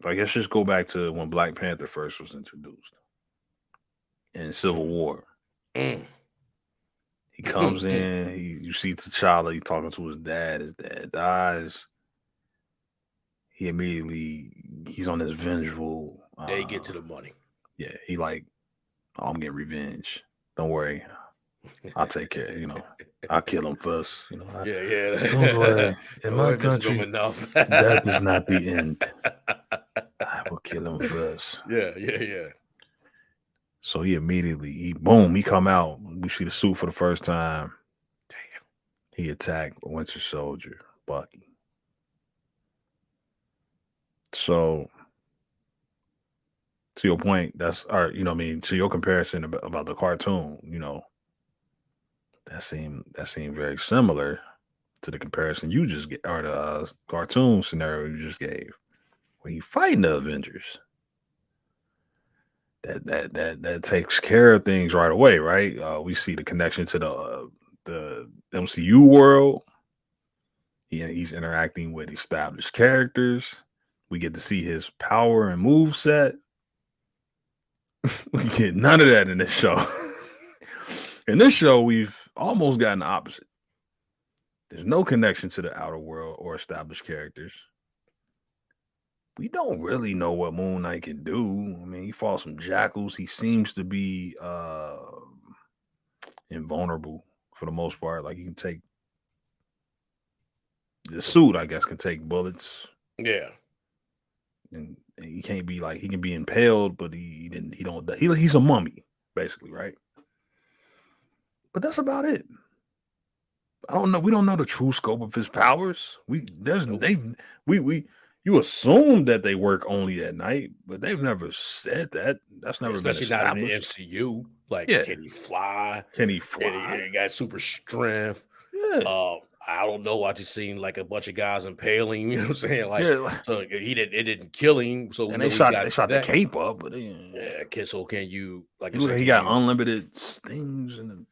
Like let's just go back to when Black Panther first was introduced in Civil War. Mm. He comes in, you see T'Challa, he's talking to his dad. His dad dies. He's on his vengeful. Yeah, he get to the money. Yeah, he like, oh, I'm getting revenge. Don't worry, I'll take care. I'll kill him first. Yeah. Don't worry. In my This is him country, enough. death is not the end. I will kill him first. Yeah. So he come out. We see the suit for the first time. Damn. He attacked Winter Soldier, Bucky. So, to your point, to your comparison about the cartoon, that seemed very similar to the comparison you just get, or the cartoon scenario you just gave, when you fighting the Avengers. That takes care of things right away, right? We see the connection to the MCU world. He's interacting with established characters. We get to see his power and move set. We get none of that in this show. In this show, we've almost gotten the opposite. There's no connection to the outer world or established characters. We don't really know what Moon Knight can do. I mean, he fought some jackals. He seems to be invulnerable for the most part. Like, he can take the suit, I guess, can take bullets. Yeah. And he can't be like, he can be impaled, but he's a mummy, basically, right? But that's about it. I don't know. We don't know the true scope of his powers. You assume that they work only at night, but they've never said that. That's never been established. Especially not in the MCU. Like, can he fly? Can he fly? He got super strength. Yeah. I don't know. I just seen like a bunch of guys impaling. You know what I'm saying? Like, so it didn't kill him. So and they shot the cape up, but so can you like? He got unlimited stings and.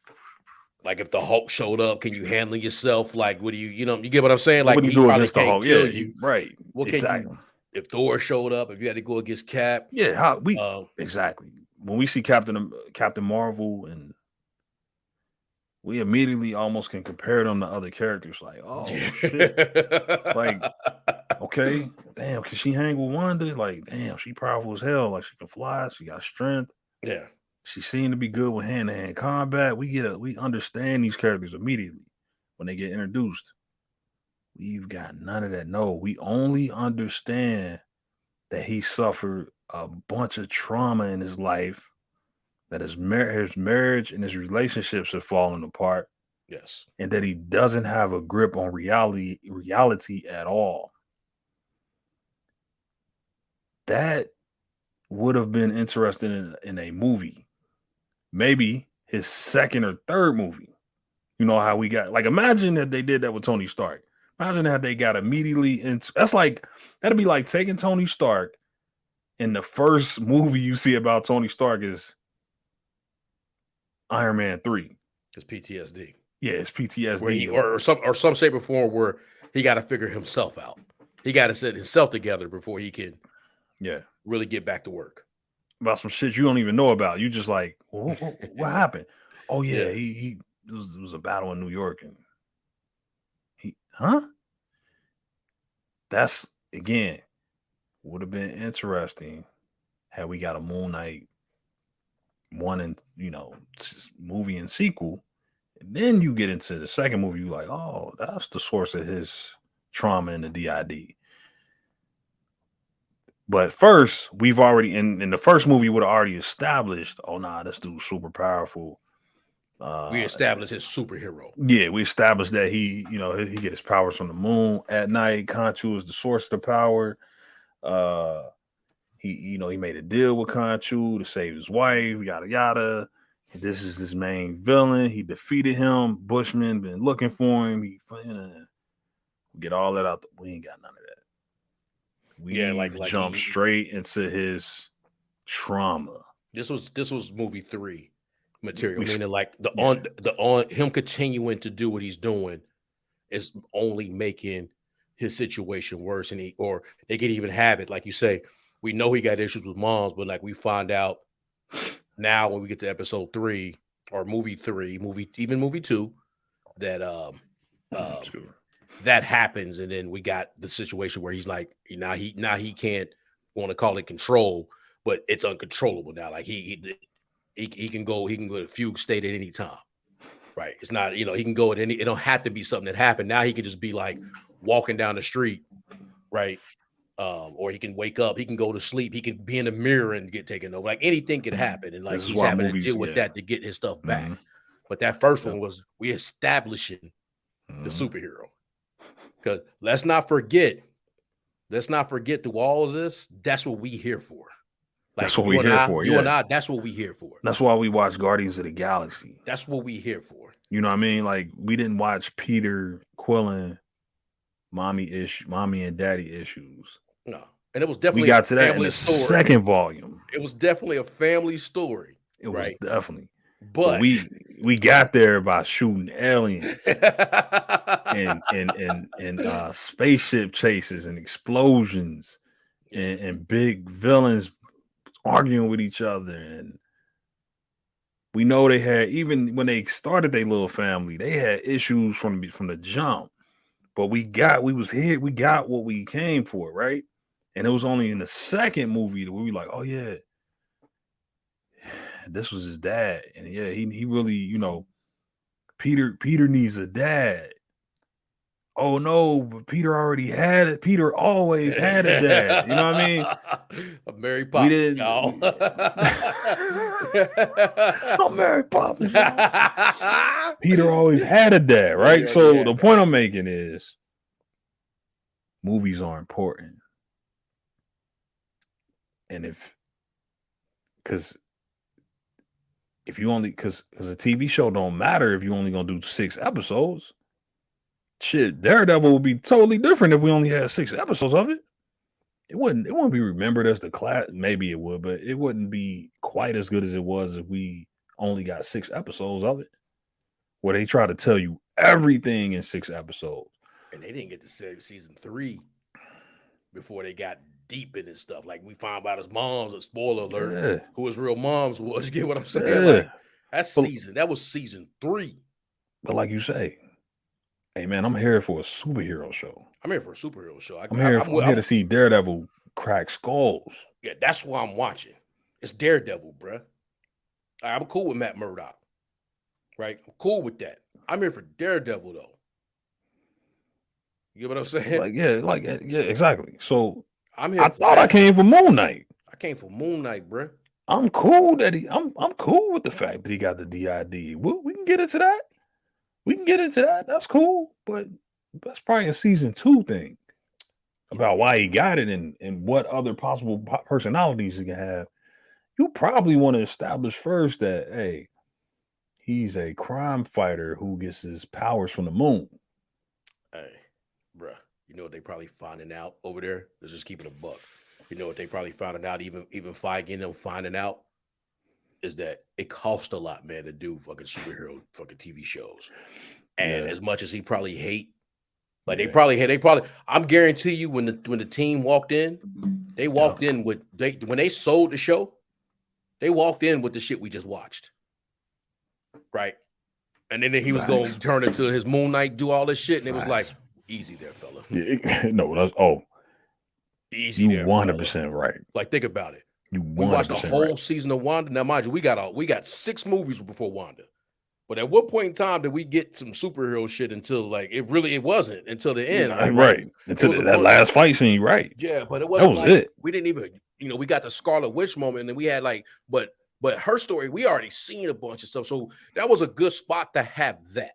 Like if the Hulk showed up, can you handle yourself? Like, what do you get what I'm saying? Like, what do you do against the Hulk? Kill you. Right. What can you? If Thor showed up, if you had to go against Cap, exactly. When we see Captain Marvel, and we immediately almost can compare them to other characters. Like, oh shit, like, okay, damn, can she hang with Wanda? Like, damn, she powerful as hell. Like, she can fly, she got strength. Yeah. She seemed to be good with hand-to-hand combat. We understand these characters immediately when they get introduced. We've got none of that. No, we only understand that he suffered a bunch of trauma in his life, that his marriage and his relationships have fallen apart. Yes. And that he doesn't have a grip on reality at all. That would have been interesting in a movie. Maybe his second or third movie. You know how we got, like, imagine that they did that with Tony Stark. Imagine that they got immediately into, that'd be like taking Tony Stark, and the first movie you see about Tony Stark is Iron Man 3. It's PTSD. Yeah, it's PTSD. Or some shape or form where he got to figure himself out. He got to set himself together before he can really get back to work. About some shit you don't even know about. You just like, what happened? Oh yeah, he was a battle in New York, and that's, again, would have been interesting had we got a Moon Knight movie and sequel, and then you get into the second movie, you like, oh, that's the source of his trauma in the DID. But first, we've already in the first movie would have already established, oh nah, this dude's super powerful. We established his superhero. Yeah, we established that he get his powers from the moon at night. Khonshu is the source of the power. He made a deal with Khonshu to save his wife, yada yada. This is this main villain. He defeated him. Bushman been looking for him. He get all that out. We ain't got none of that. We jumped straight into his trauma. This was movie 3 material, meaning like on him continuing to do what he's doing is only making his situation worse, and they could even have it, like you say. We know he got issues with moms, but like we find out now when we get to episode 3 or movie 3, movie 2, that that happens, and then we got the situation where he's like now he can't want to call it control, but it's uncontrollable now. Like he can go to fugue state at any time. Right. It's not, he can go at any, it don't have to be something that happened. Now he can just be like walking down the street, right? Or he can wake up, he can go to sleep, he can be in the mirror and get taken over. Like anything could happen. And like he's having to deal with that to get his stuff back. But that first one was we establishing the superhero. Because let's not forget through all of this, that's what we here for. Like that's what we're here for. You and I, that's what we here for. That's why we watch Guardians of the Galaxy. That's what we here for. You know what I mean? Like we didn't watch Peter Quillen, mommy and daddy issues. No, and it was definitely we got to that in the second volume. It was definitely a family story. It was definitely. But we got there by shooting aliens and spaceship chases and explosions and big villains arguing with each other. And we know they had, even when they started their little family, they had issues from the jump. But we got what we came for, right? And it was only in the second movie that we were like, oh yeah, this was his dad. And yeah, he really, Peter needs a dad. Oh no, but Peter already had it. Peter always had a dad. You know what I mean? A Mary Poppins, y'all. I'm Mary Poppins. Peter always had a dad, right? So the point I'm making is movies are important. And because a TV show don't matter if you only gonna do 6 episodes. Shit, Daredevil would be totally different if we only had 6 episodes of it. It wouldn't be remembered as the class. Maybe it would, but it wouldn't be quite as good as it was if we only got 6 episodes of it, where they try to tell you everything in 6 episodes. And they didn't get to season 3 before they got deep in this stuff. Like we found out his mom's, a spoiler alert, who his real mom's was. You get what I'm saying? Like, that was season 3. But like you say, hey man, I'm here for a superhero show. I'm here for a superhero show. I'm here to see Daredevil crack skulls. Yeah, that's why I'm watching. It's Daredevil, bruh. I'm cool with Matt Murdock. Right? I'm cool with that. I'm here for Daredevil though. You get what I'm saying? Yeah, exactly. So I'm here. I thought I came for Moon Knight. I came for Moon Knight, bruh. I'm cool that I'm cool with the fact that he got the DID. We can get into that. That's cool, but that's probably a season 2 thing about why he got it and what other possible personalities he can have. You probably want to establish first that, hey, he's a crime fighter who gets his powers from the moon. Hey, bruh, you know what they probably finding out over there? Let's just keep it a buck. You know what they probably finding out, even Feige and them finding out, is that it costs a lot, man, to do fucking superhero fucking TV shows. And as much as he probably hate, like they probably, I'm guarantee you when the team walked in, they walked in with when they sold the show, they walked in with the shit we just watched. Right. And then he was going to turn into his Moon Knight, do all this shit. And it was like, easy there, fella. Easy there. 100% right. Like, think about it. We watched the whole season of Wanda. Now, mind you, we got 6 movies before Wanda. But at what point in time did we get some superhero shit until like it wasn't until the end? Right. Until that last fight scene, right. Yeah, but it wasn't. That was it. We didn't even, we got the Scarlet Witch moment, and then we had like, but her story, we already seen a bunch of stuff. So that was a good spot to have that.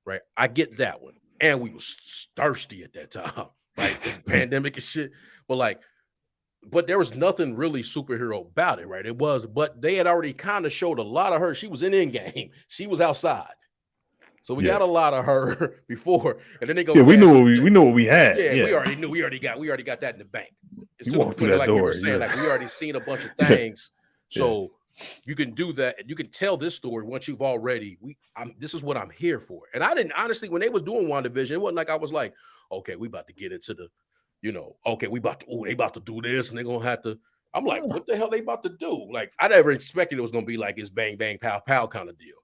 Right. I get that one. And we was thirsty at that time. Like this pandemic and shit. But like but there was nothing really superhero about it, right? It was, but they had already kind of showed a lot of her. She was in Endgame. She was outside. So we got a lot of her before, and then they go. Yeah, we knew what we had. Yeah, we already knew. We already got that in the bank. It's you walked through that like door. You were saying, like we already seen a bunch of things. So you can do that. You can tell this story once you've already. This is what I'm here for. And I didn't honestly when they was doing WandaVision, it wasn't like I was like, okay, we about to get into the, okay, they about to do this, and they're gonna have to. I'm like, what the hell they about to do? Like, I never expected it was gonna be like this bang bang pow pow kind of deal.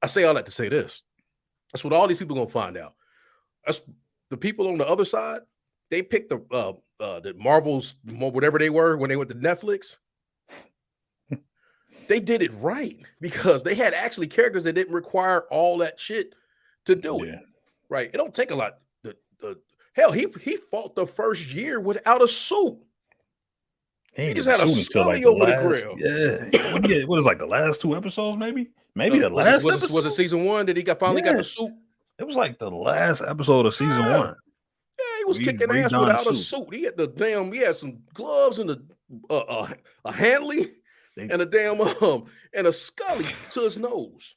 I say all that to say this. That's what all these people gonna find out. That's the people on the other side. They picked the Marvels, whatever they were when they went to Netflix. They did it right because they had actually characters that didn't require all that shit to do it. Right? It don't take a lot. Hell, he fought the first year without a suit. He just had a scully over the grill. Yeah. What is like the last 2 episodes, maybe? Maybe the last episode? Was it season 1 that he finally got the suit? It was like the last episode of season 1. Yeah, he was kicking ass without a suit. He had some gloves and a Hanley and a damn and a scully to his nose.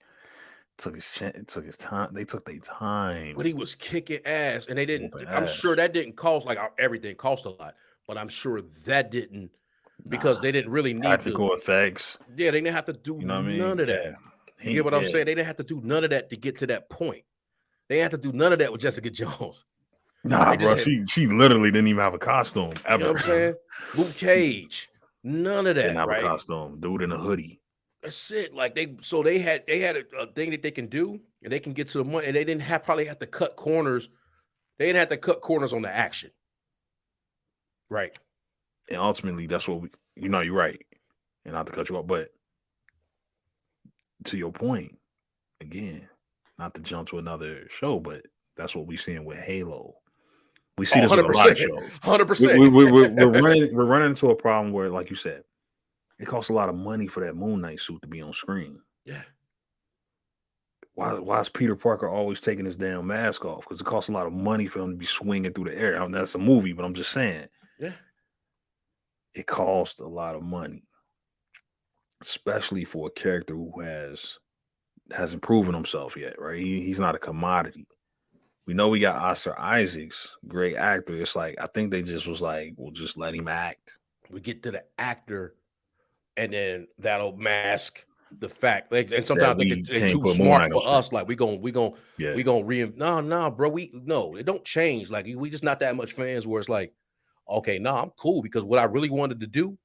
It took his time. They took their time. But he was kicking ass, and they didn't. I'm sure that didn't cost like everything cost a lot, but I'm sure that didn't because they didn't really need practical effects. Yeah, they didn't have to do none of that. You get what I'm saying? They didn't have to do none of that to get to that point. They didn't have to do none of that with Jessica Jones. Nah, bro, she literally didn't even have a costume ever. You know what I'm saying? Luke Cage, none of that. Didn't have a costume. Dude in a hoodie. That's it. Like they had a thing that they can do, and they can get to the money, and they didn't probably have to cut corners. They didn't have to cut corners on the action. Right. And ultimately, that's what you're right. And not to cut you off, but to your point, again, not to jump to another show, but that's what we're seeing with Halo. We see this with a lot of shows. 100%. We're running into a problem where, like you said, it costs a lot of money for that Moon Knight suit to be on screen. Yeah. Why is Peter Parker always taking his damn mask off? Because it costs a lot of money for him to be swinging through the air. I mean, that's a movie, but I'm just saying. Yeah. It costs a lot of money, especially for a character who hasn't proven himself yet, right? He's not a commodity. We know we got Oscar Isaacs, great actor. It's like, I think they just was like, we'll just let him act. We get to the actor, and then that'll mask the fact. And sometimes they're too smart for us. Like we gonna no, bro. It don't change. Like we just not that much fans where it's like, okay, no, I'm cool because what I really wanted to do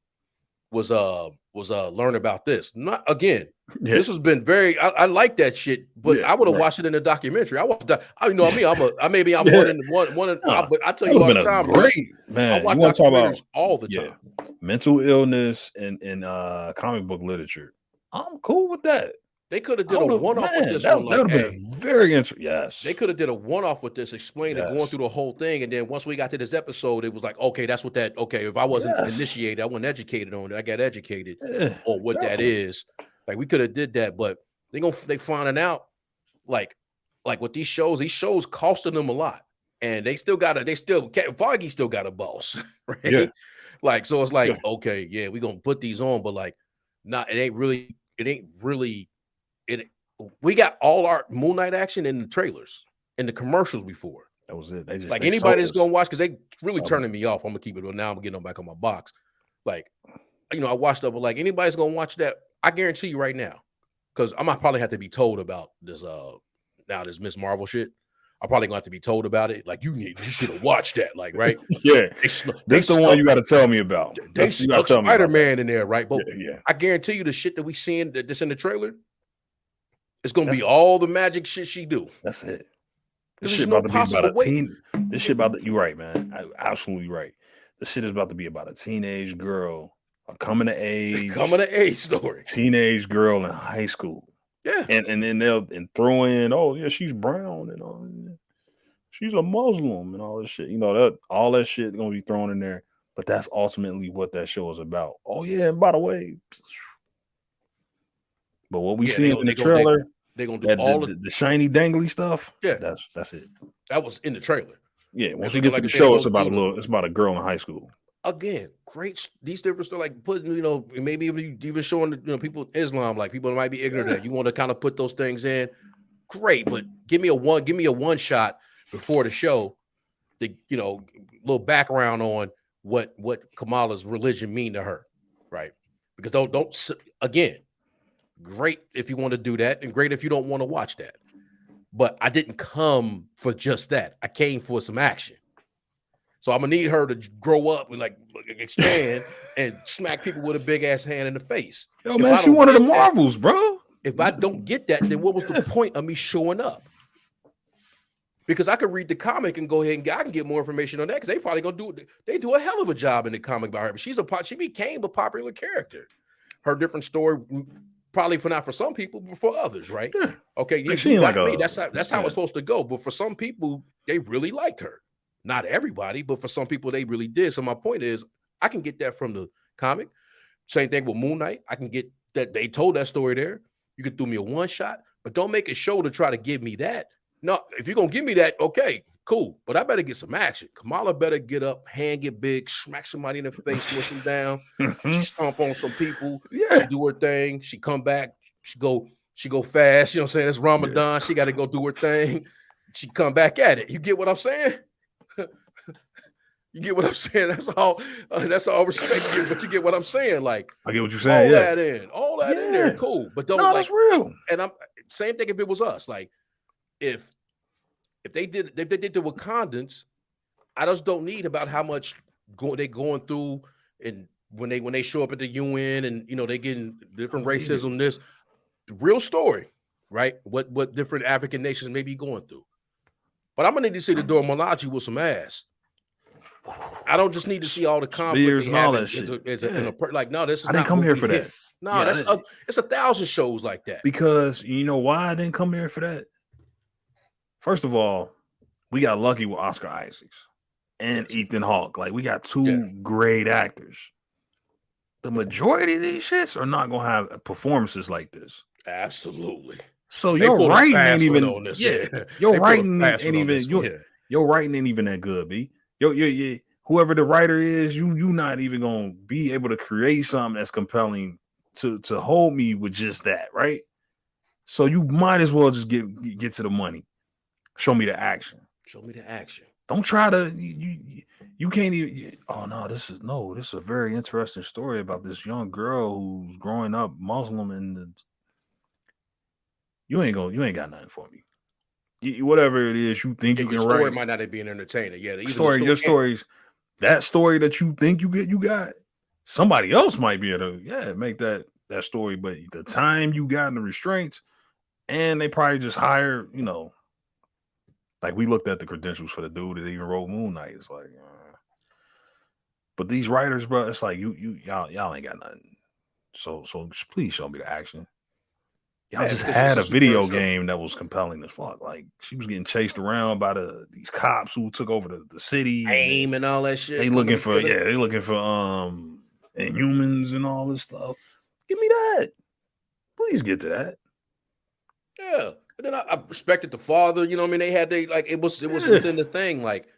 was learn about this. Not again. Yeah. This has been very. I like that shit, but I would have watched it in a documentary. I watched. I'm more than one. But I tell you all the time, great man. I watch documentaries all the time. Mental illness and comic book literature. I'm cool with that. They could have did a one-off with this. That would have been very interesting. Yes, they could have did a one-off with this, explaining going through the whole thing, and then once we got to this episode, it was like, okay, that's what that. Okay, if I wasn't initiated, I wasn't educated on it. I got educated on what that is. Like we could have did that, but they finding out like with these shows costing them a lot, and Foggy still got a boss, right? Yeah. Like so, it's like okay, we gonna put these on, but like, it ain't really. We got all our Moon Knight action in the trailers, in the commercials before. That was it. Like anybody that's gonna watch because they really turning me off. I'm gonna keep it. But now I'm getting them back on my box. Like, I watched up, but like anybody's gonna watch that. I guarantee you right now, because I might probably have to be told about this this Miss Marvel shit. I'm probably gonna have to be told about it. Like you should have watched that, like, right? Yeah. That's the one you gotta tell me about. They stuck Spider-Man in there, right? But I guarantee you the shit that we seeing that's in the trailer, it's gonna be all the magic shit she do. That's it. This shit about to be about a teen. This shit about you're right, man. Absolutely right. This shit is about to be about a teenage girl. A coming to age story. Teenage girl in high school. Yeah. And then they'll throw in, she's brown and all. She's a Muslim and all this shit. All that shit gonna be thrown in there. But that's ultimately what that show is about. Oh yeah, and by the way. But what we see in the trailer, they're gonna do all the shiny dangly stuff. Yeah. That's it. That was in the trailer. Yeah, once we get to the show, it's about a girl in high school. again, great. These different stuff, like putting, maybe even showing, people Islam, like people might be ignorant of that. You want to kind of put those things in. Great, but give me a one shot before the show. The little background on what Kamala's religion mean to her, right? Because don't again, great if you want to do that, and great if you don't want to watch that. But I didn't come for just that. I came for some action. So I'm gonna need her to grow up and like expand and smack people with a big ass hand in the face. Yo, man, she one of the Marvels, bro. If I don't get that, then what was the point of me showing up? Because I could read the comic and go ahead and I can get more information on that, because they probably gonna do a hell of a job in the comic about her. But she became a popular character. Her different story, probably not for some people, but for others, right? Yeah. Okay, that's how it's supposed to go. But for some people, they really liked her. Not everybody, but for some people, they really did. So my point is, I can get that from the comic. Same thing with Moon Knight. I can get that they told that story there. You can do me a one shot, but don't make a show to try to give me that. No, if you're gonna give me that, okay, cool. But I better get some action. Kamala better get up, hand get big, smack somebody in the face, push them down. She stomp on some people. Yeah. She do her thing. She come back. She go fast. You know what I'm saying? It's Ramadan. Yeah. She got to go do her thing. She come back at it. You get what I'm saying? You get what I'm saying? That's all respect you, but you get what I'm saying. Like, I get what you're saying. All that in there, cool. But don't that's real. And I'm same thing if it was us. Like, if they did the Wakandans, I just don't need about how much they going through, and when they show up at the UN and they getting different racism. This the real story, right? What different African nations may be going through. But I'm gonna need to see the Dora Milaje with some ass. I don't just need to see all the conflict and all that shit. No, this is. I didn't come here for that. No, it's 1,000 shows like that. Because you know why I didn't come here for that? First of all, we got lucky with Oscar Isaacs and Ethan Hawke. Like, we got two great actors. The majority of these shits are not gonna have performances like this. Absolutely. So your writing ain't even your writing ain't even your writing ain't even that good, B. Whoever the writer is, you not even gonna be able to create something that's compelling to hold me with just that, right? So you might as well just get to the money. Show me the action. Don't try to you can't even. Oh no, this is a very interesting story about this young girl who's growing up Muslim, and you ain't got nothing for me. Whatever it is you think you can write. Story might not be an entertainer. Yeah, your stories, that story that you think you got, somebody else might be able to make that story. But the time you got in the restraints, and they probably just hired, like we looked at the credentials for the dude that even wrote Moon Knight. It's like, but these writers, bro, it's like y'all ain't got nothing. So please show me the action. Y'all just had a video game that was compelling as fuck. Like, she was getting chased around by these cops who took over the city. AIM and all that shit. They looking for Inhumans and all this stuff. Give me that. Please get to that. Yeah. And then I respected the father. You know what I mean? It was within the thing. Like,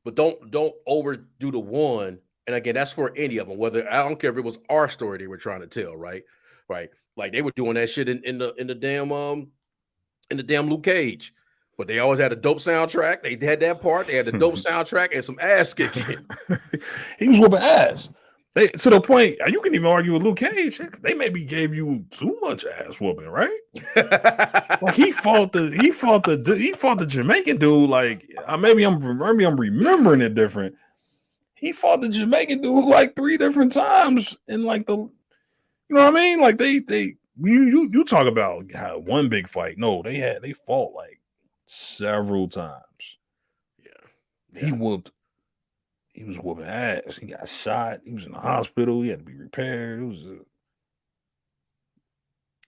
but don't overdo the one. And again, that's for any of them. Whether I don't care if it was our story they were trying to tell, right? Right. Like, they were doing that shit in the damn Luke Cage, but they always had a dope soundtrack. They had that part. They had the dope soundtrack and some ass kicking. He was whooping ass. To the point you can even argue with Luke Cage. They maybe gave you too much ass whooping, right? Like, he fought the Jamaican dude. Like, maybe I'm remembering it different. He fought the Jamaican dude like 3 different times in like the. You know what I mean? Like, you talk about how one big fight. No, they fought like several times. Yeah. He was whooping ass. He got shot. He was in the hospital. He had to be repaired. It was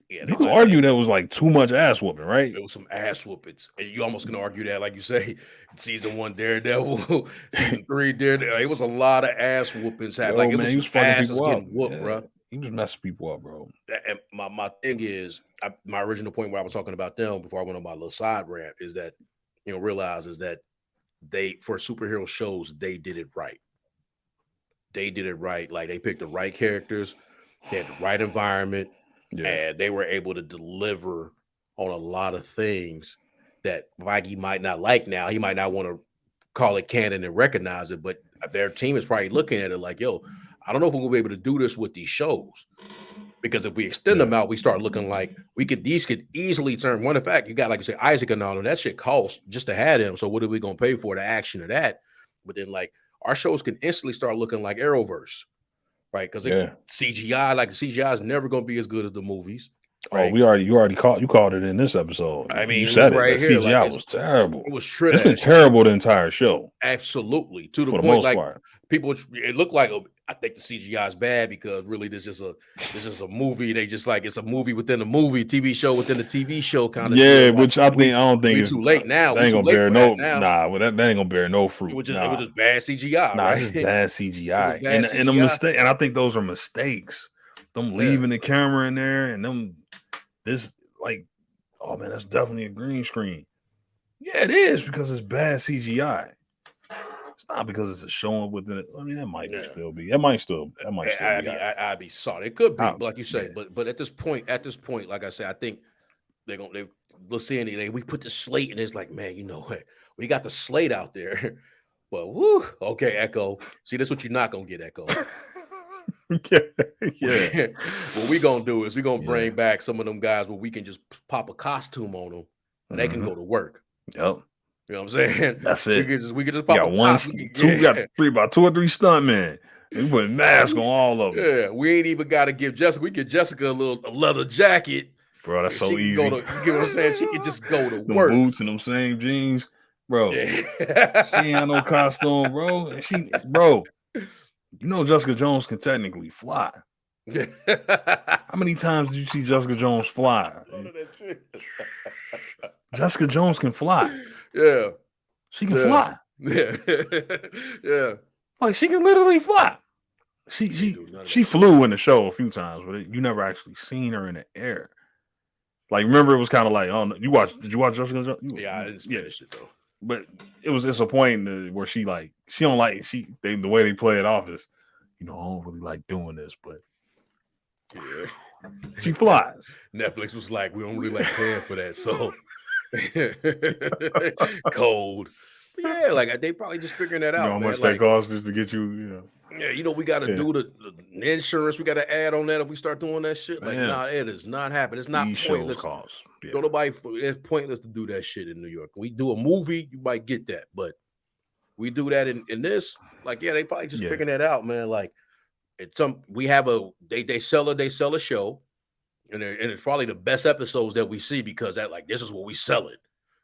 you could argue that was like too much ass whooping, right? It was some ass whoopings. And you almost can argue that, like you say, season 1 Daredevil, season 3 Daredevil. It was a lot of ass whoopings happening. Like, it was some asses getting whooped, bro. He was messing people up, bro. And my thing is, my original point where I was talking about them before I went on my little side rant is that, realize is that for superhero shows, they did it right. they did it right. Like they picked the right characters, they had the right environment, Yeah. and they were able to deliver on a lot of things that Feige might not like now. He might not want to call it canon and recognize it, but their team is probably looking at it like, yo, I don't know if we're gonna be able to do this with these shows. Because if we extend them out, we start looking like these could easily turn one. In fact, you got like you say Isaac and all, and that shit costs just to have him. So what are we gonna pay for the action of that? But then like our shows can instantly start looking like Arrowverse, right? Because CGI, like the CGI is never gonna be as good as the movies. Right? Oh, you called it in this episode. I mean, you said right it. That here, CGI like, was terrible. It was It's been terrible the entire show. Absolutely, to the for point, the most like part. People, it looked like I think the CGI is bad because really this is a movie. They just like it's a movie within a movie, TV show within a TV show kind of. Yeah, deal. which I don't think it's too late now. That ain't gonna bear no. Nah, that ain't gonna bear no fruit. It was just bad CGI. Nah, right? it's just bad CGI. Bad CGI. And a mistake. And I think those are mistakes. Them leaving the camera in there and them this like, oh man, that's definitely a green screen. Yeah, it is because it's bad CGI. It's not because it's a showing within it. I mean, that might still be. That might still be. I'd be sorry. It could be, like you say. But at this point, like I said, I think let's see we put the slate and it's like, man, you know what? We got the slate out there. But woo, okay, Echo. See, that's what you're not gonna get, Echo. Yeah. What we gonna do is we gonna bring back some of them guys where we can just pop a costume on them and they can go to work. Yep. You know what I'm saying? That's it. We could just pop got about 2 or 3 stuntmen. We put masks on all of them. Yeah, we ain't even got to give Jessica. We give Jessica a leather jacket. Bro, that's so easy. You know what I'm saying? She can just go to them work. Boots and them same jeans. Bro, she ain't had no costume, bro. And you know Jessica Jones can technically fly. How many times did you see Jessica Jones fly? Jessica Jones can fly. Yeah. She can fly. Yeah. Yeah. Like she can literally fly. She flew in the show a few times, but you never actually seen her in the air. Like, remember, it was kind of like, oh, did you watch Jessica Jones? Yeah, I didn't finish it though. But it's a point where the way they play it off is, I don't really like doing this, but she flies. Netflix was like, we don't really like paying for that, so cold. But yeah, like they probably just figuring that out. You know how much that costs just to get you, Yeah, we got to do the insurance. We got to add on that if we start doing that shit. Like, nah, it is not happening. It's not pointless. Don't nobody. It's pointless to do that shit in New York. We do a movie, you might get that, but we do that in this. Like, they probably just figuring that out, man. Like, we have they sell a show, and it's probably the best episodes that we see because this is what we sell it.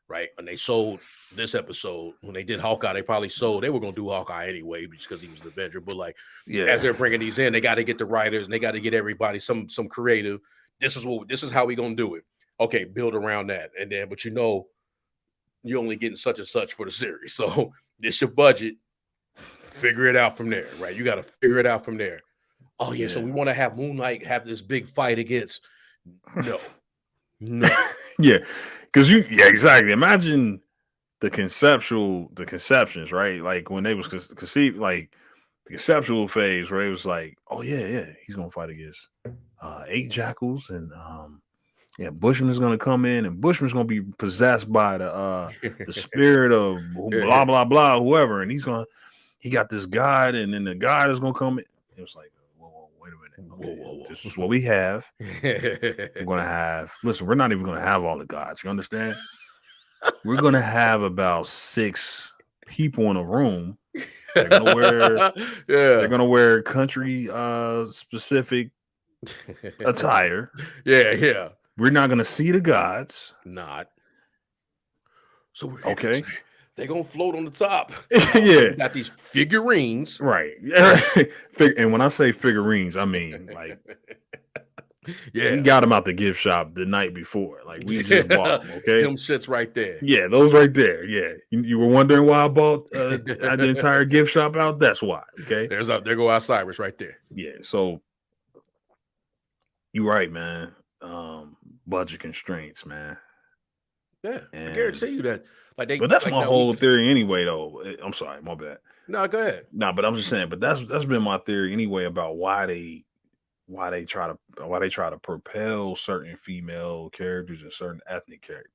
Right. And they sold this episode when they did Hawkeye. They probably sold. They were going to do Hawkeye anyway because he was the Avenger. But as they're bringing these in, they got to get the writers and they got to get everybody some creative. This is how we going to do it. Okay, build around that. And then, but you're only getting such and such for the series. So this your budget. Figure it out from there. Right. You got to figure it out from there. Oh yeah. So we want to have Moon Knight have this big fight against. No. Yeah. Because exactly. Imagine the conceptions, right? Like when they was conceived, like the conceptual phase where it was like, oh yeah, he's gonna fight against 8 jackals, and Bushman's gonna come in, and Bushman's gonna be possessed by the spirit of blah blah blah, whoever, and he got this god, and then the god is gonna come in. It was like, whoa, wait a minute. Okay, whoa. This is what we have. We're gonna have. Listen, we're not even gonna have all the gods. You understand? We're gonna have about 6 people in a room. They're gonna wear country specific attire. Yeah. We're not gonna see the gods. Not. So okay. They're gonna float on the top. Yeah, got these figurines, right? And when I say figurines, I mean like, we got them out the gift shop the night before. Like we just bought them. Okay, them shits right there. Yeah, those right there. Yeah, you were wondering why I bought the entire gift shop out. That's why. Okay, there go our Cyrus right there. Yeah, so you're right, man. Budget constraints, man. Yeah, I And guarantee you that. Like they, but that's like my now whole theory anyway, though. I'm sorry, my bad. No, go ahead. No, but I'm just saying. But that's been my theory anyway about why they try to propel certain female characters and certain ethnic characters.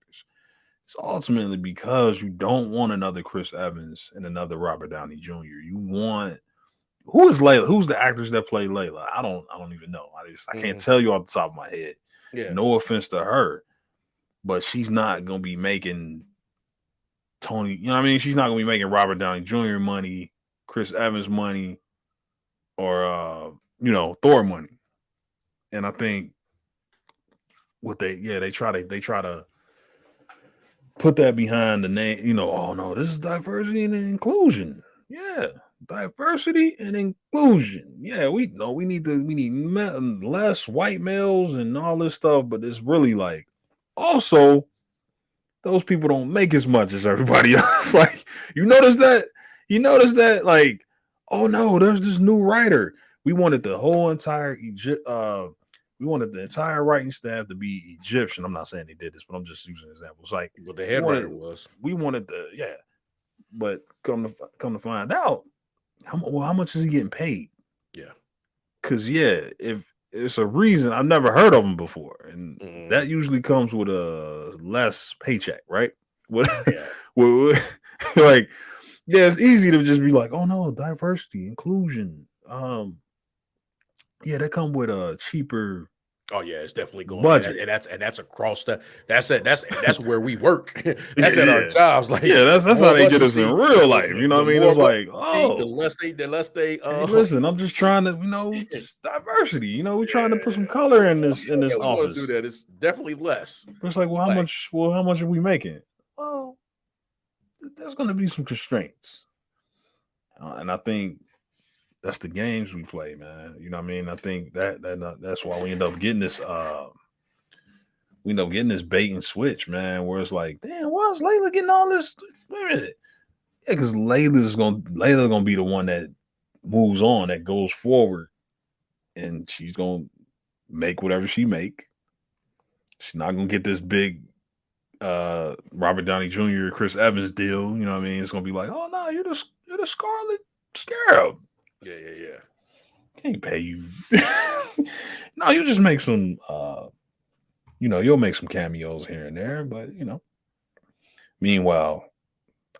It's ultimately because you don't want another Chris Evans and another Robert Downey Jr. You want who is Layla? Who's the actors that play Layla? I don't even know. I can't tell you off the top of my head. Yeah. No offense to her, but she's not gonna be making Tony. You know what I mean? She's not gonna be making Robert Downey Jr. money, Chris Evans money, or Thor money. And I think they try to put that behind the name, oh no, this is diversity and inclusion. Yeah, diversity and inclusion. Yeah, we need less white males and all this stuff, but it's really like also those people don't make as much as everybody else. Like you notice that like, oh no, there's this new writer. We wanted the whole entire we wanted the entire writing staff to be Egyptian. I'm not saying they did this, but I'm just using examples. Like what the head writer was. We wanted but come to find out, how much is he getting paid? Yeah, because if it's a reason I've never heard of him before, and that usually comes with a less paycheck, right? Like, it's easy to just be like, oh no, diversity, inclusion. That come with a cheaper. Oh yeah, it's definitely going budget, and that's across the. That's it. That's where we work. That's at our jobs. Like that's how they get us in real life. You know what I mean? It's like the less they. Hey, listen, I'm just trying to just diversity. We're trying to put some color in this office. Want to do that. It's definitely less. It's like, how much? Well, how much are we making? Well, there's going to be some constraints, and I think that's the games we play, man. You know what I mean? I think that's why we end up getting this. We end up getting this bait and switch, man. Where it's like, damn, why is Layla getting all this? Wait a minute. Yeah, because Layla's gonna be the one that moves on, that goes forward, and she's gonna make whatever she make. She's not gonna get this big Robert Downey Jr. Chris Evans deal. You know what I mean? It's gonna be like, oh no, you're the Scarlet Scarab. Yeah. Can't pay you. No, you just make some. You'll make some cameos here and there, but Meanwhile,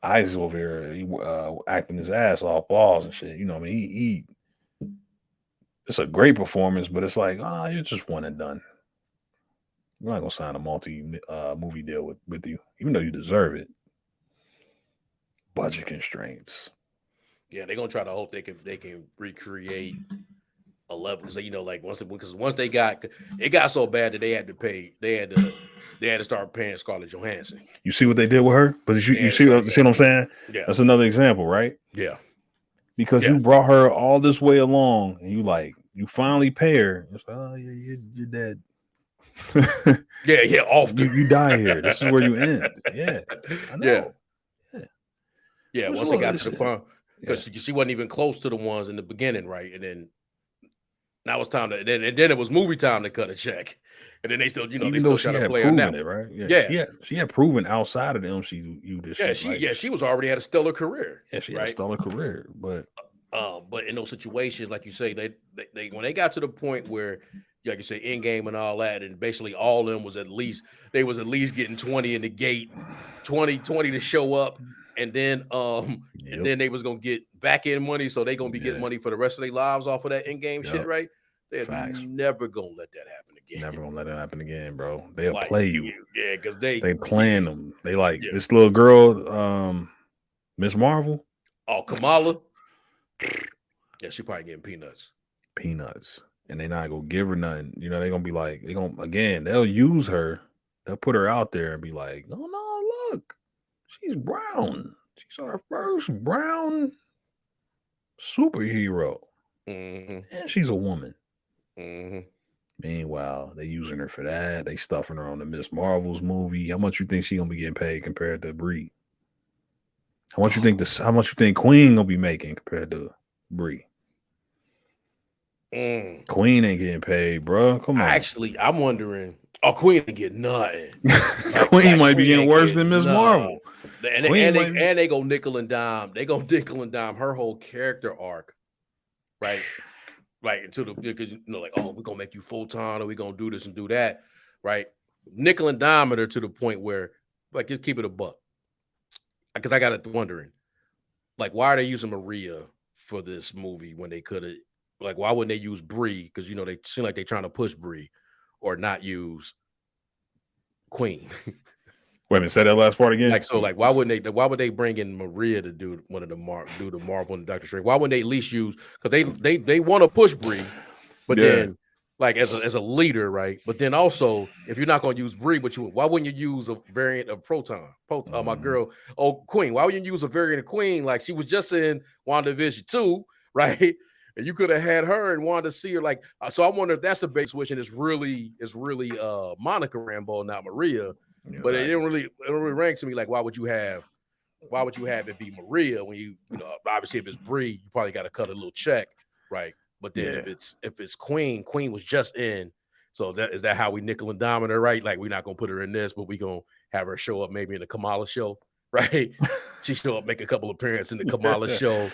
Isaac's over here acting his ass off, balls and shit. You know what I mean? He it's a great performance, but it's like, you're just one and done. We're not gonna sign a movie deal with you, even though you deserve it. Budget constraints. Yeah, they're gonna try to hope they can recreate a level because once they got so bad that they had to start paying Scarlett Johansson. You see what they did with her, but you see what I'm saying? Yeah, that's another example, right? Yeah, because you brought her all this way along, and you finally pay her. It's like, oh yeah, you're dead. Off you die here. This is where you end. Yeah, I know. Yeah. Once they got to the point, because she wasn't even close to the ones in the beginning, right? And then now it's time to, and then it was movie time to cut a check, and then they still, even they though still she trying had to play proven her it, right? Yeah. She had proven outside of the MCU this. She was already had a stellar career. Yeah, she had a stellar career, but in those situations, like you say, they when they got to the point where, like you say, Endgame and all that, and basically all of them was at least getting 20 in the gate, 20 to show up, and then and then they was gonna get back end money, so they gonna be getting money for the rest of their lives off of that Endgame shit, right? They're never gonna let that happen again. Never gonna let it happen again, bro. They'll play you. Yeah, because they playing them. They this little girl, Miss Marvel. Oh, Kamala. Yeah, she probably getting peanuts. And they not gonna give her nothing. They're gonna be like, they'll use her, they'll put her out there and be like, oh no, look, she's brown. She's our first brown superhero. And she's a woman. Meanwhile, they using her for that. They stuffing her on the Miss Marvel's movie. How much you think she gonna be getting paid compared to Brie? How much you think Queen gonna be making compared to Brie? Queen ain't getting paid, bro. Come on. Actually, I'm wondering Oh, Queen didn't get nothing. Queen might be getting worse than Ms. Marvel. And they go nickel and dime. They go nickel and dime her whole character arc, right? Right into the because like, oh, we're gonna make you full time, or we're gonna do this and do that, right? Nickel and dime her to the point where, like, just keep it a buck. Because I got it wondering, like, why are they using Maria for this movie when they could have, like, why wouldn't they use Bree? Because they seem like they're trying to push Bree, or not use Queen. Wait a minute, say that last part again. Like, so, like, why would they bring in Maria to do one of the Marvel and Doctor Strange? Why wouldn't they at least use, because they want to push Bree, but then, like, as a leader, right? But then also, if you're not going to use Bree, why wouldn't you use a variant of Proton? My girl, Queen. Why wouldn't you use a variant of Queen? Like, she was just in WandaVision 2, right? And you could have had her and wanted to see her. Like, so I wonder if that's a base switch, and it's really Monica Rambeau, not Maria. Yeah, but it didn't really ring to me. Like, why would you have it be Maria when you obviously if it's Bree, you probably got to cut a little check, right? But then if it's Queen was just in. So is that how we nickel and dime her, right? Like, we're not gonna put her in this, but we gonna have her show up maybe in the Kamala show, right? She show up, make a couple appearances in the Kamala show.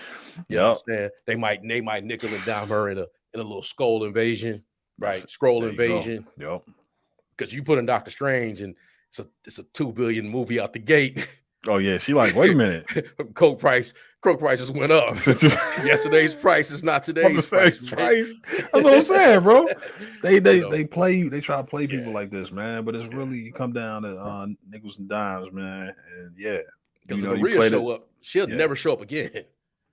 You understand? They might nickel and dime her in a little Skull invasion, right? Scroll invasion. Yep. Because you put in Doctor Strange and it's a $2 billion movie out the gate. Oh yeah, she like, wait a minute. Coke prices went up. Yesterday's price is not today's price. That's what I'm saying, bro. They play you. They try to play people like this, man. But it's really come down to nickels and dimes, man. And because if Maria show up, she'll never show up again.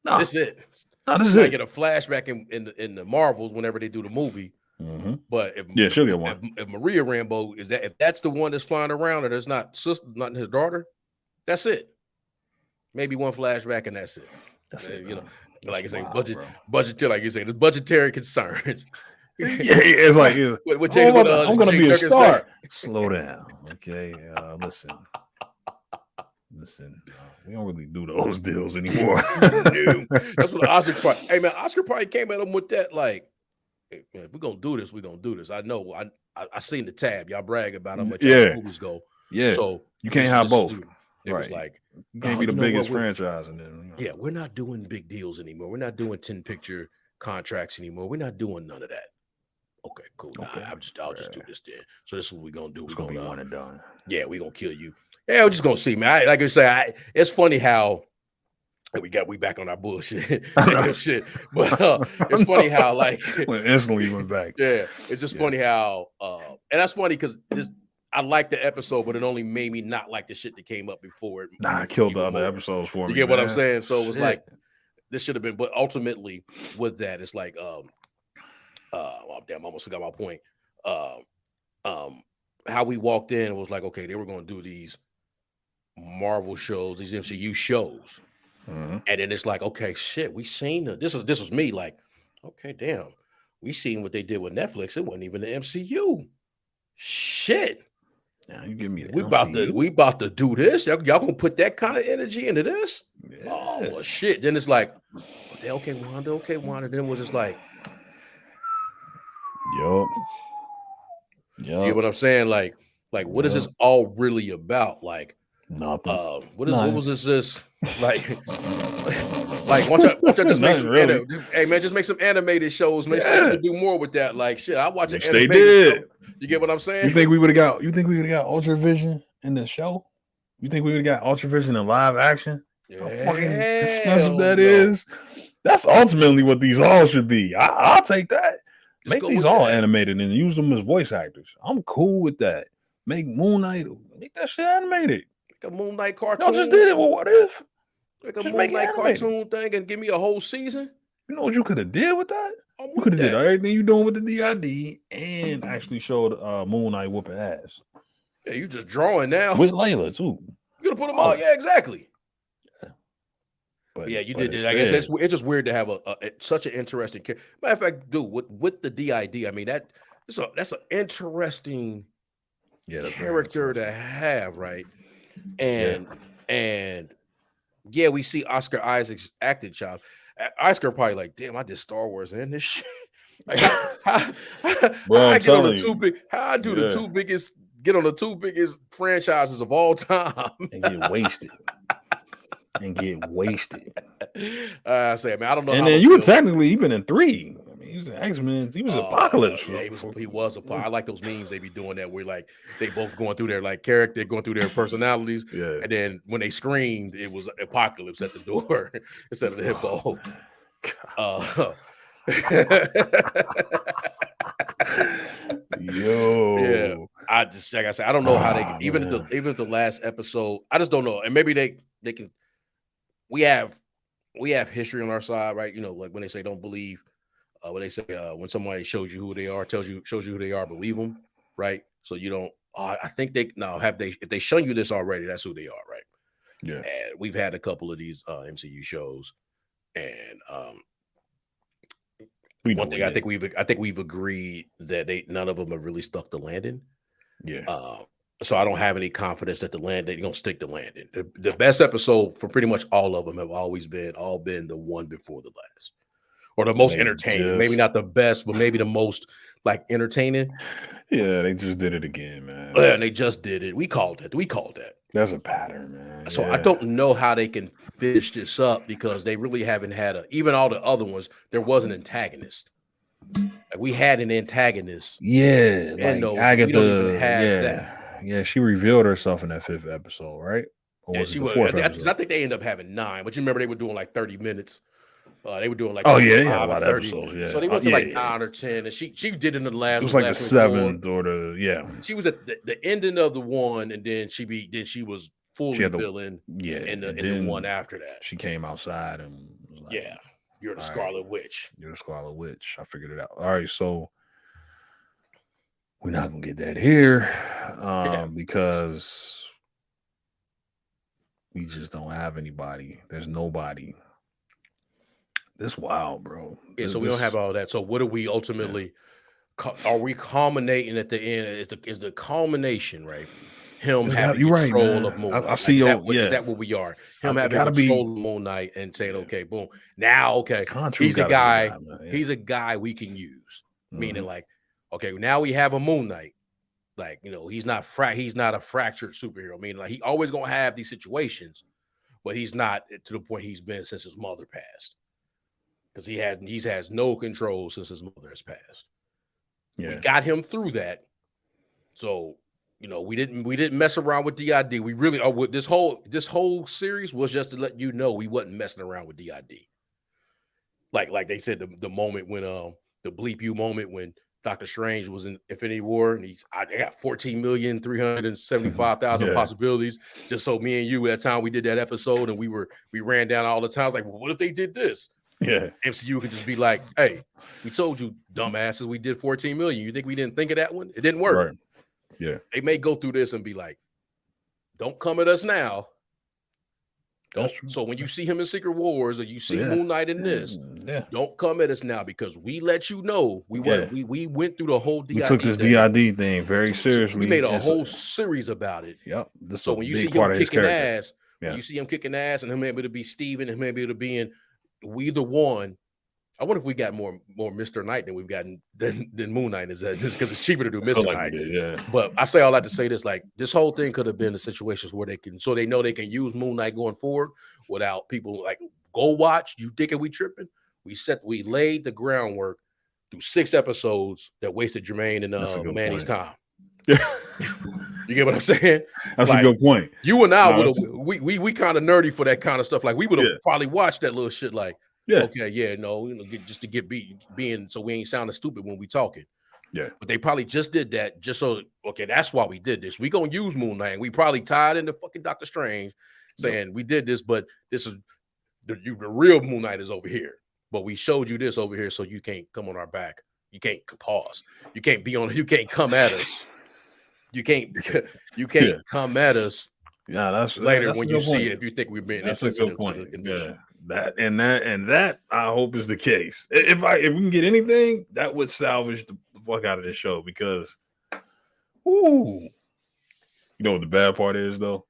No, that's it. No, this is it. Get a flashback in the Marvels whenever they do the movie. Mm-hmm. But she'll get one. If Maria Rambeau if that's the one that's flying around, or there's not his daughter, that's it. Maybe one flashback and that's it. That's it. Like I say, budgetary, like you say, the budgetary concerns. It's like I'm gonna be a star. Slow down, okay? Listen. We don't really do those deals anymore. That's what Oscar probably. Hey man, Oscar probably came at him with that like. If we're gonna do this, we're gonna do this. I know. I seen the tab. Y'all brag about how much movies go. Yeah. So you can't have both. It was like you can't be the biggest franchise in there. Yeah, we're not doing big deals anymore. We're not doing 10-picture contracts anymore. We're not doing none of that. Okay, cool. Okay. I'll just do this then. So this is what we're gonna do. It's gonna be one and done. Yeah, we're gonna kill you. Yeah, we're just gonna see, man. Like I say, it's funny how. We back on our bullshit, shit. But it's funny how like instantly went back. Yeah, it's just funny how and that's funny because I liked the episode, but it only made me not like the shit that came up before it. I killed the other episodes for me. You get what I'm saying? So it was like this should have been, but ultimately with that, it's like oh damn, I almost forgot my point. How we walked in was like, okay, they were gonna do these Marvel shows, these MCU shows. Mm-hmm. And then it's like, okay, shit, we seen this was me like, okay, damn, we seen what they did with Netflix. It wasn't even the MCU. Shit. Now you give me we about to do this. Y'all gonna put that kind of energy into this? Yeah. Oh well, shit. Then it's like, okay, Wanda. Then it was just like, yup. You get what I'm saying? Like what is this all really about? Like nothing. What was this? Like why don't just make some hey man, just make some animated shows. Make sure to do more with that. Like shit, I watch an animated show. You get what I'm saying? You think we would have got Ultra Vision in the show? You think we would have got Ultra Vision in live action? Yeah, how fucking expensive that is. That's ultimately what these all should be. I'll take that. Just make these all animated and use them as voice actors. I'm cool with that. Make Moon Knight, make that shit animated. Like a Moon Knight cartoon. Y'all just did it. Well, what if? Like a Moon Knight cartoon thing and give me a whole season. You know what you could have did with that? You could have did everything you doing with the DID and actually showed Moon Knight whooping ass. Yeah, you just drawing now. With Layla too. You gonna put them all? Yeah, exactly. Yeah. But yeah, you did it. I guess it's just weird to have such an interesting character. Matter of fact, dude, with the DID, I mean that's an interesting character to have, right? And we see Oscar Isaac's acting job. Oscar probably like, damn, I did Star Wars and this shit. Like how Bro, I I'm get on the telling you. get on the two biggest franchises of all time And get wasted. I say, man, I don't know And how I'm then gonna you were feel. technically even in 3. I mean, he was X-Men. He was Apocalypse. Yeah, he was a part. I like those memes they be doing that where like they both going through their like character, going through their personalities. Yeah. And then when they screamed, it was Apocalypse at the door instead of the hippo. Yo. Yeah. I just like I said, I don't know how they even man. if the last episode, I just don't know. And maybe they can we have history on our side, right? You know, like when they say don't believe, when they say when somebody shows you who they are, shows you who they are, believe them, right? So you don't. I think they now have they if they show you this already, that's who they are, right? Yeah. And we've had a couple of these MCU shows, and one thing I think we've agreed that none of them have really stuck the landing. Yeah. So I don't have any confidence that they're gonna stick the landing. The best episode for pretty much all of them have always been the one before the last, or the most entertaining. Maybe not the best, but maybe the most like entertaining. Yeah, they just did it again, man. Yeah, and they just did it. We called it. That's a pattern, man. So I don't know how they can finish this up because they really haven't had even all the other ones. There was an antagonist. Like we had an antagonist. Yeah, like Agatha. We don't even have that. Yeah, she revealed herself in that 5th episode, right? Or was it the 4th episode? I think they ended up having 9, but you remember they were doing like 30 minutes. They were doing like they had a lot of episodes. Yeah, so they went to like 9 or 10, and she did in the last. It was like the 7th or the She was at the ending of the one, and then she was fully villain. in the one after that. She came outside and was like, yeah, you're the Scarlet Witch. You're the Scarlet Witch. I figured it out. All right, so we're not gonna get that here because we just don't have anybody. There's nobody. This wild, bro. Yeah, so we don't have all that. So what are we ultimately? Are we culminating at the end? Is the culmination right? Him having control of Moon Knight. I see. Is that what we are? Him having control of Moon Knight and saying, "Okay, boom, now, he's a guy. He's a guy we can use." Meaning, like, okay, now we have a Moon Knight. Like, you know, he's not a fractured superhero. Meaning, like, he always gonna have these situations, but he's not to the point he's been since his mother passed. Because he has no control since his mother has passed. Yeah. We got him through that. So, you know, we didn't mess around with DID. We really are. This whole series was just to let you know we wasn't messing around with DID. Like they said, the moment when the bleep you moment when Doctor Strange was in Infinity War and I got 14,375,000 possibilities. Just so me and you at that time we did that episode and we ran down all the times like, well, what if they did this? Yeah, MCU could just be like, "Hey, we told you, dumbasses, we did 14 million. You think we didn't think of that one? It didn't work." Right. Yeah, they may go through this and be like, "Don't come at us now." So when you see him in Secret Wars or you see Moon Knight in this, don't come at us now because we let you know we went through the whole DID. We took this DID thing very seriously. We made a whole series about it. Yep. So when you see him kicking ass, when you see him kicking ass and him able to be Steven and him able to be in we the one. I wonder if we got more Mr. Knight than we've gotten than Moon Knight is that just because it's cheaper to do Mr. Knight. But I say all that to say this: like this whole thing could have been the situations where they know they can use Moon Knight going forward without people like go watch. You thinking we tripping? We laid the groundwork through 6 episodes that wasted Jermaine and Manny's time. You get what I'm saying? That's a good point. You and I would have we kind of nerdy for that kind of stuff. Like we would have probably watched that little shit. Like, just to get being so we ain't sounding stupid when we talking. Yeah, but they probably just did that just so that's why we did this. We gonna use Moon Knight. We probably tied into fucking Doctor Strange, saying we did this, but this is the real Moon Knight is over here. But we showed you this over here, so you can't come on our back. You can't pause. You can't come at us. You can't come at us. Yeah, that's later when you see it. If you think we've been that's a good point. Yeah, that I hope is the case. If we can get anything, that would salvage the fuck out of this show because, you know what the bad part is though.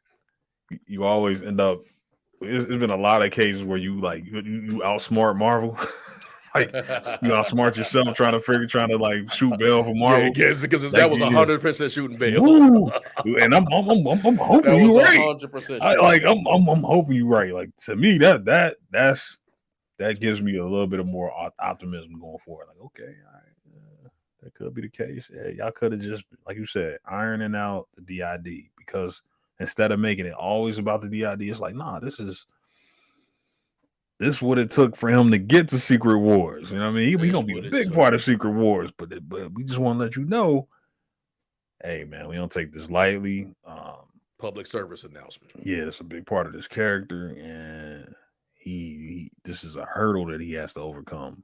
You always end up. There's been a lot of cases where you outsmart Marvel. like you outsmart yourself trying to like shoot bail for Marvel. Yeah, because that Like, was 100% shooting bail. Woo. And I'm hoping That you was right. 100% I'm hoping you right. Like to me, that gives me a little bit of more optimism going forward. Like, okay, all right, that could be the case. Yeah, y'all could have just, like you said, ironing out the DID, because instead of making it always about the DID, it's like, nah, this is what it took for him to get to Secret Wars. You know what I mean? He gonna be a big part of Secret Wars, but we just want to let you know, hey man, we don't take this lightly. Public service announcement. Yeah, it's a big part of this character, and he this is a hurdle that he has to overcome.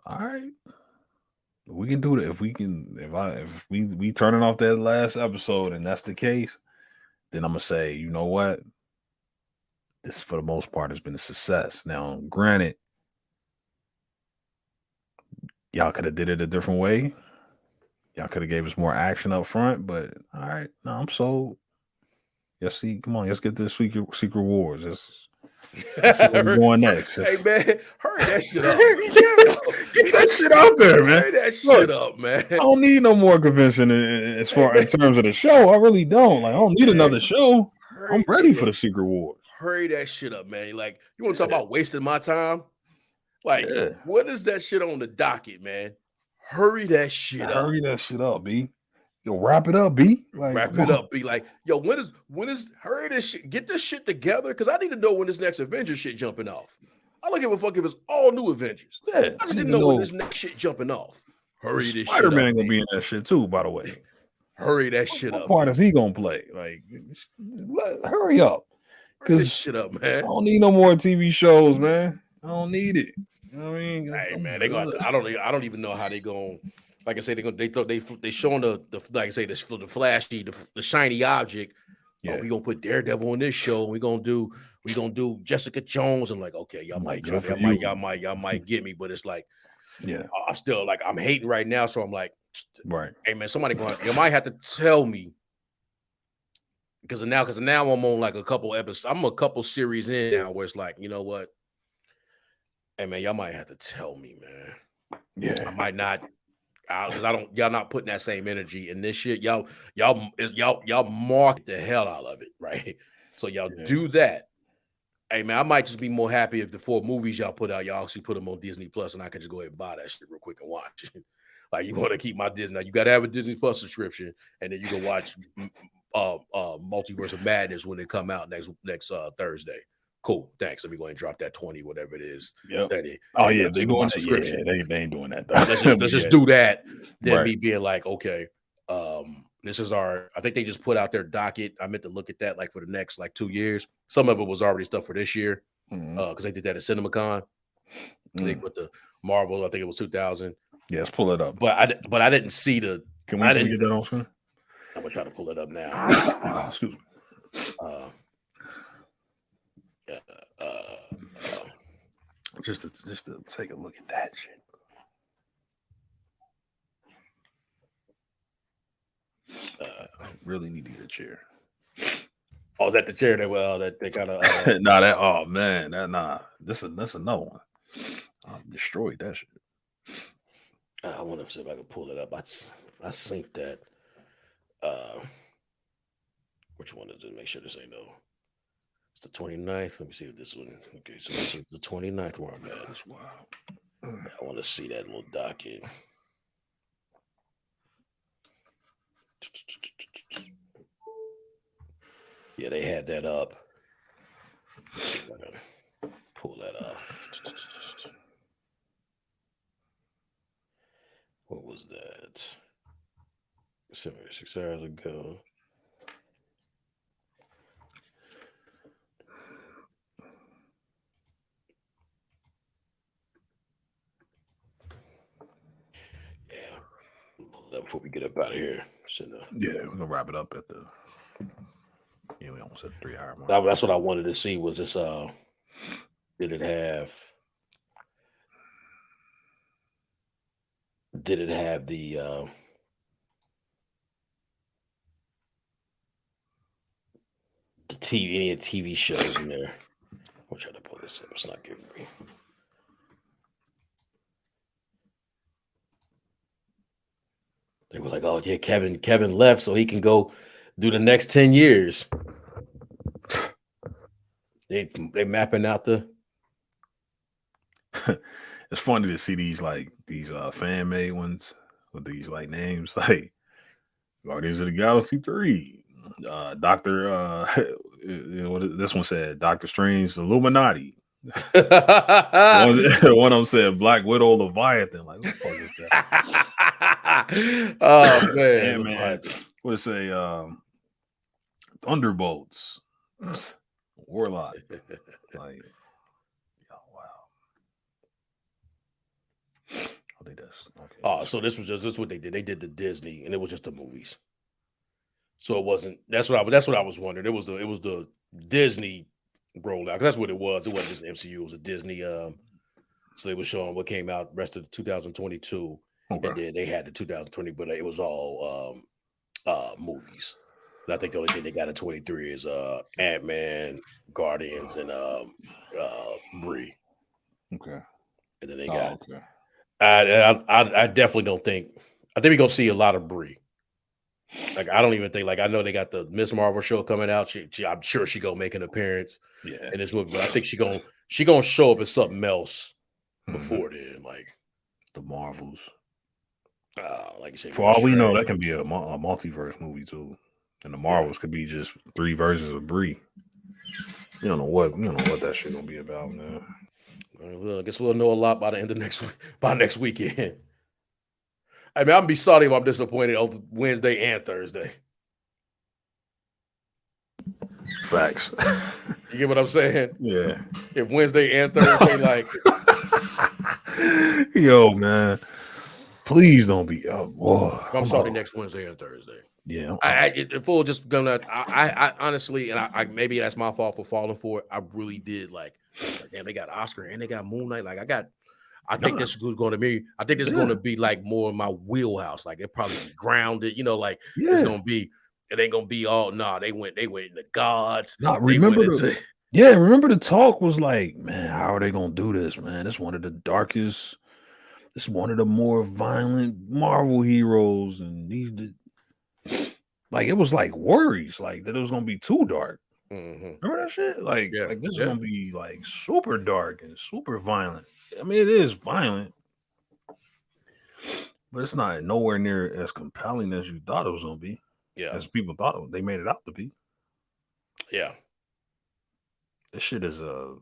All right, we can do that. If we turning off that last episode and that's the case, then I'm gonna say, you know what, this for the most part has been a success. Now, granted, y'all could have did it a different way. Y'all could have gave us more action up front, but all right, no, I'm sold. Let's see, come on, let's get to Secret Wars. Let's see where we're going next. Hey man, hurry that shit up. Get that shit out there, man. Hurry that shit up, man. I don't need no more convention in terms of the show. I really don't. Like, I don't need another show. I'm ready for the Secret Wars. Hurry that shit up, man. Like, you want to talk about wasting my time? Like, what is that shit on the docket, man? Hurry that shit up. Hurry that shit up, B. Yo, wrap it up, B. Like, wrap it up, B. Like, yo, when is hurry this shit? Get this shit together, because I need to know when this next Avengers shit jumping off. I don't give a fuck if it's all new Avengers. Yeah, I just didn't know when this next shit jumping off. Hurry this shit up. Spider-Man gonna be in that shit too, by the way. Hurry that shit up. What part is he gonna play? Like, hurry up. Hurry this shit up, man. I don't need no more TV shows, man. I don't need it. You know what I mean? Hey man, they got. I don't even know how they going. Like I say, they showing the like I say the flashy, the shiny object. Yeah, we gonna put Daredevil on this show. We gonna do Jessica Jones. I'm like, okay, y'all might get me, but it's like, yeah, I still like I'm hating right now. So I'm like, right, hey man, you might have to tell me, because now I'm on like a couple episodes. I'm a couple series in now where it's like, you know what? Hey man, y'all might have to tell me, man. Yeah, I might not, because y'all not putting that same energy in this shit. Y'all market the hell out of it, right? So y'all do that. Hey man, I might just be more happy if the 4 movies y'all put out, y'all actually put them on Disney Plus, and I can just go ahead and buy that shit real quick and watch. Like, you want to keep my Disney? Now, you got to have a Disney Plus subscription, and then you can watch Multiverse of Madness when it come out next Thursday. Cool, thanks. Let me go ahead and drop that 20, whatever it is. Yep. They going subscription. Yeah, they ain't doing that though. Let's just do that. Then me being like, okay, this is I think they just put out their docket. I meant to look at that like for the next like 2 years. Some of it was already stuff for this year, because they did that at CinemaCon. They put the Marvel. I think it was 2000. Yeah, let's pull it up. But I didn't see the. Can we get that on screen? I'm gonna try to pull it up now. Excuse me. Just to take a look at that shit. I really need to get a chair. Oh, is that the chair that they kind of oh man, this is another one. I destroyed that shit. I want to see if I can pull it up. I synced that. Which one is it? Make sure this ain't no. It's the 29th. Let me see if this one. Okay, so this is the 29th where I'm at. That's wild. I want to see that little docket. Yeah, they had that up. Let's see if I can pull that off. What was that? 6 hours ago. Before we get up out of here. Yeah, we're gonna wrap it up at the. Yeah, we almost at 3 hour mark. That's what I wanted to see. Was this? Did it have the? Any TV shows in there? I'm trying to pull this up. It's not giving me. They were like, "Oh yeah, Kevin left so he can go do the next 10 years." They mapping out the. It's funny to see these fan made ones with these like names like Guardians of the Galaxy 3. Doctor this one said Doctor Strange Illuminati. one, one of them said Black Widow Leviathan. Like, what the fuck is that? Oh man, Ant-Man. What it say? Thunderbolts. Warlock. Like, oh wow. I think that's okay. Oh, so this is what they did. They did the Disney, and it was just the movies. So it wasn't. That's what I was wondering. It was the Disney rollout. That's what it was. It wasn't just MCU. It was a Disney. So they were showing what came out rest of 2022, Okay. and then they had the 2020, but it was all movies. And I think the only thing they got in 23 is Ant-Man, Guardians, and Brie. Okay. And then they got. Okay. I definitely don't think. I think we're gonna see a lot of Brie. Like I don't even think. Like I know they got the Miss Marvel show coming out. I'm sure she gonna make an appearance in this movie, but I think she gonna show up as something else before then. Like the Marvels. Like you said, for all we know, that can be a multiverse movie too, and the Marvels could be just 3 versions of Brie. You don't know what that shit gonna be about, man. Well, I guess we'll know a lot by the end of next weekend. I mean, I'm gonna be sorry if I'm disappointed on Wednesday and Thursday. Facts. You get what I'm saying? Yeah. If Wednesday and Thursday, like, yo, man, please don't be. I'm sorry, next Wednesday and Thursday. Yeah, I honestly, and I maybe that's my fault for falling for it. I really did like damn, they got Oscar and they got Moon Knight. Like I think this is going to be. I think this is going to be like more in my wheelhouse. Like it probably be grounded. Like it's going to be. It ain't going to be all. Nah, they went in the gods. Remember the talk was like, man, how are they going to do this, man? It's one of the darkest. It's one of the more violent Marvel heroes, and these. Like it was like worries, like that it was gonna be too dark. Remember that shit? Like this is gonna be like super dark and super violent. I mean, it is violent, but it's not nowhere near as compelling as you thought it was gonna be. Yeah, as people thought they made it out to be. Yeah, this shit is I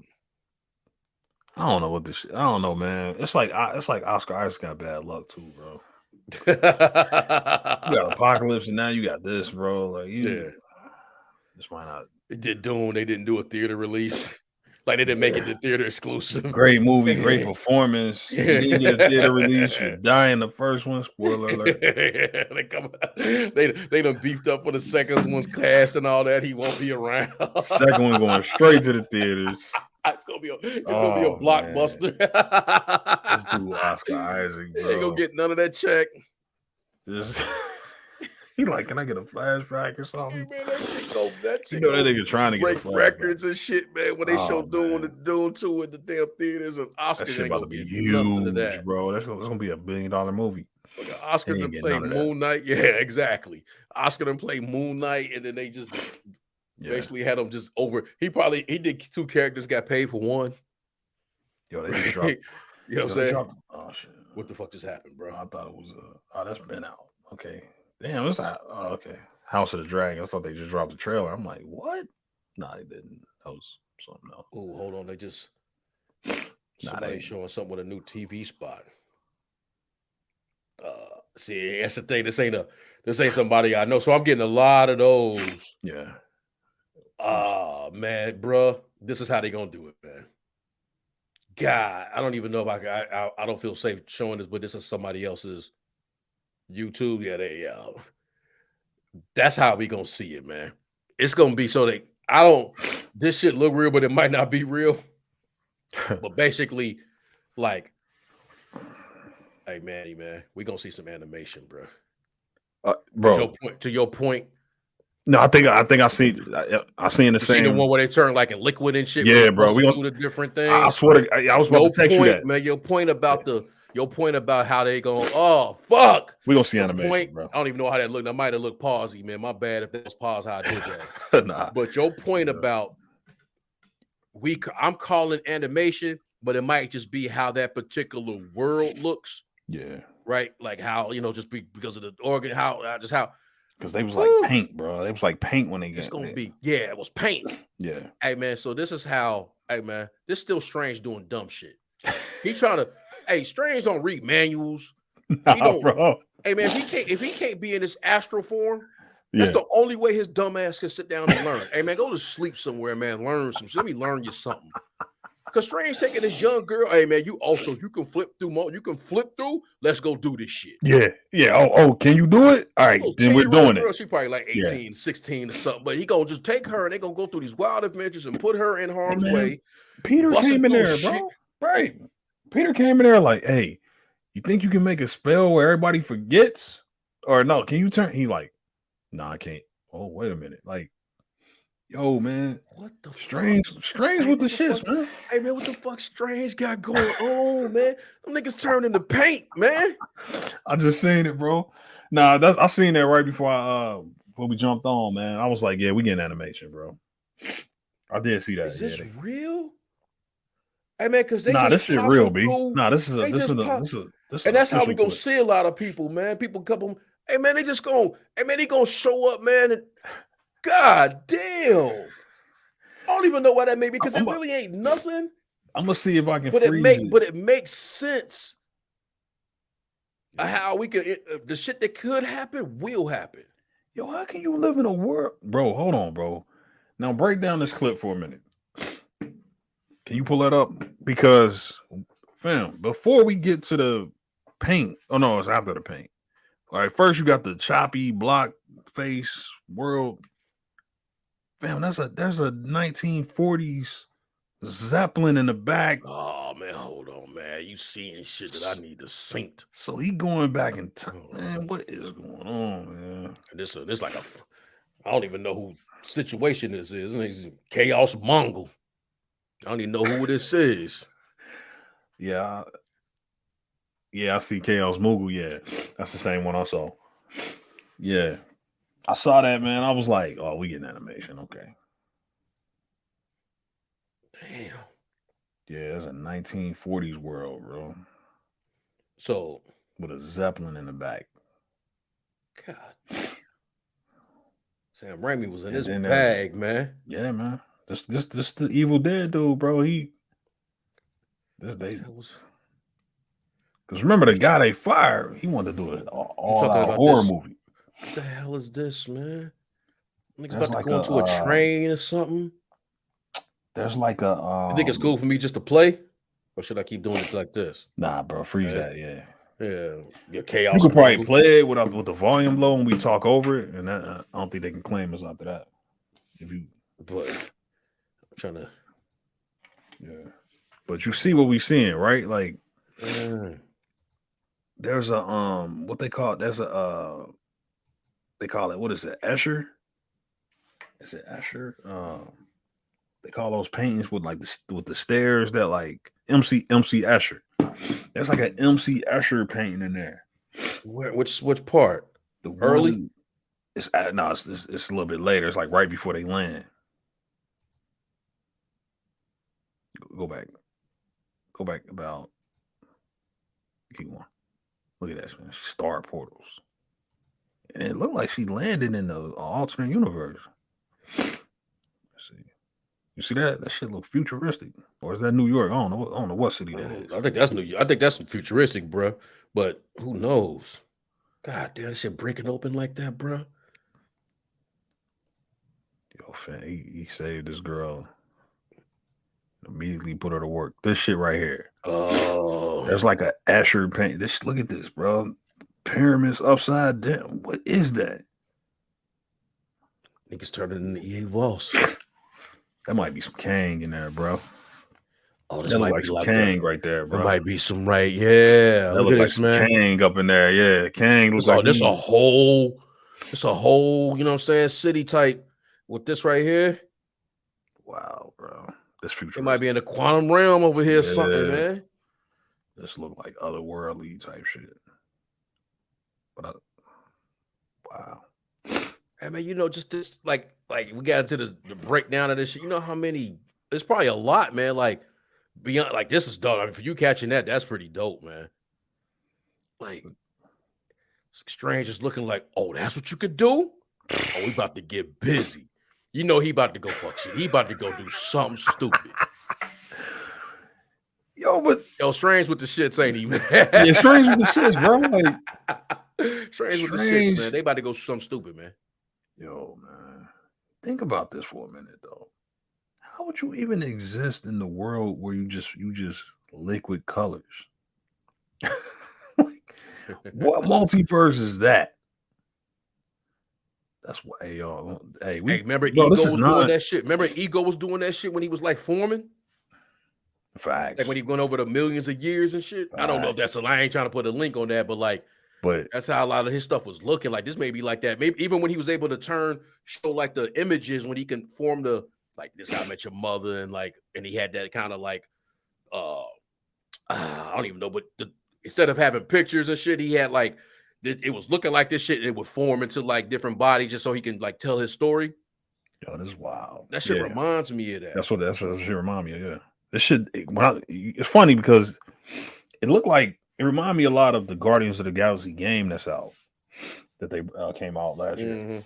don't know what this. I don't know, man. It's like Oscar Isaac got bad luck too, bro. You got Apocalypse, and now you got this, bro. Like this might not. It did Doom. They didn't do a theater release. Like they didn't make it the theater exclusive. Great movie, great performance. You didn't get a theater release. You die in the first one. Spoiler alert. They done beefed up for the second one's cast and all that. He won't be around. Second one going straight to the theaters. It's gonna be a blockbuster. Let's do Oscar Isaac, bro. He ain't gonna get none of that check. Just he like, can I get a flashback or something? Hey, man, that that nigga trying to get a flashback. Records and shit, man. When they show Dune 2 in the damn theaters and Oscars, that shit about to be huge, bro. That's gonna be $1 billion movie. Like Oscar done play Moon Knight. Yeah, exactly. Oscar done play Moon Knight, and then they just basically had him just over. He did 2 characters, got paid for 1. Yo, they just dropped. You know what I'm saying? Oh shit! What the fuck just happened, bro? I thought it was that's been out. Okay, damn, it's out. Oh, okay. House of the Dragon. I thought they just dropped the trailer. I'm like, what? Nah, they didn't. That was something else. Oh, hold on. They just somebody showing something with a new TV spot. See, that's the thing. This ain't somebody I know. So I'm getting a lot of those. Yeah. Man, bro, this is how they gonna do it, man. God, I don't even know if I don't feel safe showing this, but this is somebody else's YouTube. Yeah, that's how we gonna see it, man. It's gonna be so this shit look real, but it might not be real. But basically, like, hey, Manny, man, we gonna see some animation, bro. Bro, to your point. No, I think I seen the same. See the one where they turn like in liquid and shit. Yeah, bro. We gonna do the different things. I swear to I was about to text you that, man. Your point about the your point about how they going, oh fuck. We gonna see Your animation, point, bro. I don't even know how that looked. I might have looked pausey, man. My bad if that was pause how I did that. Nah. But your point about I'm calling animation, but it might just be how that particular world looks. Yeah. Right. Like how, just because of the organ, because they was like paint, bro. They was like paint when they get. It's gonna be, it was paint. Yeah. Hey man, so this is how, hey man, this still Strange doing dumb shit. He trying to, Strange don't read manuals. Nah, he don't, bro. Hey man, if he can't be in this astral form, that's the only way his dumb ass can sit down and learn. Hey man, go to sleep somewhere, man. Learn some shit. Let me learn you something. Cause Strange taking this young girl. Hey man, you can flip through. You can flip through. Let's go do this shit. Yeah. Oh, can you do it? All right, then we're doing it. She probably like 18, 16 or something. But he gonna just take her and they gonna go through these wild adventures and put her in harm's way. Peter came in there, bro. Right. Peter came in there like, hey, you think you can make a spell where everybody forgets? Or no, can you turn? He like, nah, I can't. Oh, wait a minute. Like, yo, man, what the Strange with the shits, man. Hey man, what the fuck Strange got going on, man? Them niggas turned into paint, man. I just seen it, bro. Nah, I seen that right before when we jumped on, man. I was like, yeah, we getting animation, bro. I did see that. Is this real? Hey man, because they this shit real, B. Nah, this is and that's how we gonna see a lot of people, man. People couple. Hey man, they gonna show up, man. And God damn. I don't even know why that may be, because it really ain't nothing. I'm gonna see if I can but it makes sense how we could the shit that could happen will happen. Yo, how can you live in a world? Bro, hold on, bro. Now break down this clip for a minute. Can you pull that up? Because fam, before we get to the paint, oh no, it's after the paint. All right, first you got the choppy block face world. Fam, there's a 1940s Zeppelin in the back. Oh man, hold on, man. You seeing shit that I need to sync. So he going back in time. Man, what is going on, man? And this like I don't even know who situation this is. It's Chaos Mongol. I don't even know who this is. Yeah, I see Chaos Moogle. Yeah, that's the same one I saw. Yeah, I saw that, man. I was like, oh, we getting animation. Okay. Damn. Yeah, it's a 1940s world, bro. So with a Zeppelin in the back. God. Sam Raimi was in his bag, man. Yeah, man. This the Evil Dead dude, bro. Because remember the guy they fired, he wanted to do an all-out horror movie. What the hell is this, man? Niggas about to go into a train or something. There's like a. You think it's cool for me just to play, or should I keep doing it like this? Nah, bro, freeze that. Yeah. Your chaos. You could probably play it with the volume low and we talk over it, and I don't think they can claim us after that. But I'm trying to. Yeah. But you see what we seeing, right? Like, there's a what they call it? There's a they call it, what is it? Escher? Is it Escher? They call those paintings with like with the stairs that like MC Escher. There's like an MC Escher painting in there. Which part? The early? It's a little bit later. It's like right before they land. Go back about. Keep going. Look at that, man. Star portals, and it looked like she landed in the alternate universe. Let's see. You see that? That shit look futuristic, or is that New York? I don't know what city that is. I think that's New. I think that's futuristic, bro. But who knows? God damn, that shit breaking open like that, bro. Yo, fam, he saved this girl. Immediately put her to work. This shit right here. Oh, there's like a Escher paint. Look at this, bro. Pyramids upside down. What is that? Niggas turning into EA Voss. That might be some Kang in there, bro. Oh, this that might look like be some like Kang right there, bro. There might be some yeah. That look like some Kang up in there. Yeah, Kang looks like this a whole. It's a whole, you know what I'm saying, city type with this right here. Wow, bro. This future. It might be in the quantum realm over here, something, man. This look like otherworldly type shit. But wow. I mean, you know, just this like we got into the breakdown of this shit. You know how many? It's probably a lot, man. Like beyond, like this is dope. I mean, for you catching that, that's pretty dope, man. Like Strange is looking like, oh, that's what you could do. Oh, we about to get busy. You know, he about to go fuck shit. He about to go do something stupid. Yo, Strange with the shits, ain't he, man? Yeah, Strange with the shits, bro. Like Strange with the shits, man. They about to go something stupid, man. Yo, man. Think about this for a minute, though. How would you even exist in the world where you just liquid colors? What multiverse is that? That's why, hey, y'all. Hey, remember Ego was doing that shit. Remember Ego was doing that shit when he was like forming? Facts. Like when he went over the millions of years and shit. Facts. I don't know if that's I ain't trying to put a link on that, but that's how a lot of his stuff was looking. Like this may be like that. Maybe even when he was able to show like the images when he can form the like this How I Met Your Mother and he had that kind of like I don't even know, but instead of having pictures and shit, he had like it was looking like this shit. And it would form into like different bodies just so he can like tell his story. Yo, this is wild. That shit reminds me of that. That's what shit remind me of. Yeah, this shit. It's funny because it looked like it reminded me a lot of the Guardians of the Galaxy game that's out that they came out last year.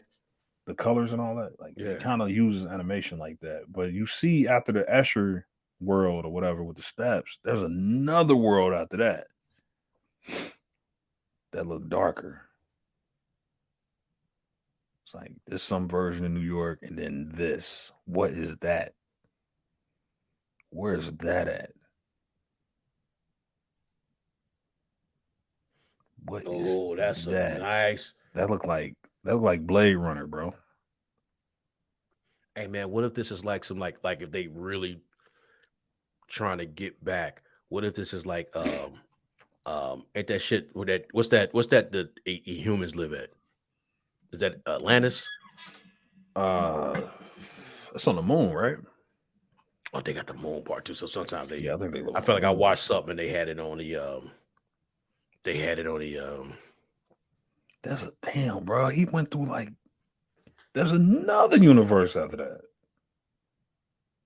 The colors and all that, like it kind of uses animation like that. But you see after the Escher world or whatever with the steps, there's another world after that that look darker. It's like there's some version of New York, and then this. What is that? Where's that at? What is that's that? Nice. That look like Blade Runner, bro. Hey man, what if this is like some like if they really trying to get back? What if this is like at that shit where that what's that the humans live at? Is that Atlantis? It's on the moon, right? Oh, they got the moon part too. So sometimes I think they. I feel like I watched something and they had it on the. That's a damn, bro. He went through like. There's another universe after that.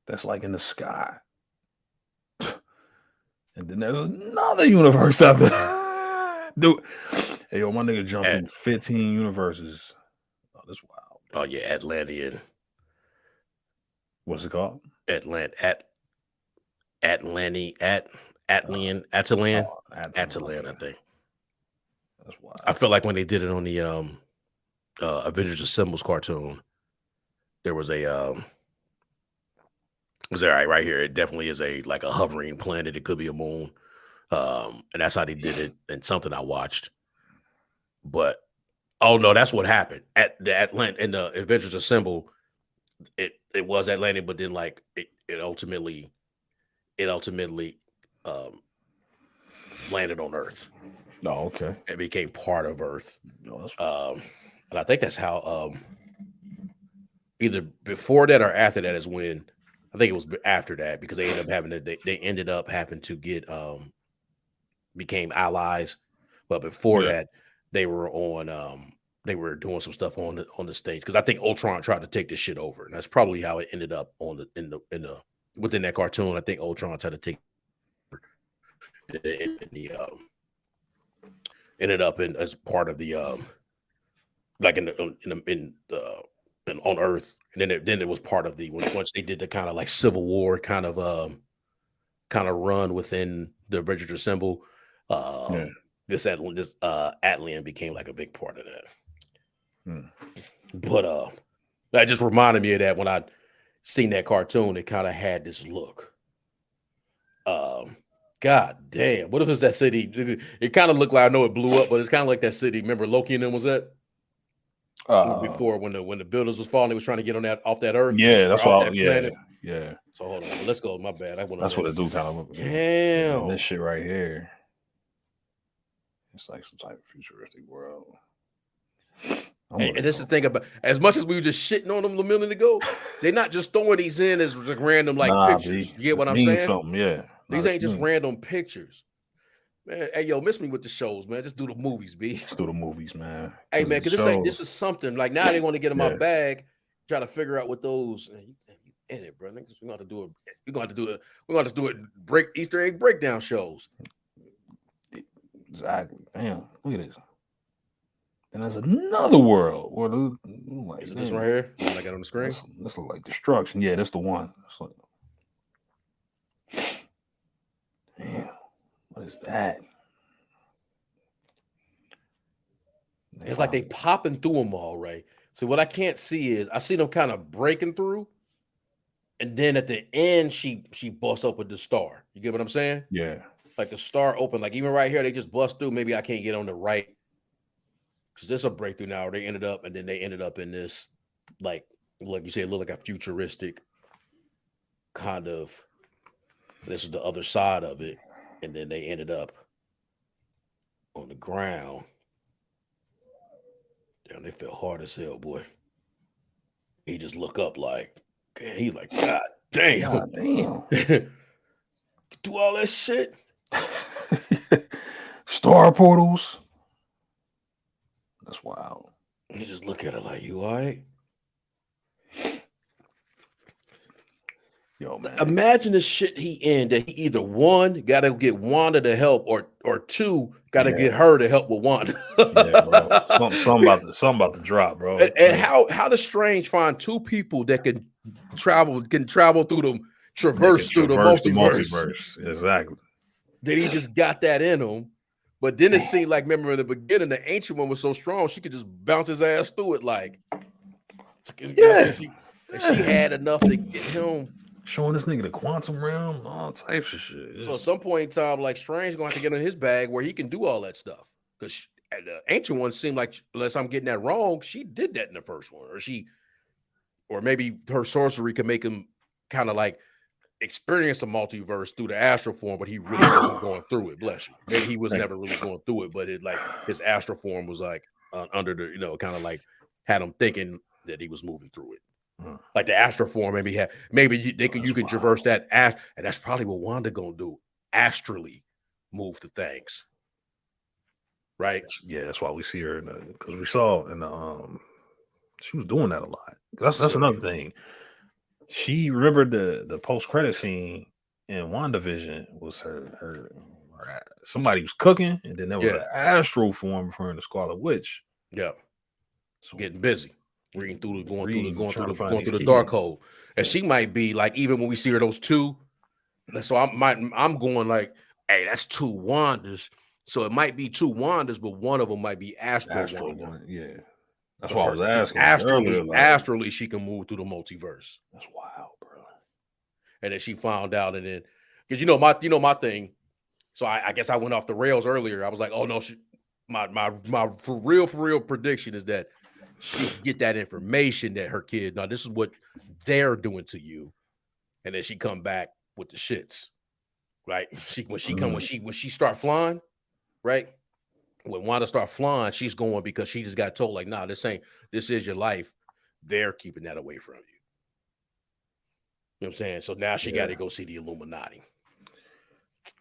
That's like in the sky. And then there's another universe after that. Dude. Hey, yo, my nigga jumped through 15 universes. Oh, that's wild. Oh, yeah, Atlantean. What's it called? Atlan, I think. That's wild. I feel like when they did it on the Avengers Assembles cartoon, there was a right here. It definitely is a hovering planet. It could be a moon. And that's how they did it in something I watched. But oh no, that's what happened at the in the Avengers Assemble. It was Atlantic, but then it ultimately landed on Earth. Oh, okay. It became part of Earth. No, and I think that's how either before that or after that is when I think it was after that because they ended up having they ended up having to get became allies, but before that they were on they were doing some stuff on the stage because I think Ultron tried to take this shit over, and that's probably how it ended up within that cartoon. I think Ultron tried to take ended up as part of the on Earth, and then it was part of the once they did the kind of like Civil War kind of run within the Avengers Assemble. This Atlan became like a big part of that. But that just reminded me of that when I seen that cartoon. It kind of had this look. God damn! What if it's that city? It kind of looked like I know it blew up, but it's kind of like that city. Remember Loki and them was at before when the buildings was falling, they was trying to get on off that Earth. Yeah, that's all. Yeah. So hold on, let's go. My bad. That's what it do kind of. Damn, this shit right here. It's like some type of futuristic world. And this is the thing about as much as we were just shitting on them a minute ago, they're not just throwing these in as random pictures. You get what I'm saying? Something, yeah. These ain't just random pictures. Man, hey, yo, miss me with the shows, man. Just do the movies, B. Let's do the movies, man. Hey, man, because this is something. Like, now they want to get in my Yeah. bag, try to figure out what those. You in it, bro. Niggas, we're going to do it. We're going to do it. We're going to do it. Easter egg breakdown shows. Exactly. Damn, look at this. And there's another world where like, is it this right here? The one I got on the screen. This look like destruction. Yeah, that's the one. Like, damn, what is that? It's like they popping through them all, right? So what I can't see is I see them kind of breaking through, and then at the end she busts up with the star. You get what I'm saying? Yeah. Like the star open, like even right here, they just bust through. Maybe I can't get on the right because this is a breakthrough now. They ended up in this, like you said, look like a futuristic kind of. This is the other side of it, and then they ended up on the ground. Damn, they fell hard as hell, boy. He just look up like, he's like, God damn. God damn. Do all that shit. Star portals. That's wild. You just look at her like, you all right? Yo, man. Imagine the shit he in that he either one got to get Wanda to help, or two got to get her to help with Wanda. Yeah, bro. Something about to drop, bro. And how does Strange find two people that can travel through them, traverse through the multiverse? Exactly. Then he just got that in him. But then it seemed like, remember in the beginning, the ancient one was so strong she could just bounce his ass through it. Like, yeah, she had enough to get him. Showing this nigga the quantum realm, all types of shit. So at some point in time, like Strange gonna have to get in his bag where he can do all that stuff. Because the ancient one seemed like, unless I'm getting that wrong, she did that in the first one, or maybe her sorcery could make him kind of like experience the multiverse through the astral form, but he really wasn't going through it. Bless you. Maybe he was never really going through it, but it like his astral form was like under the kind of like had him thinking that he was moving through it. Like the astral form, you could traverse that, and that's probably what Wanda gonna do. Astrally move the things, right? Yeah, that's why we see her because we saw in the she was doing that a lot. That's another thing. She remembered the post credit scene in WandaVision was her somebody was cooking, and then there was an astral form referring to Scarlet Witch. Yeah, so getting busy. Going through the dark hole, and she might be like, even when we see her those two, so I'm going like, hey, that's two Wandas, so it might be two Wandas, but one of them might be Astral Wanda. Yeah, that's what I was asking. Astrally, she can move through the multiverse. That's wild, bro. And then she found out, and then because my thing, so I guess I went off the rails earlier. I was like, oh no, my for real prediction is that she get that information that her kid, now this is what they're doing to you, and then she come back with the shits, right? When she start flying, right? When Wanda start flying, she's going because she just got told like, nah, this is your life. They're keeping that away from you. You know what I'm saying? So now she got to go see the Illuminati.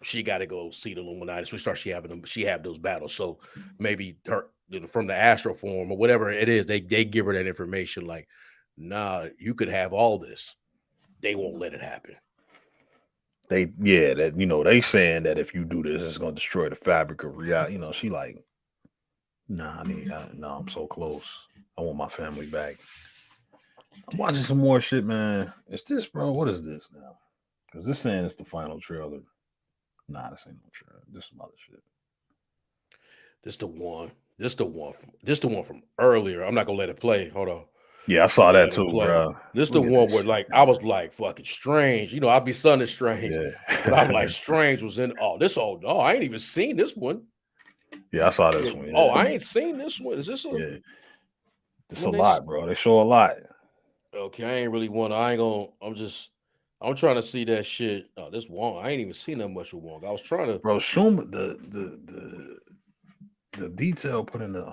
She got to go see the Illuminati. So she have those battles. So maybe her from the astral form or whatever it is, they give her that information like, nah, you could have all this. They won't let it happen. They saying that if you do this, it's gonna destroy the fabric of reality. She like, nah, I'm so close. I want my family back. I'm watching some more shit, man. It's this, bro. What is this now? Because this saying it's the final trailer. Nah, this ain't no trailer. This is some other shit. This the one from earlier. I'm not gonna let it play. Hold on. Yeah, I saw that too, bro. This the one where like I was like fucking Strange. I'll be Son of Strange. Yeah. But I'm like Strange was in I ain't even seen this one. Yeah, I saw this one. Yeah. Oh, I ain't seen this one. Is this It's a lot, bro. They show a lot. Okay, I ain't really want to. I'm trying to see that shit. Oh, this Wong. I ain't even seen that much of Wong. I was trying to. Bro, show me the detail put in the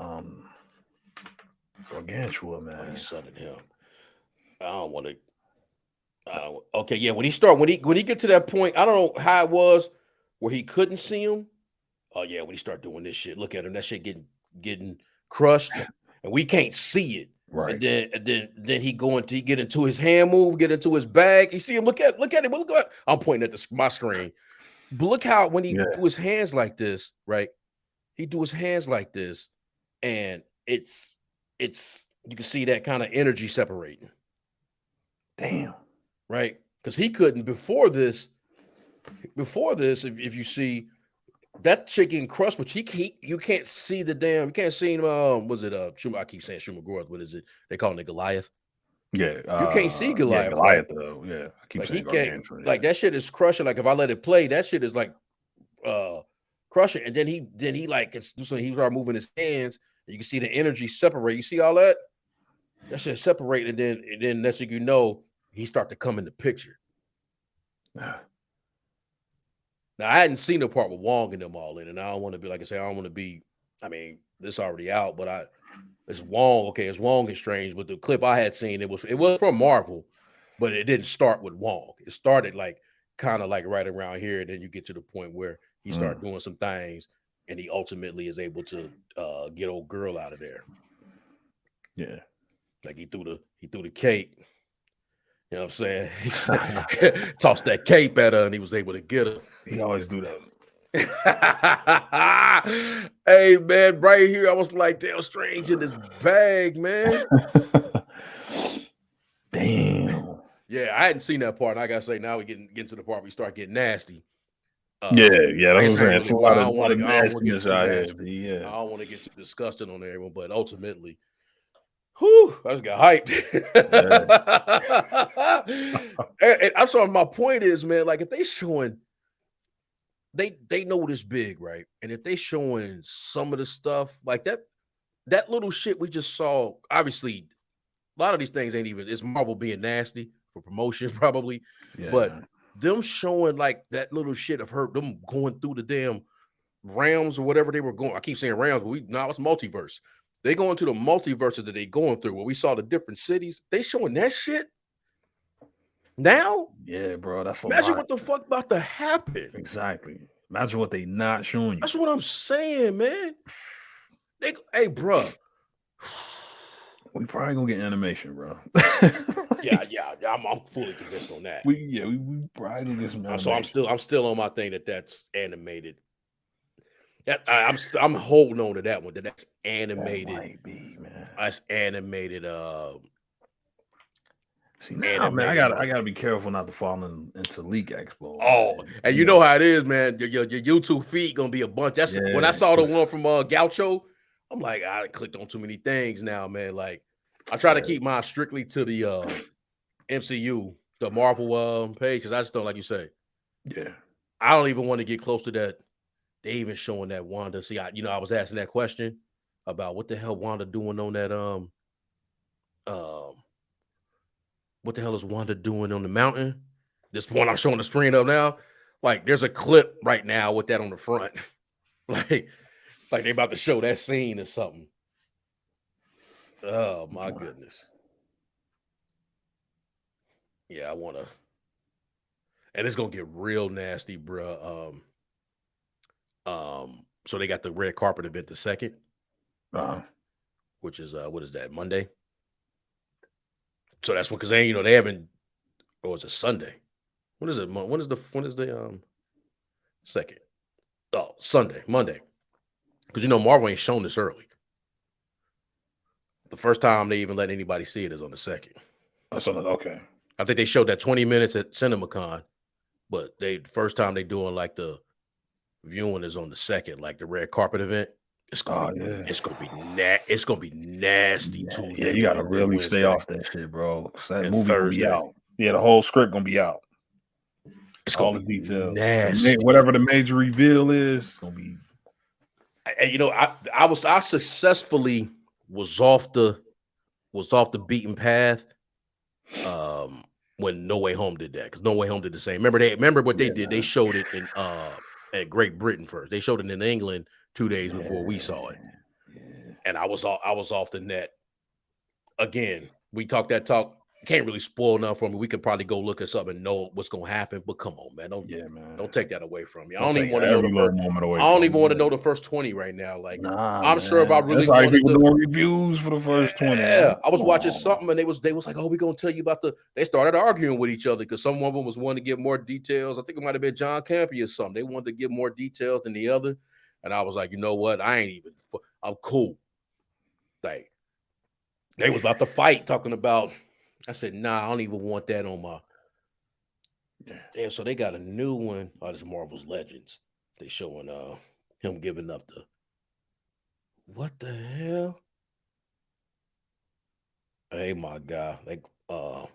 Gargantua, man. He's sudden him. I don't want to. Okay, yeah. When he get to that point, I don't know how it was where he couldn't see him. Oh yeah, when he start doing this shit, look at him. That shit getting crushed, and we can't see it. Right. And then he get into his hand move, get into his bag. You see him. Look at him. Look at. I'm pointing at my screen. But look how when he do his hands like this, right? He do his hands like this, and it's you can see that kind of energy separating. Damn. Right? Because he couldn't before this. If you see that chicken crust, which you can't see the damn, you can't see him. Was it I keep saying Shumagorth. What is it? They call him Goliath. Yeah, you can't see Goliath. Yeah, Goliath though. Yeah, I keep saying gargantuan. Like that shit is crushing. Like if I let it play, that shit is like crushing. And then he like so he started moving his hands. And you can see the energy separate. You see all that? That shit separate, and then that's you know he start to come in the picture. Now, I hadn't seen the part with Wong and them all in, and I don't want to be, like I say, I don't want to be, I mean, this already out, but it's Wong. Okay, it's Wong and Strange, but the clip I had seen, it was from Marvel, but it didn't start with Wong. It started like kind of like right around here, and then you get to the point where he started doing some things, and he ultimately is able to get old girl out of there. Yeah. Like he threw the cape. You know what I'm saying? He tossed that cape at her, and he was able to get her. He always do that. Hey, man, right here, I was like, damn, Strange in this bag, man. Damn. Yeah, I hadn't seen that part. And I gotta say, now we get to the part where we start getting nasty. Yeah, that's what I'm saying. I don't want to get too disgusting on everyone, but ultimately, whew, I just got hyped. And I'm sorry, my point is, man, like if they showing, they know this big, right? And if they showing some of the stuff like that little shit we just saw, obviously, a lot of these things ain't even, it's Marvel being nasty for promotion, probably. Yeah. But them showing like that little shit of her, them going through the damn realms or whatever they were going. I keep saying realms, but it's multiverse. They go into the multiverses that they going through where we saw the different cities. They showing that shit now? Yeah, bro. That's imagine what the fuck about to happen. Exactly. Imagine what they not showing you. That's what I'm saying, man. Hey, bro. We probably gonna get animation, bro. yeah. I'm fully convinced on that. We probably gonna get some animation. So I'm still on my thing that's animated. I'm holding on to that one. That's animated. That might be, man. That's animated. See now, man, I gotta be careful not to fall into Leak Expo. Oh, man. And you know how it is, man. Your YouTube feed gonna be a bunch. That's when I saw the one from Gaucho. I'm like, I clicked on too many things now, man. Like, I try to keep mine strictly to the MCU, the Marvel page, because I just don't, like you say. Yeah. I don't even want to get close to that. They even showing that Wanda. See, I was asking that question about what the hell Wanda doing on that what the hell is Wanda doing on the mountain? This one I'm showing the screen of now. Like, there's a clip right now with that on the front. like they about to show that scene or something. Oh my goodness. Yeah, I wanna, and it's gonna get real nasty, bro. So they got the red carpet event the 2nd, which is what is that, Monday? So that's what, because they haven't, or it's a Sunday. When is it? When is the 2nd? Oh, Sunday, Monday. Because Marvel ain't shown this early. The first time they even let anybody see it is on the 2nd. Okay. I think they showed that 20 minutes at CinemaCon, but the first time they doing like the viewing is on the 2nd, like the red carpet event. It's gonna be nasty Tuesday. Yeah, you gotta really stay off that shit, bro. That movie will be out. Yeah, the whole script gonna be out. It's all the details. Nasty. Whatever the major reveal is, it's gonna be. I successfully was off the beaten path when No Way Home did that, because No Way Home did the same. Remember what they did? They showed it in at Great Britain first. They showed it in England 2 days before we saw it, and I was off the net again. We talked that talk can't really spoil nothing for me. We could probably go look us up and know what's gonna happen. But come on, man, don't take that away from me. I don't even want to know the first moment away. I don't even want to know the first 20 right now. Like, nah, I'm sure if I really wanted people doing reviews for the first 20. Yeah, I was watching something and they was like, oh, we're gonna tell you about they started arguing with each other because some of them was wanting to give more details. I think it might have been John Campy or something. They wanted to give more details than the other. And I was like, you know what? I'm cool. Like, they was about to fight, talking about. I said, nah, I don't even want that on my. Yeah, so they got a new one. Oh, this Marvel's Legends. They showing him giving up the. What the hell? Hey, my guy, like oh,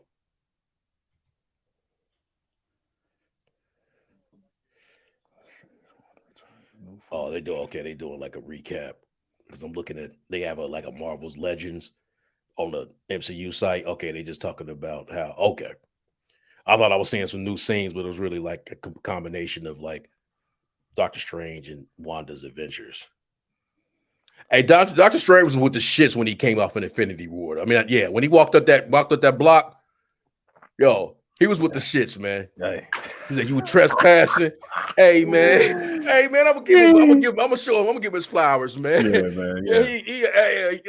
they do okay. They doing like a recap because I'm looking at they have a Marvel's Legends on the MCU site. Okay, they just talking about how I thought I was seeing some new scenes, but it was really like a combination of like Doctor Strange and Wanda's adventures. Hey, Doctor Strange was with the shits when he came off in Infinity War. I mean, yeah, when he walked up that block, yo, he was with the shits, man. Hey. He said, "You were trespassing." Hey, man. Hey, man, I'm gonna show him. I'm gonna give him his flowers, man. Yeah, man. Yeah, he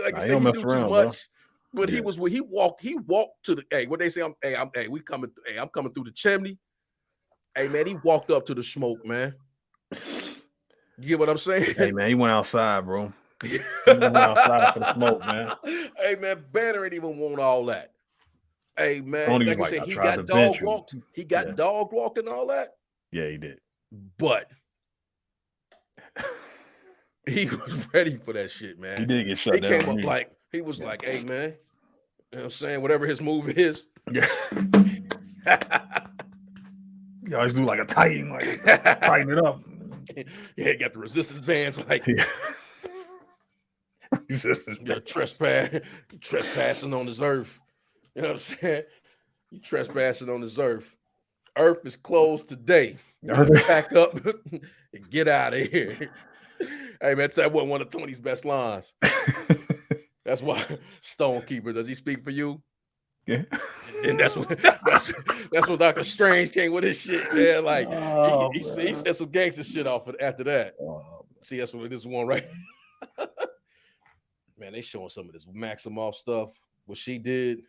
like you said, he do too much. But yeah. he walked to the what they say. I'm coming through the chimney. Hey, man, he walked up to the smoke, man. You get what I'm saying? Hey, man, he went outside, bro. He went outside for the smoke, man. Hey, man, Banner ain't even want all that. Hey, man, like I said, he got dog walked. He got dog walked and all that. Yeah, he did. But he was ready for that shit, man. He did get shut down. He came up like, he was like, hey, man, you know what I'm saying? Whatever his move is. Yeah. You always do like a tighten, like tighten it up. Yeah, he got the resistance bands, like trespassing on this earth. You know what I'm saying? You trespassing on this earth. Earth is closed today. Pack up and get out of here. Hey, man, that wasn't one of Tony's best lines. That's why Stonekeeper, does he speak for you? Yeah. And that's what Dr. Strange came with his shit, man. Like he said some gangster shit off after that. See, that's what this one, right? Man, they showing some of this Maximoff stuff. What she did,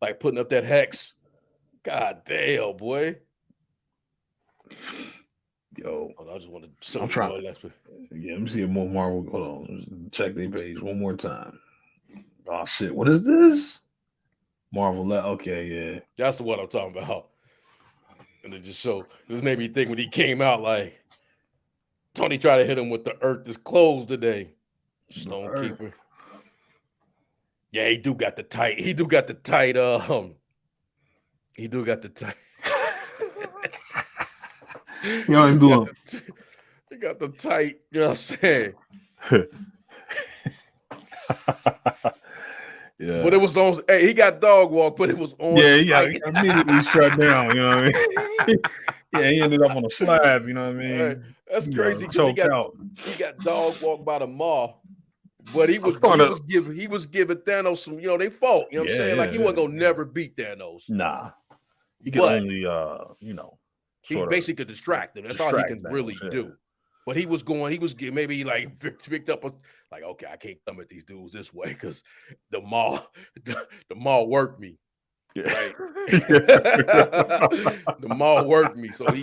like putting up that hex. God damn, boy. Yo, I just want to show I'm trying. Yeah, let me see more Marvel. Hold on, check their page one more time. Oh shit, what is this? Marvel. Okay, yeah, that's what I'm talking about. And it just made me think when he came out, like Tony tried to hit him with the earth is closed today. Stonekeeper. Yeah, he do got the tight. He do got the tight. You know what he's doing? He got the tight. You know what I'm saying? Yeah. But it was on. Hey, he got dog walk, but it was on. Yeah, he immediately shut down. You know what I mean? Yeah, he ended up on a slab. You know what I mean? Right. That's crazy because he got dog walked by the mall, but he was giving Thanos some. You know, they fought. You know what I'm saying? Like he wasn't gonna never beat Thanos. Nah, he could only he basically could distract him. That's all he can really do. But he was maybe like picked up like, okay, I can't come at these dudes this way because the mall worked me. Yeah. Right. The mall worked me. So the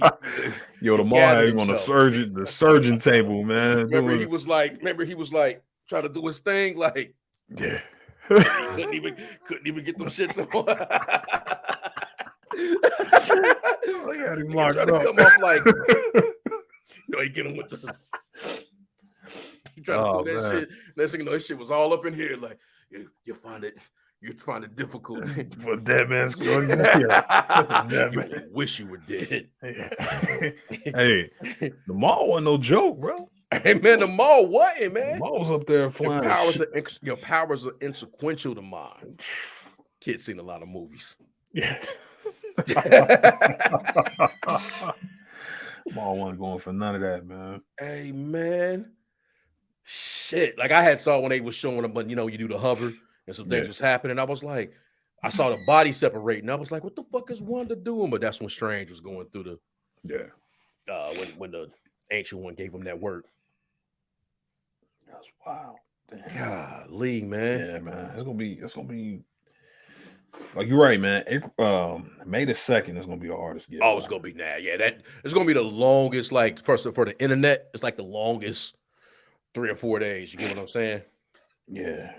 mall had him on the surgeon table, man. Remember he was like trying to do his thing, like yeah. He couldn't even get them shits on. He had him locked up. To come off like he get him with the. He tried to do that shit. Next thing you know, this shit was all up in here. Like you find it difficult. For dead man's story. You wish you were dead. Hey, the mall wasn't no joke, bro. Hey man, the mall wasn't, man. The mall was up there flying. Your powers are insequential to mine. Kid's seen a lot of movies. Yeah. Mall wasn't going for none of that, man. Hey man, shit. Like I had saw when they was showing them, but you do the hover and some things was happening. I was like, I saw the body separating. I was like, what the fuck is Wanda doing? But that's when Strange was going through Yeah. when the ancient one gave him that word. That's wild. Damn. Golly, man. Yeah, man. It's gonna be like you're right, man. May the 2nd is gonna be the hardest get. Oh, it's gonna be that it's gonna be the longest, like first for the internet, it's like the longest 3 or 4 days. You get what I'm saying? Yeah.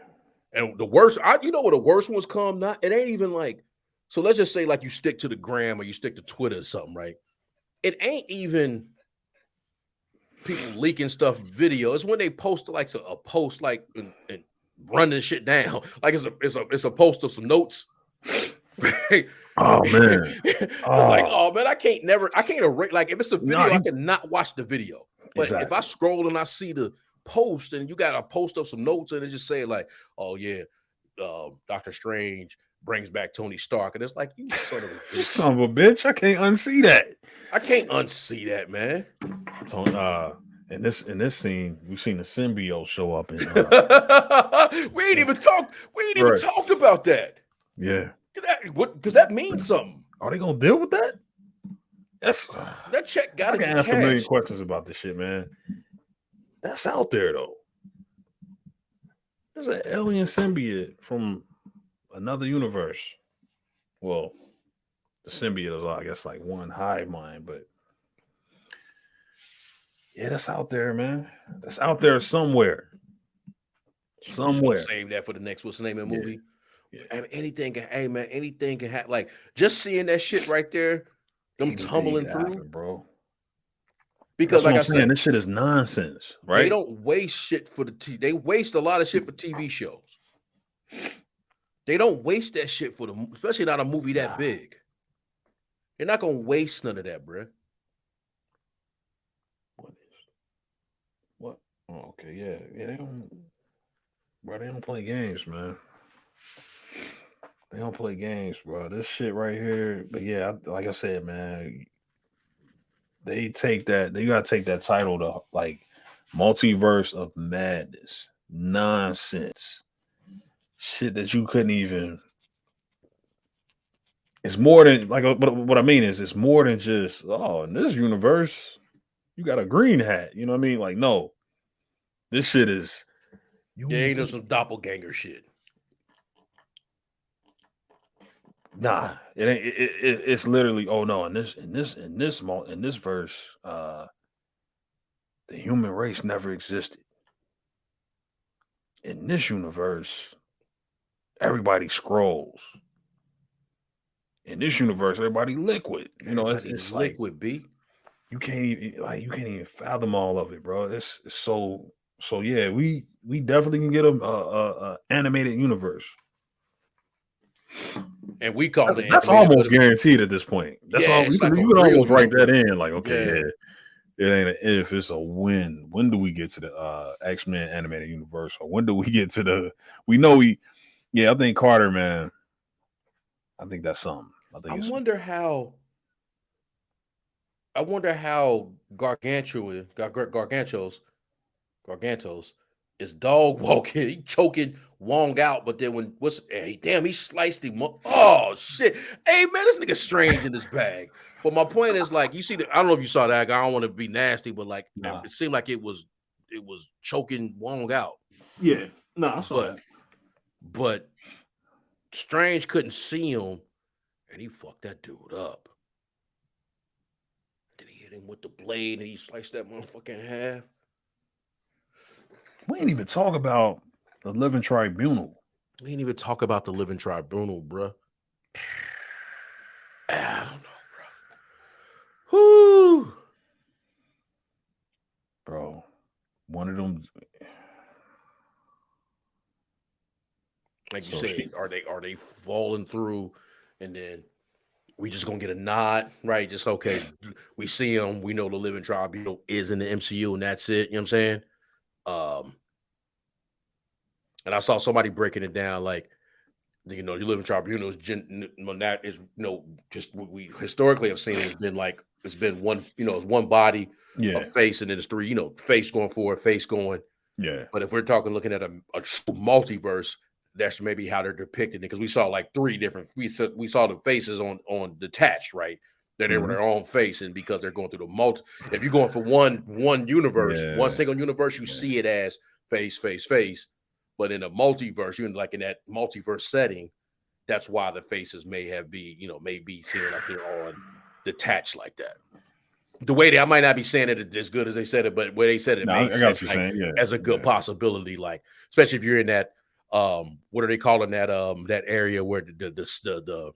And the worst, you know what the worst ones come? Not it ain't even like, so let's just say like you stick to the gram or you stick to Twitter or something, right? It ain't even people leaking stuff video. It's when they post like a post like and running shit down. Like it's a post of some notes. Oh man. It's like, oh man, I can't erase, like if it's a video, I cannot watch the video. But if I scroll and I see the post and you got a post of some notes and it just say like, oh yeah, Dr. Strange brings back Tony Stark, and it's like, you son of a bitch. Son of a bitch, I can't unsee that. I can't unsee that, man. So in this scene, we've seen the symbiote show up in we ain't even talked about that. Yeah. Because that means something. Are they gonna deal with that? That check gotta get asked a million questions about this shit, man. That's out there though. There's an alien symbiote from another universe. Well, the symbiote is, I guess, like one hive mind, but yeah, that's out there, man. That's out there somewhere. Somewhere. Save that for the next, what's the name of the movie? Yeah. And anything can happen. Like just seeing that shit right there, them tumbling through, happen, bro. Because like I said, this shit is nonsense, right? They don't waste shit for they waste a lot of shit for TV shows. They don't waste that shit for especially not a movie that big. They're not gonna waste none of that, bro. What? Oh, okay, yeah. They don't play games, man. They don't play games, bro. This shit right here. But yeah, like I said, man, they gotta take that title to like Multiverse of Madness. Nonsense. Shit that you couldn't even. It's more than like, but what I mean is it's more than just, oh, in this universe, you got a green hat. You know what I mean? Like, no. This shit is ain't some doppelganger shit. Nah, it ain't. It's literally. Oh no! In this verse, the human race never existed. In this universe, everybody scrolls. In this universe, everybody liquid. You know, it's liquid. Like, B. You can't even fathom all of it, bro. It's so. Yeah, we definitely can get a animated universe. And we call it. That's almost guaranteed at this point. That's all. You can almost write that in. Like, okay, it ain't an if, it's a when. When do we get to the X-Men animated universe, or when do we get to the? We know we. Yeah, I think Carter, man. I think that's something. I wonder how Gargantos is dog walking. He choking Wong out, but then he sliced him. Oh shit! Hey man, this nigga strange in this bag. But my point is, like, you see, I don't know if you saw that. I don't want to be nasty, but like, it seemed like it was choking Wong out. Yeah, no, I saw that. But Strange couldn't see him, and he fucked that dude up. Then he hit him with the blade, and he sliced that motherfucker in half. We ain't even talk about the Living Tribunal. We ain't even talk about the Living Tribunal, bro. I don't know, bro. Whoo, bro. One of them. Like you said, are they falling through, and then we just gonna get a nod, right? Just okay. We see them. We know the Living Tribunal is in the MCU, and that's it. You know what I'm saying? And I saw somebody breaking it down, like, you know, the Living Tribunal is that is, you know, just what we historically have seen. It's been one, you know, it's one body, a face, and then it's three, you know, face going forward, face going. Yeah. But if we're looking at a true multiverse, that's maybe how they're depicting it, because we saw like three different. We saw the faces on detached, right? That they were their own face, and because they're going through the multi. If you're going for one universe, one single universe, you see it as face, face, face. But in a multiverse, you're like in that multiverse setting. That's why the faces may be seen like they're on detached like that. The way I might not be saying it as good as they said it, but where they said it made sense, like as a good possibility, like especially if you're in that what are they calling that that area where the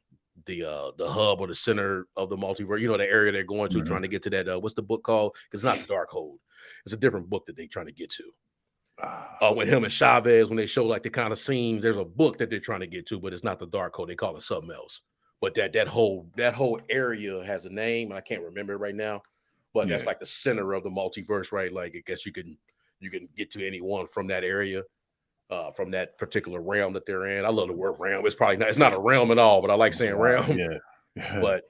hub or the center of the multiverse, the area they're going to, trying to get to that what's the book called? It's not the Darkhold. It's a different book that they're trying to get to. With him and Chavez, when they show like the kind of scenes, there's a book that they're trying to get to, but it's not the Darkhold. They call it something else. But that whole area has a name, and I can't remember it right now. But that's like the center of the multiverse, right? Like I guess you can get to anyone from that area, from that particular realm that they're in. I love the word realm. It's not a realm at all, but I like saying realm. Yeah. But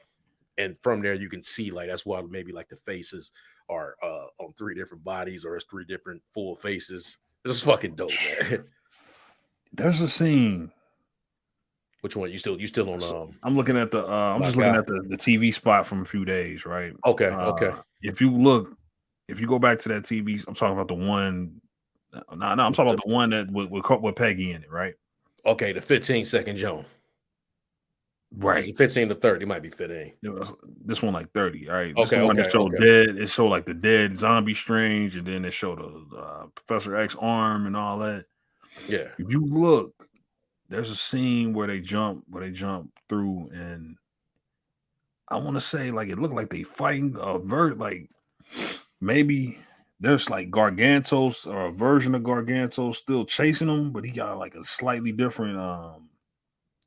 and from there you can see like that's why maybe like the faces are on three different bodies, or it's three different full faces. This is fucking dope, man. There's a scene. Which one? You still on? I'm looking at the. I'm just looking at the TV spot from a few days, right? Okay. If you go back to that TV, I'm talking about the one. No, I'm talking about the one that with Peggy in it, right? Okay, the 15-second Joan. Right. Is it 15 to 30? It might be 15. This one like 30. All right. Okay. This one that showed dead. It showed like the dead zombie Strange, and then it showed a Professor X arm and all that. Yeah. If you look, there's a scene where they jump through, and I want to say like it looked like they fighting like maybe there's like Gargantos or a version of Gargantos still chasing them, but he got like a slightly different.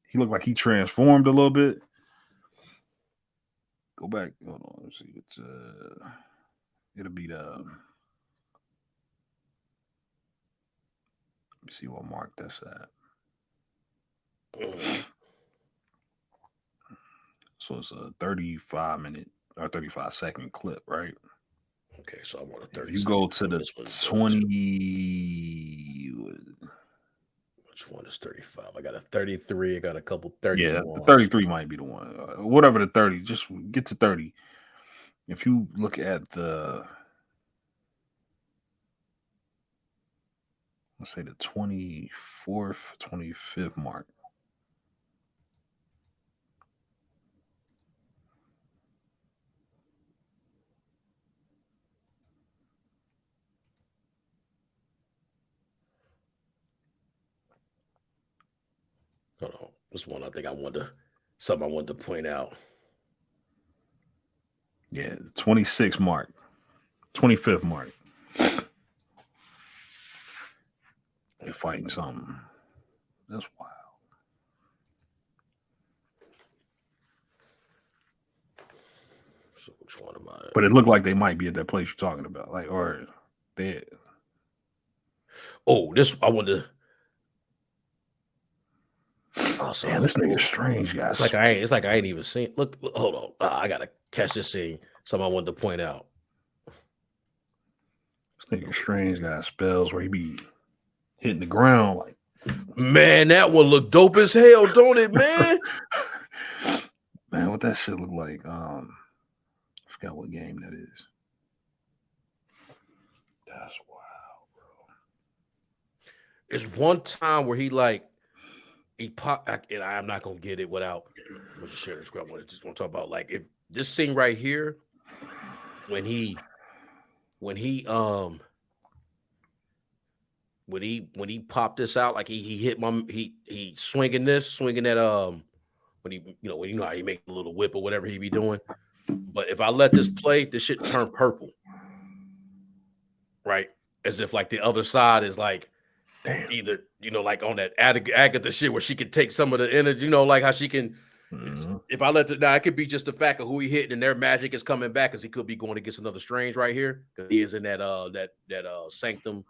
He looked like he transformed a little bit. Go back. Hold on. Let's see. It's it'll be the. Let me see what mark that's at. So it's a 35-minute or 35-second clip, right? Okay, so I want a 30. If you go to the 20. Which one is 35? I got a 33. I got a couple 30. Yeah, the 33 might be the one. Whatever the 30, just get to 30. If you look at the, let's say the 24th, 25th mark. Hold on. This one I think something I wanted to point out. Yeah, the 26th mark. 25th mark. They're fighting something. That's wild. So which one am I? But it looked like they might be at that place you're talking about. Like, or they. Oh, this I wanted to. Also, damn, this nigga's strange, guys. It's like I ain't even seen. Look, hold on. I gotta catch this scene. Something I wanted to point out. This nigga's strange, got spells where he be hitting the ground like. Man, that one look dope as hell, don't it, man? Man, what that shit look like? I forgot what game that is. That's wild, bro. It's one time where he pop, and I'm not gonna get it without. I'm just share the script. I just want to talk about like if this scene right here, when he popped this out, like he hit he swinging that when you know how he make a little whip or whatever he be doing. But if I let this play, this shit turn purple, right? As if like the other side is like. Damn. Either like on that Agatha shit where she could take some of the energy, like how she can. Mm-hmm. If I let now, it could be just the fact of who he hit and their magic is coming back because he could be going against another Strange right here because he is in that sanctum,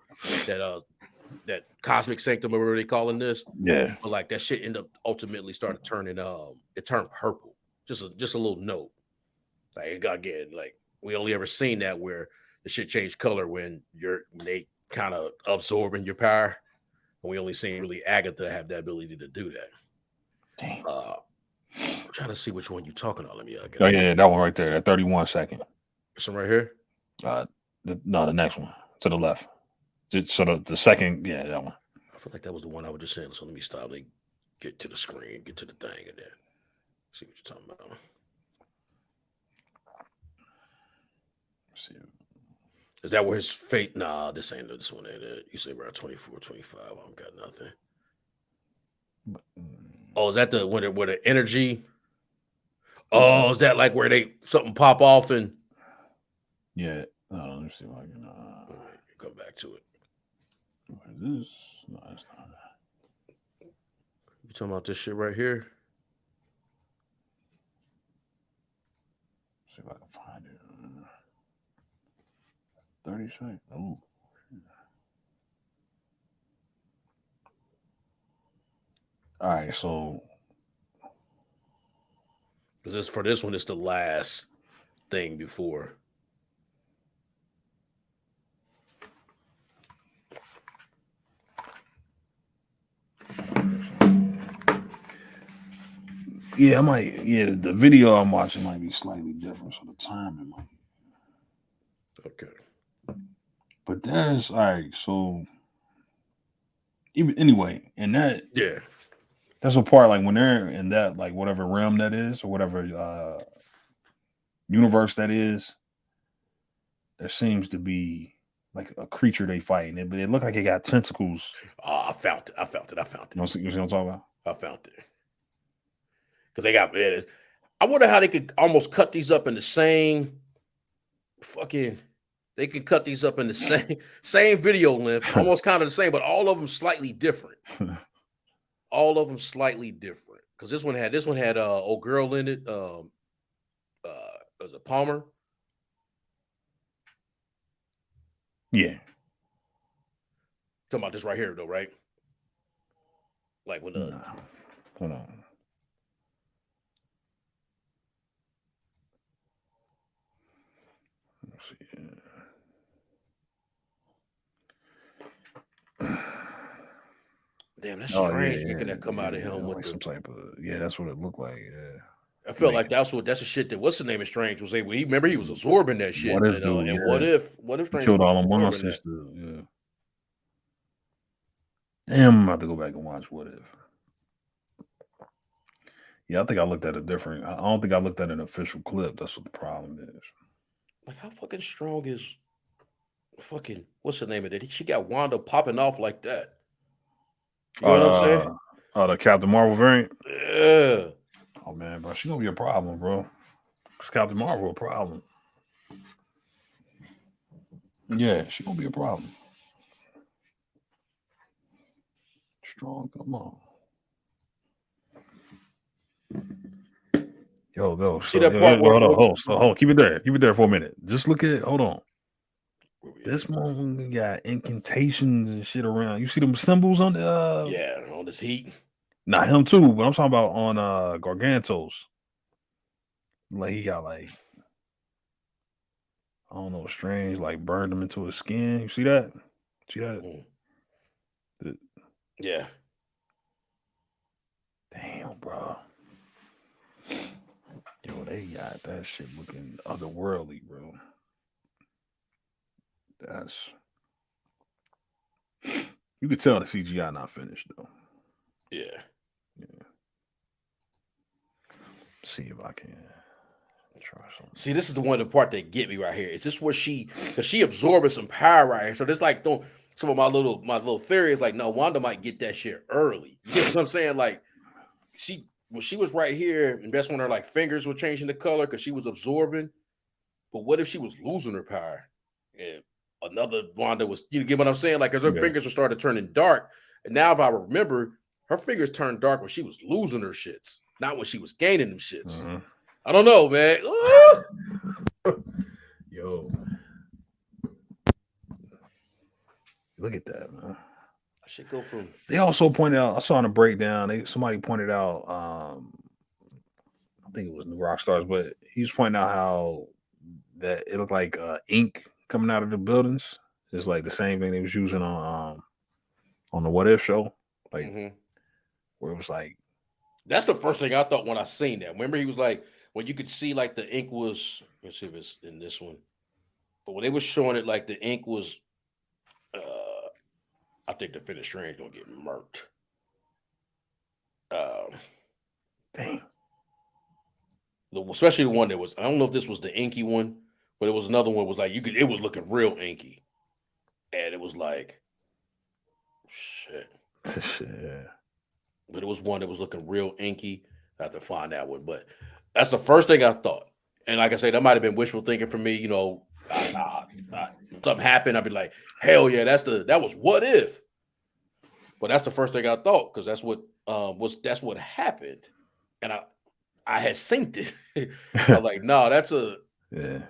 that cosmic sanctum or whatever they calling this. Yeah, but like that shit ended up ultimately started turning it turned purple. Just a little note. Like again, like we only ever seen that where the shit changed color when they kind of absorbing your power. And we only seen really Agatha have that ability to do that. Damn. I'm trying to see which one you're talking about. Let me Oh yeah, that one right there. That 31 second. This one right here. The next one to the left. So the second, yeah, that one. I feel like that was the one I was just saying. So let me stop. Let me get to the screen, get to the thing, and then see what you're talking about. Let's see. Is that where his face? Nah, this ain't this one. Ain't it? You say around 24, 25. I don't got nothing. Oh, is that the where the energy? Oh, is that like where they something pop off and? Yeah. Let me see if I can come back to it. What is this? No, that's not that. You talking about this shit right here? See if I can find it. 30 seconds. Oh. All right, so because for this one, it's the last thing before. Yeah, the video I'm watching might be slightly different, so the timing might. Okay. But that's all right. So, even anyway, and that that's a part like when they're in that like whatever realm that is or whatever universe that is, there seems to be like a creature they fighting. It looked like it got tentacles. Oh, I found it. You know what I'm talking about? I found it. Because they got it. I wonder how they could almost cut these up in the same fucking. They could cut these up in the same video length, almost kind of the same, but all of them slightly different. All of them slightly different. Because this one had old girl in it. Was it Palmer? Yeah. Talking about this right here though, right? Like when the hold on. Let's see. Damn, that's strange thinking that come out of him with like some type of that's what it looked like. Yeah. I felt like that's the shit that what's the name of Strange was able. Remember he was absorbing that shit. What if Strange killed all them monsters? Yeah. Damn, I'm about to go back and watch What If. Yeah, I think I looked at a different. I don't think I looked at an official clip. That's what the problem is. Like how fucking strong is fucking what's the name of it? She got Wanda popping off like that. You know what I'm saying? Oh, the Captain Marvel variant. Yeah. Oh man, bro, she gonna be a problem, bro. Cause Captain Marvel a problem. Yeah, she gonna be a problem. Strong, come on. Yo, see that part where hold on, keep it there for a minute. Just look at hold on. This one got incantations and shit around. You see them symbols on the on this heat. Not him too, but I'm talking about on Gargantos. Like he got like I don't know, strange, like burned him into his skin. You see that? See that? Yeah. Damn, bro. Yo, they got that shit looking otherworldly, bro. That's you could tell the CGI not finished though. Yeah. See if I can try something. See, this is the part that get me right here. Is this where because she absorbing some power right here? So this like some of my little theory is like, no, Wanda might get that shit early. You know what I'm saying? Like she was right here, and that's when her like fingers were changing the color because she was absorbing. But what if she was losing her power? And another Wanda was, you get what I'm saying? Like, because her fingers were started turning dark. And now if I remember, her fingers turned dark when she was losing her shits, not when she was gaining them shits. Mm-hmm. I don't know, man. Yo. Look at that, man. I should go from. They also pointed out, I saw in a breakdown, somebody pointed out, I think it was New Rockstars, but he was pointing out how that it looked like ink coming out of the buildings. It's like the same thing they was using on on the What If show, like Mhm. where it was like, That's the first thing I thought when I seen that. Remember, he was like, when you could see like the ink was. Let's see if it's in this one. But when they was showing it, like the ink was. I think the finished strange gonna get murked. Um, damn, especially the one that was. I don't know if this was the inky one, but it was another one. Was like you could. It was looking real inky, and it was like, shit. yeah. But it was one that was looking real inky. I have to find that one, but that's the first thing I thought. And like I say, that might have been wishful thinking for me. You know, something happened, I'd be like, hell yeah, that was What If. But that's the first thing I thought because that's what happened, and I had synced it. I was like, no, that's yeah. the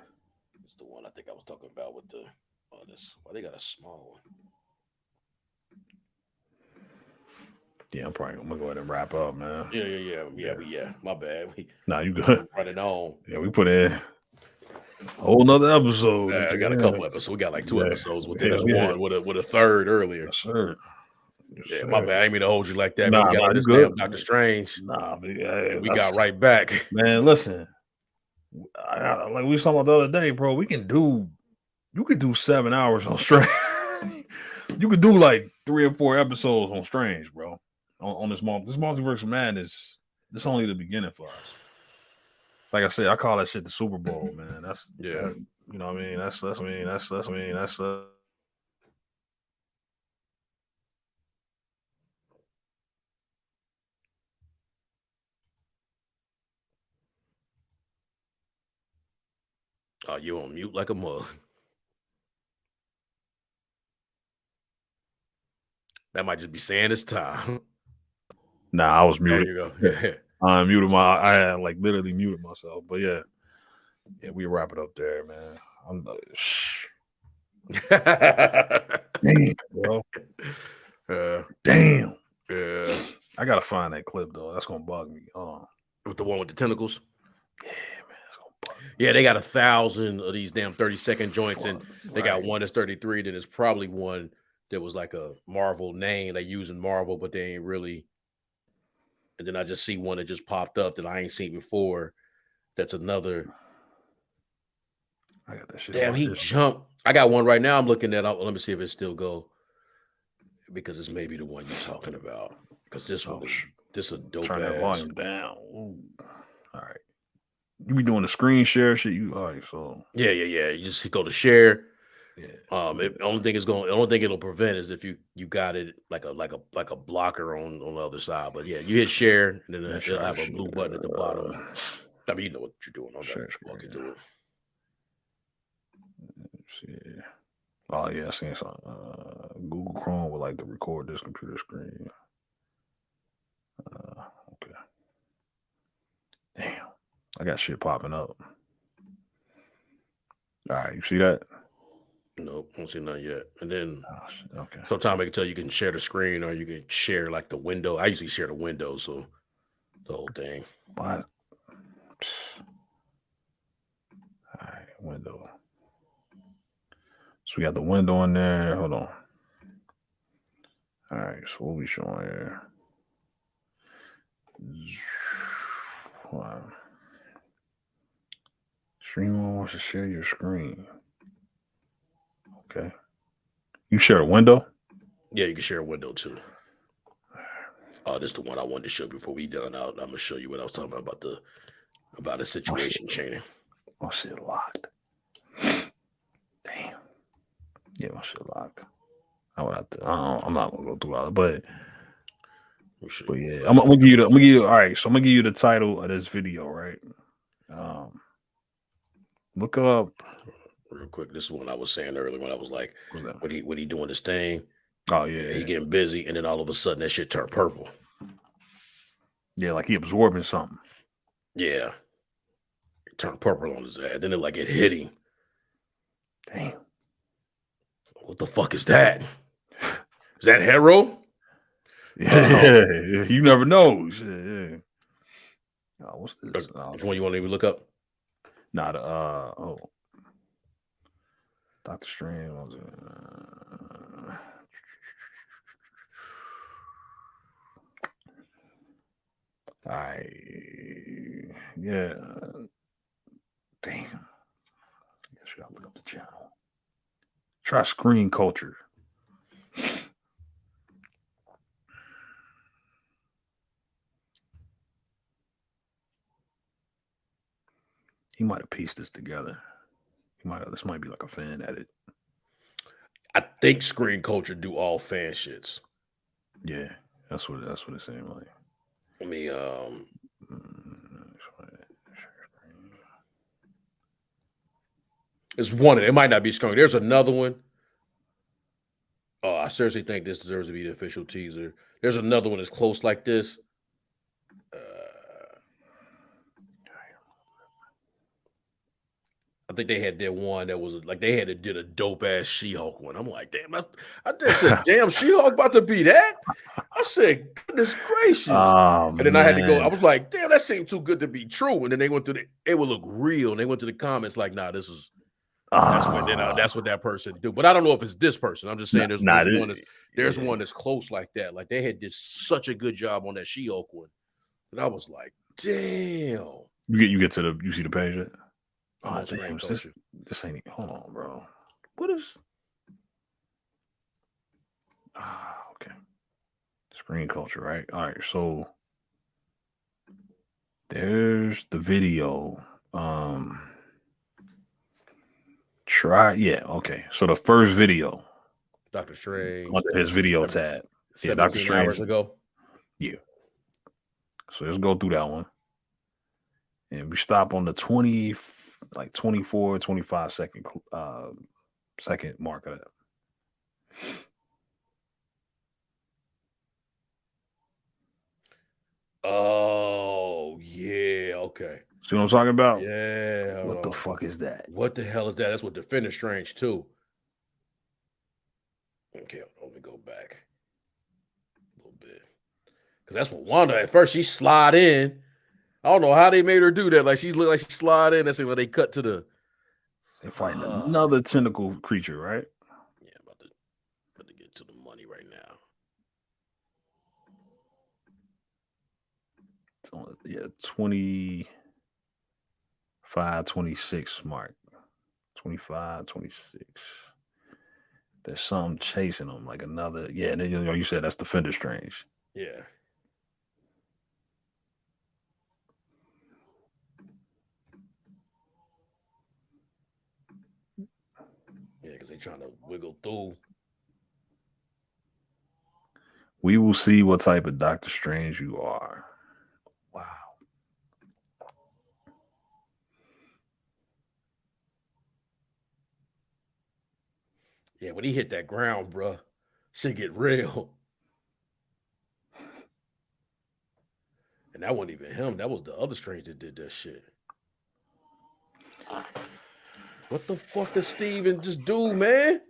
one I think I was talking about with the this. Well, they got a small one. Yeah, I'm probably gonna go ahead and wrap up, man. Yeah. My bad. Nah, you good? Running on. Yeah, we put in a whole nother episode. I got a couple episodes. We got like 2 episodes within this yeah. one with a third earlier. Yes, sir. Yeah, my bad. I didn't mean to hold you like that. Nah, Man, we got on this good. damn Doctor Strange. Nah, but and we got right back. Man, listen. Like we was talking about the other day, bro. You could do 7 hours on Strange. You could do like 3 or 4 episodes on Strange, bro. On this multiverse of madness. This only the beginning for us. Like I said, I call that shit the Super Bowl, man. That's Yeah. You know what I mean? That's Oh, you on mute like a mug. That might just be saying it's time. Nah, I was muted. There you go. I muted I had like literally muted myself. But yeah, we wrap it up there, man. I'm like, damn, bro. Damn. Yeah. I gotta find that clip though. That's gonna bug me. With the one with the tentacles. Yeah, man, it's gonna bug me. Yeah, they got 1,000 of these damn 30-second joints, and they got one that's 33. Then it's probably one that was like a Marvel name they use in Marvel, but they ain't really. And then I just see one that just popped up that I ain't seen before. That's another. I got that shit. Damn, he jumped. I got one right now. I'm looking at. Let me see if it still go. Because it's maybe the one you're talking about. Because this one, this a dope. Turn that volume down. Ooh. All right. You be doing the screen share shit. All right. So yeah. You just go to share. Yeah. The only thing it'll prevent is if you got it like a blocker on the other side. But yeah, you hit share and then it'll have a blue button at the bottom. I mean, you know what you're doing. I'll walk you through it. Let's see. Oh yeah, I seen something. Google Chrome would like to record this computer screen. Okay. Damn, I got shit popping up. All right, you see that? Nope, don't see nothing yet. And then okay. Sometimes I can tell you can share the screen or you can share like the window. I usually share the window, so the whole thing. What? All right, window. So we got the window in there. Hold on. All right, so what we showing here? Wow. Streamer wants to share your screen. Okay. You share a window? Yeah, you can share a window too. Oh, this is the one I wanted to show before we done out. I'm gonna show you what I was talking about the situation chaining. My shit locked. Damn. Yeah, my shit locked. I'm not gonna go through all it, but yeah, I'm gonna give you all right. So I'm gonna give you the title of this video, right? Look up real quick. This is what I was saying earlier when I was like, when he doing this thing. Oh yeah, he getting busy, and then all of a sudden that shit turned purple. Yeah, like he absorbing something. Yeah, it turned purple on his head. Then it hit him. Damn. What the fuck is that? Is that Hero? Yeah, you never know. Yeah. Oh, what's this? Which one you want to even look up? Not Doctor Strange. Yeah. Damn. I guess you gotta look up the channel. Try Screen Culture. He might have pieced this together. This might be like a fan edit. I think Screen Culture do all fan shits. Yeah, that's what it seemed like. Let me it's one of it might not be strong. There's another one. Oh, I seriously think this deserves to be the official teaser. There's another one that's close like this. I think they had that one that was like they did a dope ass She-Hulk one. I'm like, damn, I just said, damn, She-Hulk about to be that. I said, goodness gracious. And then I had to go. I was like, damn, that seemed too good to be true. And then they went to it would look real. And they went to the comments like, nah, this is that's what that person do. But I don't know if it's this person. I'm just saying there's one that's close like that. Like they had did such a good job on that She-Hulk one. And I was like, damn. You get to you see the page yet? Oh, damn, this ain't. Hold on, bro. What is? Okay. Screen Culture, right? All right. So there's the video. Okay. So the first video, Doctor Strange, under his video tab. 17 hours ago. Yeah. So let's go through that one. And we stop on the 24, 25 second mark of that. Oh, yeah. Okay. See what I'm talking about? Yeah. What the fuck is that? What the hell is that? That's what Defender Strange too. Okay, let me go back a little bit. Because that's what Wanda, at first, she slide in. I don't know how they made her do that. Like, she looked like she slide in. That's when they cut to the... They find another tentacle creature, right? Yeah, about to get to the money right now. It's on, 25, 26 mark. 25, 26. There's something chasing them, like another. Yeah, you said that's Defender Strange. Yeah. Yeah, because they're trying to wiggle through. We will see what type of Doctor Strange you are. Wow. Yeah, when he hit that ground, bro, shit get real. And that wasn't even him. That was the other Strange that did that shit. What the fuck does Steven just do, man?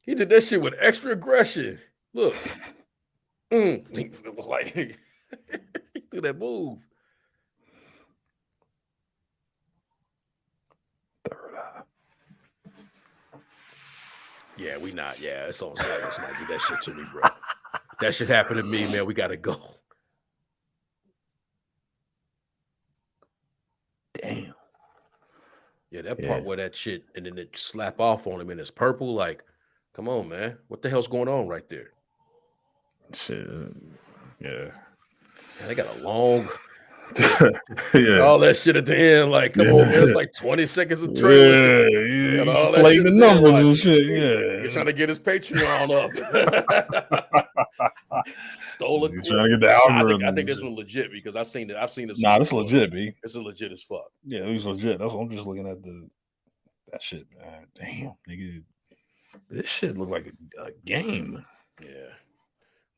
He did that shit with extra aggression. Look. It was like he threw that move. Third eye. Yeah, we not. Yeah, it's on Saturday. Somebody do that shit to me, bro. That shit happened to me, man. We gotta go. Damn. Yeah, that part where that shit and then it slap off on him and it's purple. Like, come on, man. What the hell's going on right there? Shit. Yeah. Man, they got a long yeah. all that shit at the end. Like, come on, man. It's like 20 seconds of trailer. Yeah. All that shit the numbers like, and shit. Yeah. He's trying to get his Patreon up. Stole a clip. Trying to get the algorithm. I think this one legit because I've seen this. Nah, this legit, B. This is legit as fuck. Yeah, it was legit. That's what I'm just looking at that shit, man. Damn, nigga. This shit look like a game. Yeah.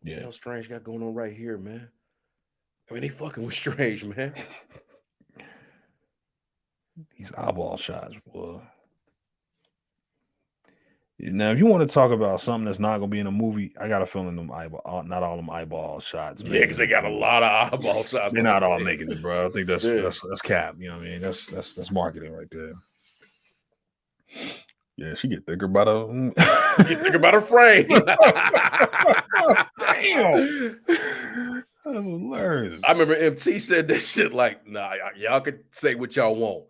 What the hell Strange got going on right here, man? I mean, they fucking with Strange, man. These eyeball shots, boy. Now, if you want to talk about something that's not going to be in a movie, I got a feeling not all them eyeball shots. Yeah, because they got a lot of eyeball shots. They're not all making it, bro. I think that's cap. You know what I mean? That's marketing right there. Yeah, she get thicker by the. Get thicker by the frame. Damn. That's hilarious. I remember MT said that shit like, nah, y'all could say what y'all want.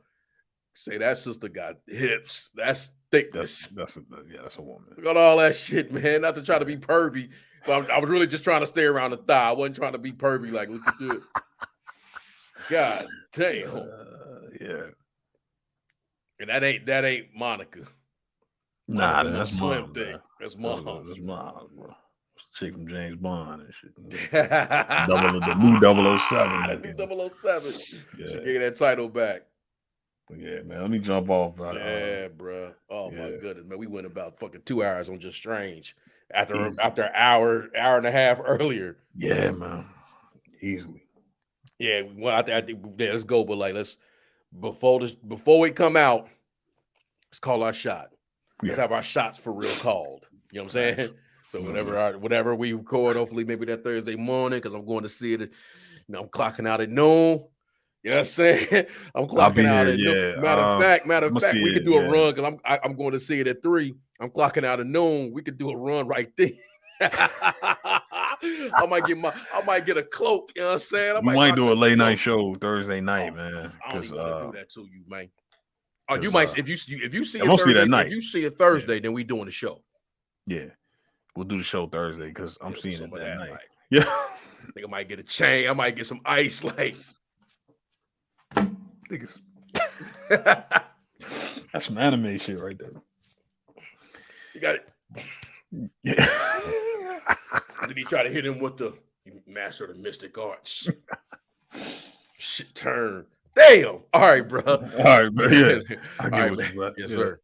Say that sister got hips. That's thickness. That's a woman. Look at all that shit, man. Not to try to be pervy, but I was really just trying to stay around the thigh. I wasn't trying to be pervy. Like, look at this. God damn. Yeah. And that ain't Monica. Nah, Monica's that's a slim mom. thing. That's mom. That's mom, bro. Chick from James Bond and shit. The new 007. The new 007. Yeah. She gave that title back. Yeah, man. Let me jump off. Yeah, bro. Oh yeah. my goodness, man. We went about fucking 2 hours on Just Strange after an hour and a half earlier. Yeah, man. Easily. Yeah, well, I think let's go. But like, let's before we come out, let's call our shot. Let's have our shots for real called. You know what I'm saying? So whenever we record, hopefully maybe that Thursday morning, because I'm going to see it. You know, I'm clocking out at noon. You know what I'm saying? I'm clocking out at noon. Matter of fact, we could do a run because I'm going to see it at 3. I'm clocking out at noon. We could do a run right there. I might get a cloak. You know what I'm saying? We might do a late night show Thursday night, man. I don't even want to do that to you, man. Oh, you might if you see it Thursday, that night. If you see it Thursday, then we doing the show. Yeah, we'll do the show Thursday because I'm seeing it that night. Like, yeah, I think I might get a chain. I might get some ice. Like, niggas. That's some anime shit right there. You got it. Yeah. Did he try to hit him with the master of the mystic arts? Shit turn. Damn. All right, bro. All right, bro. Yeah. All right, man. Yes, sir.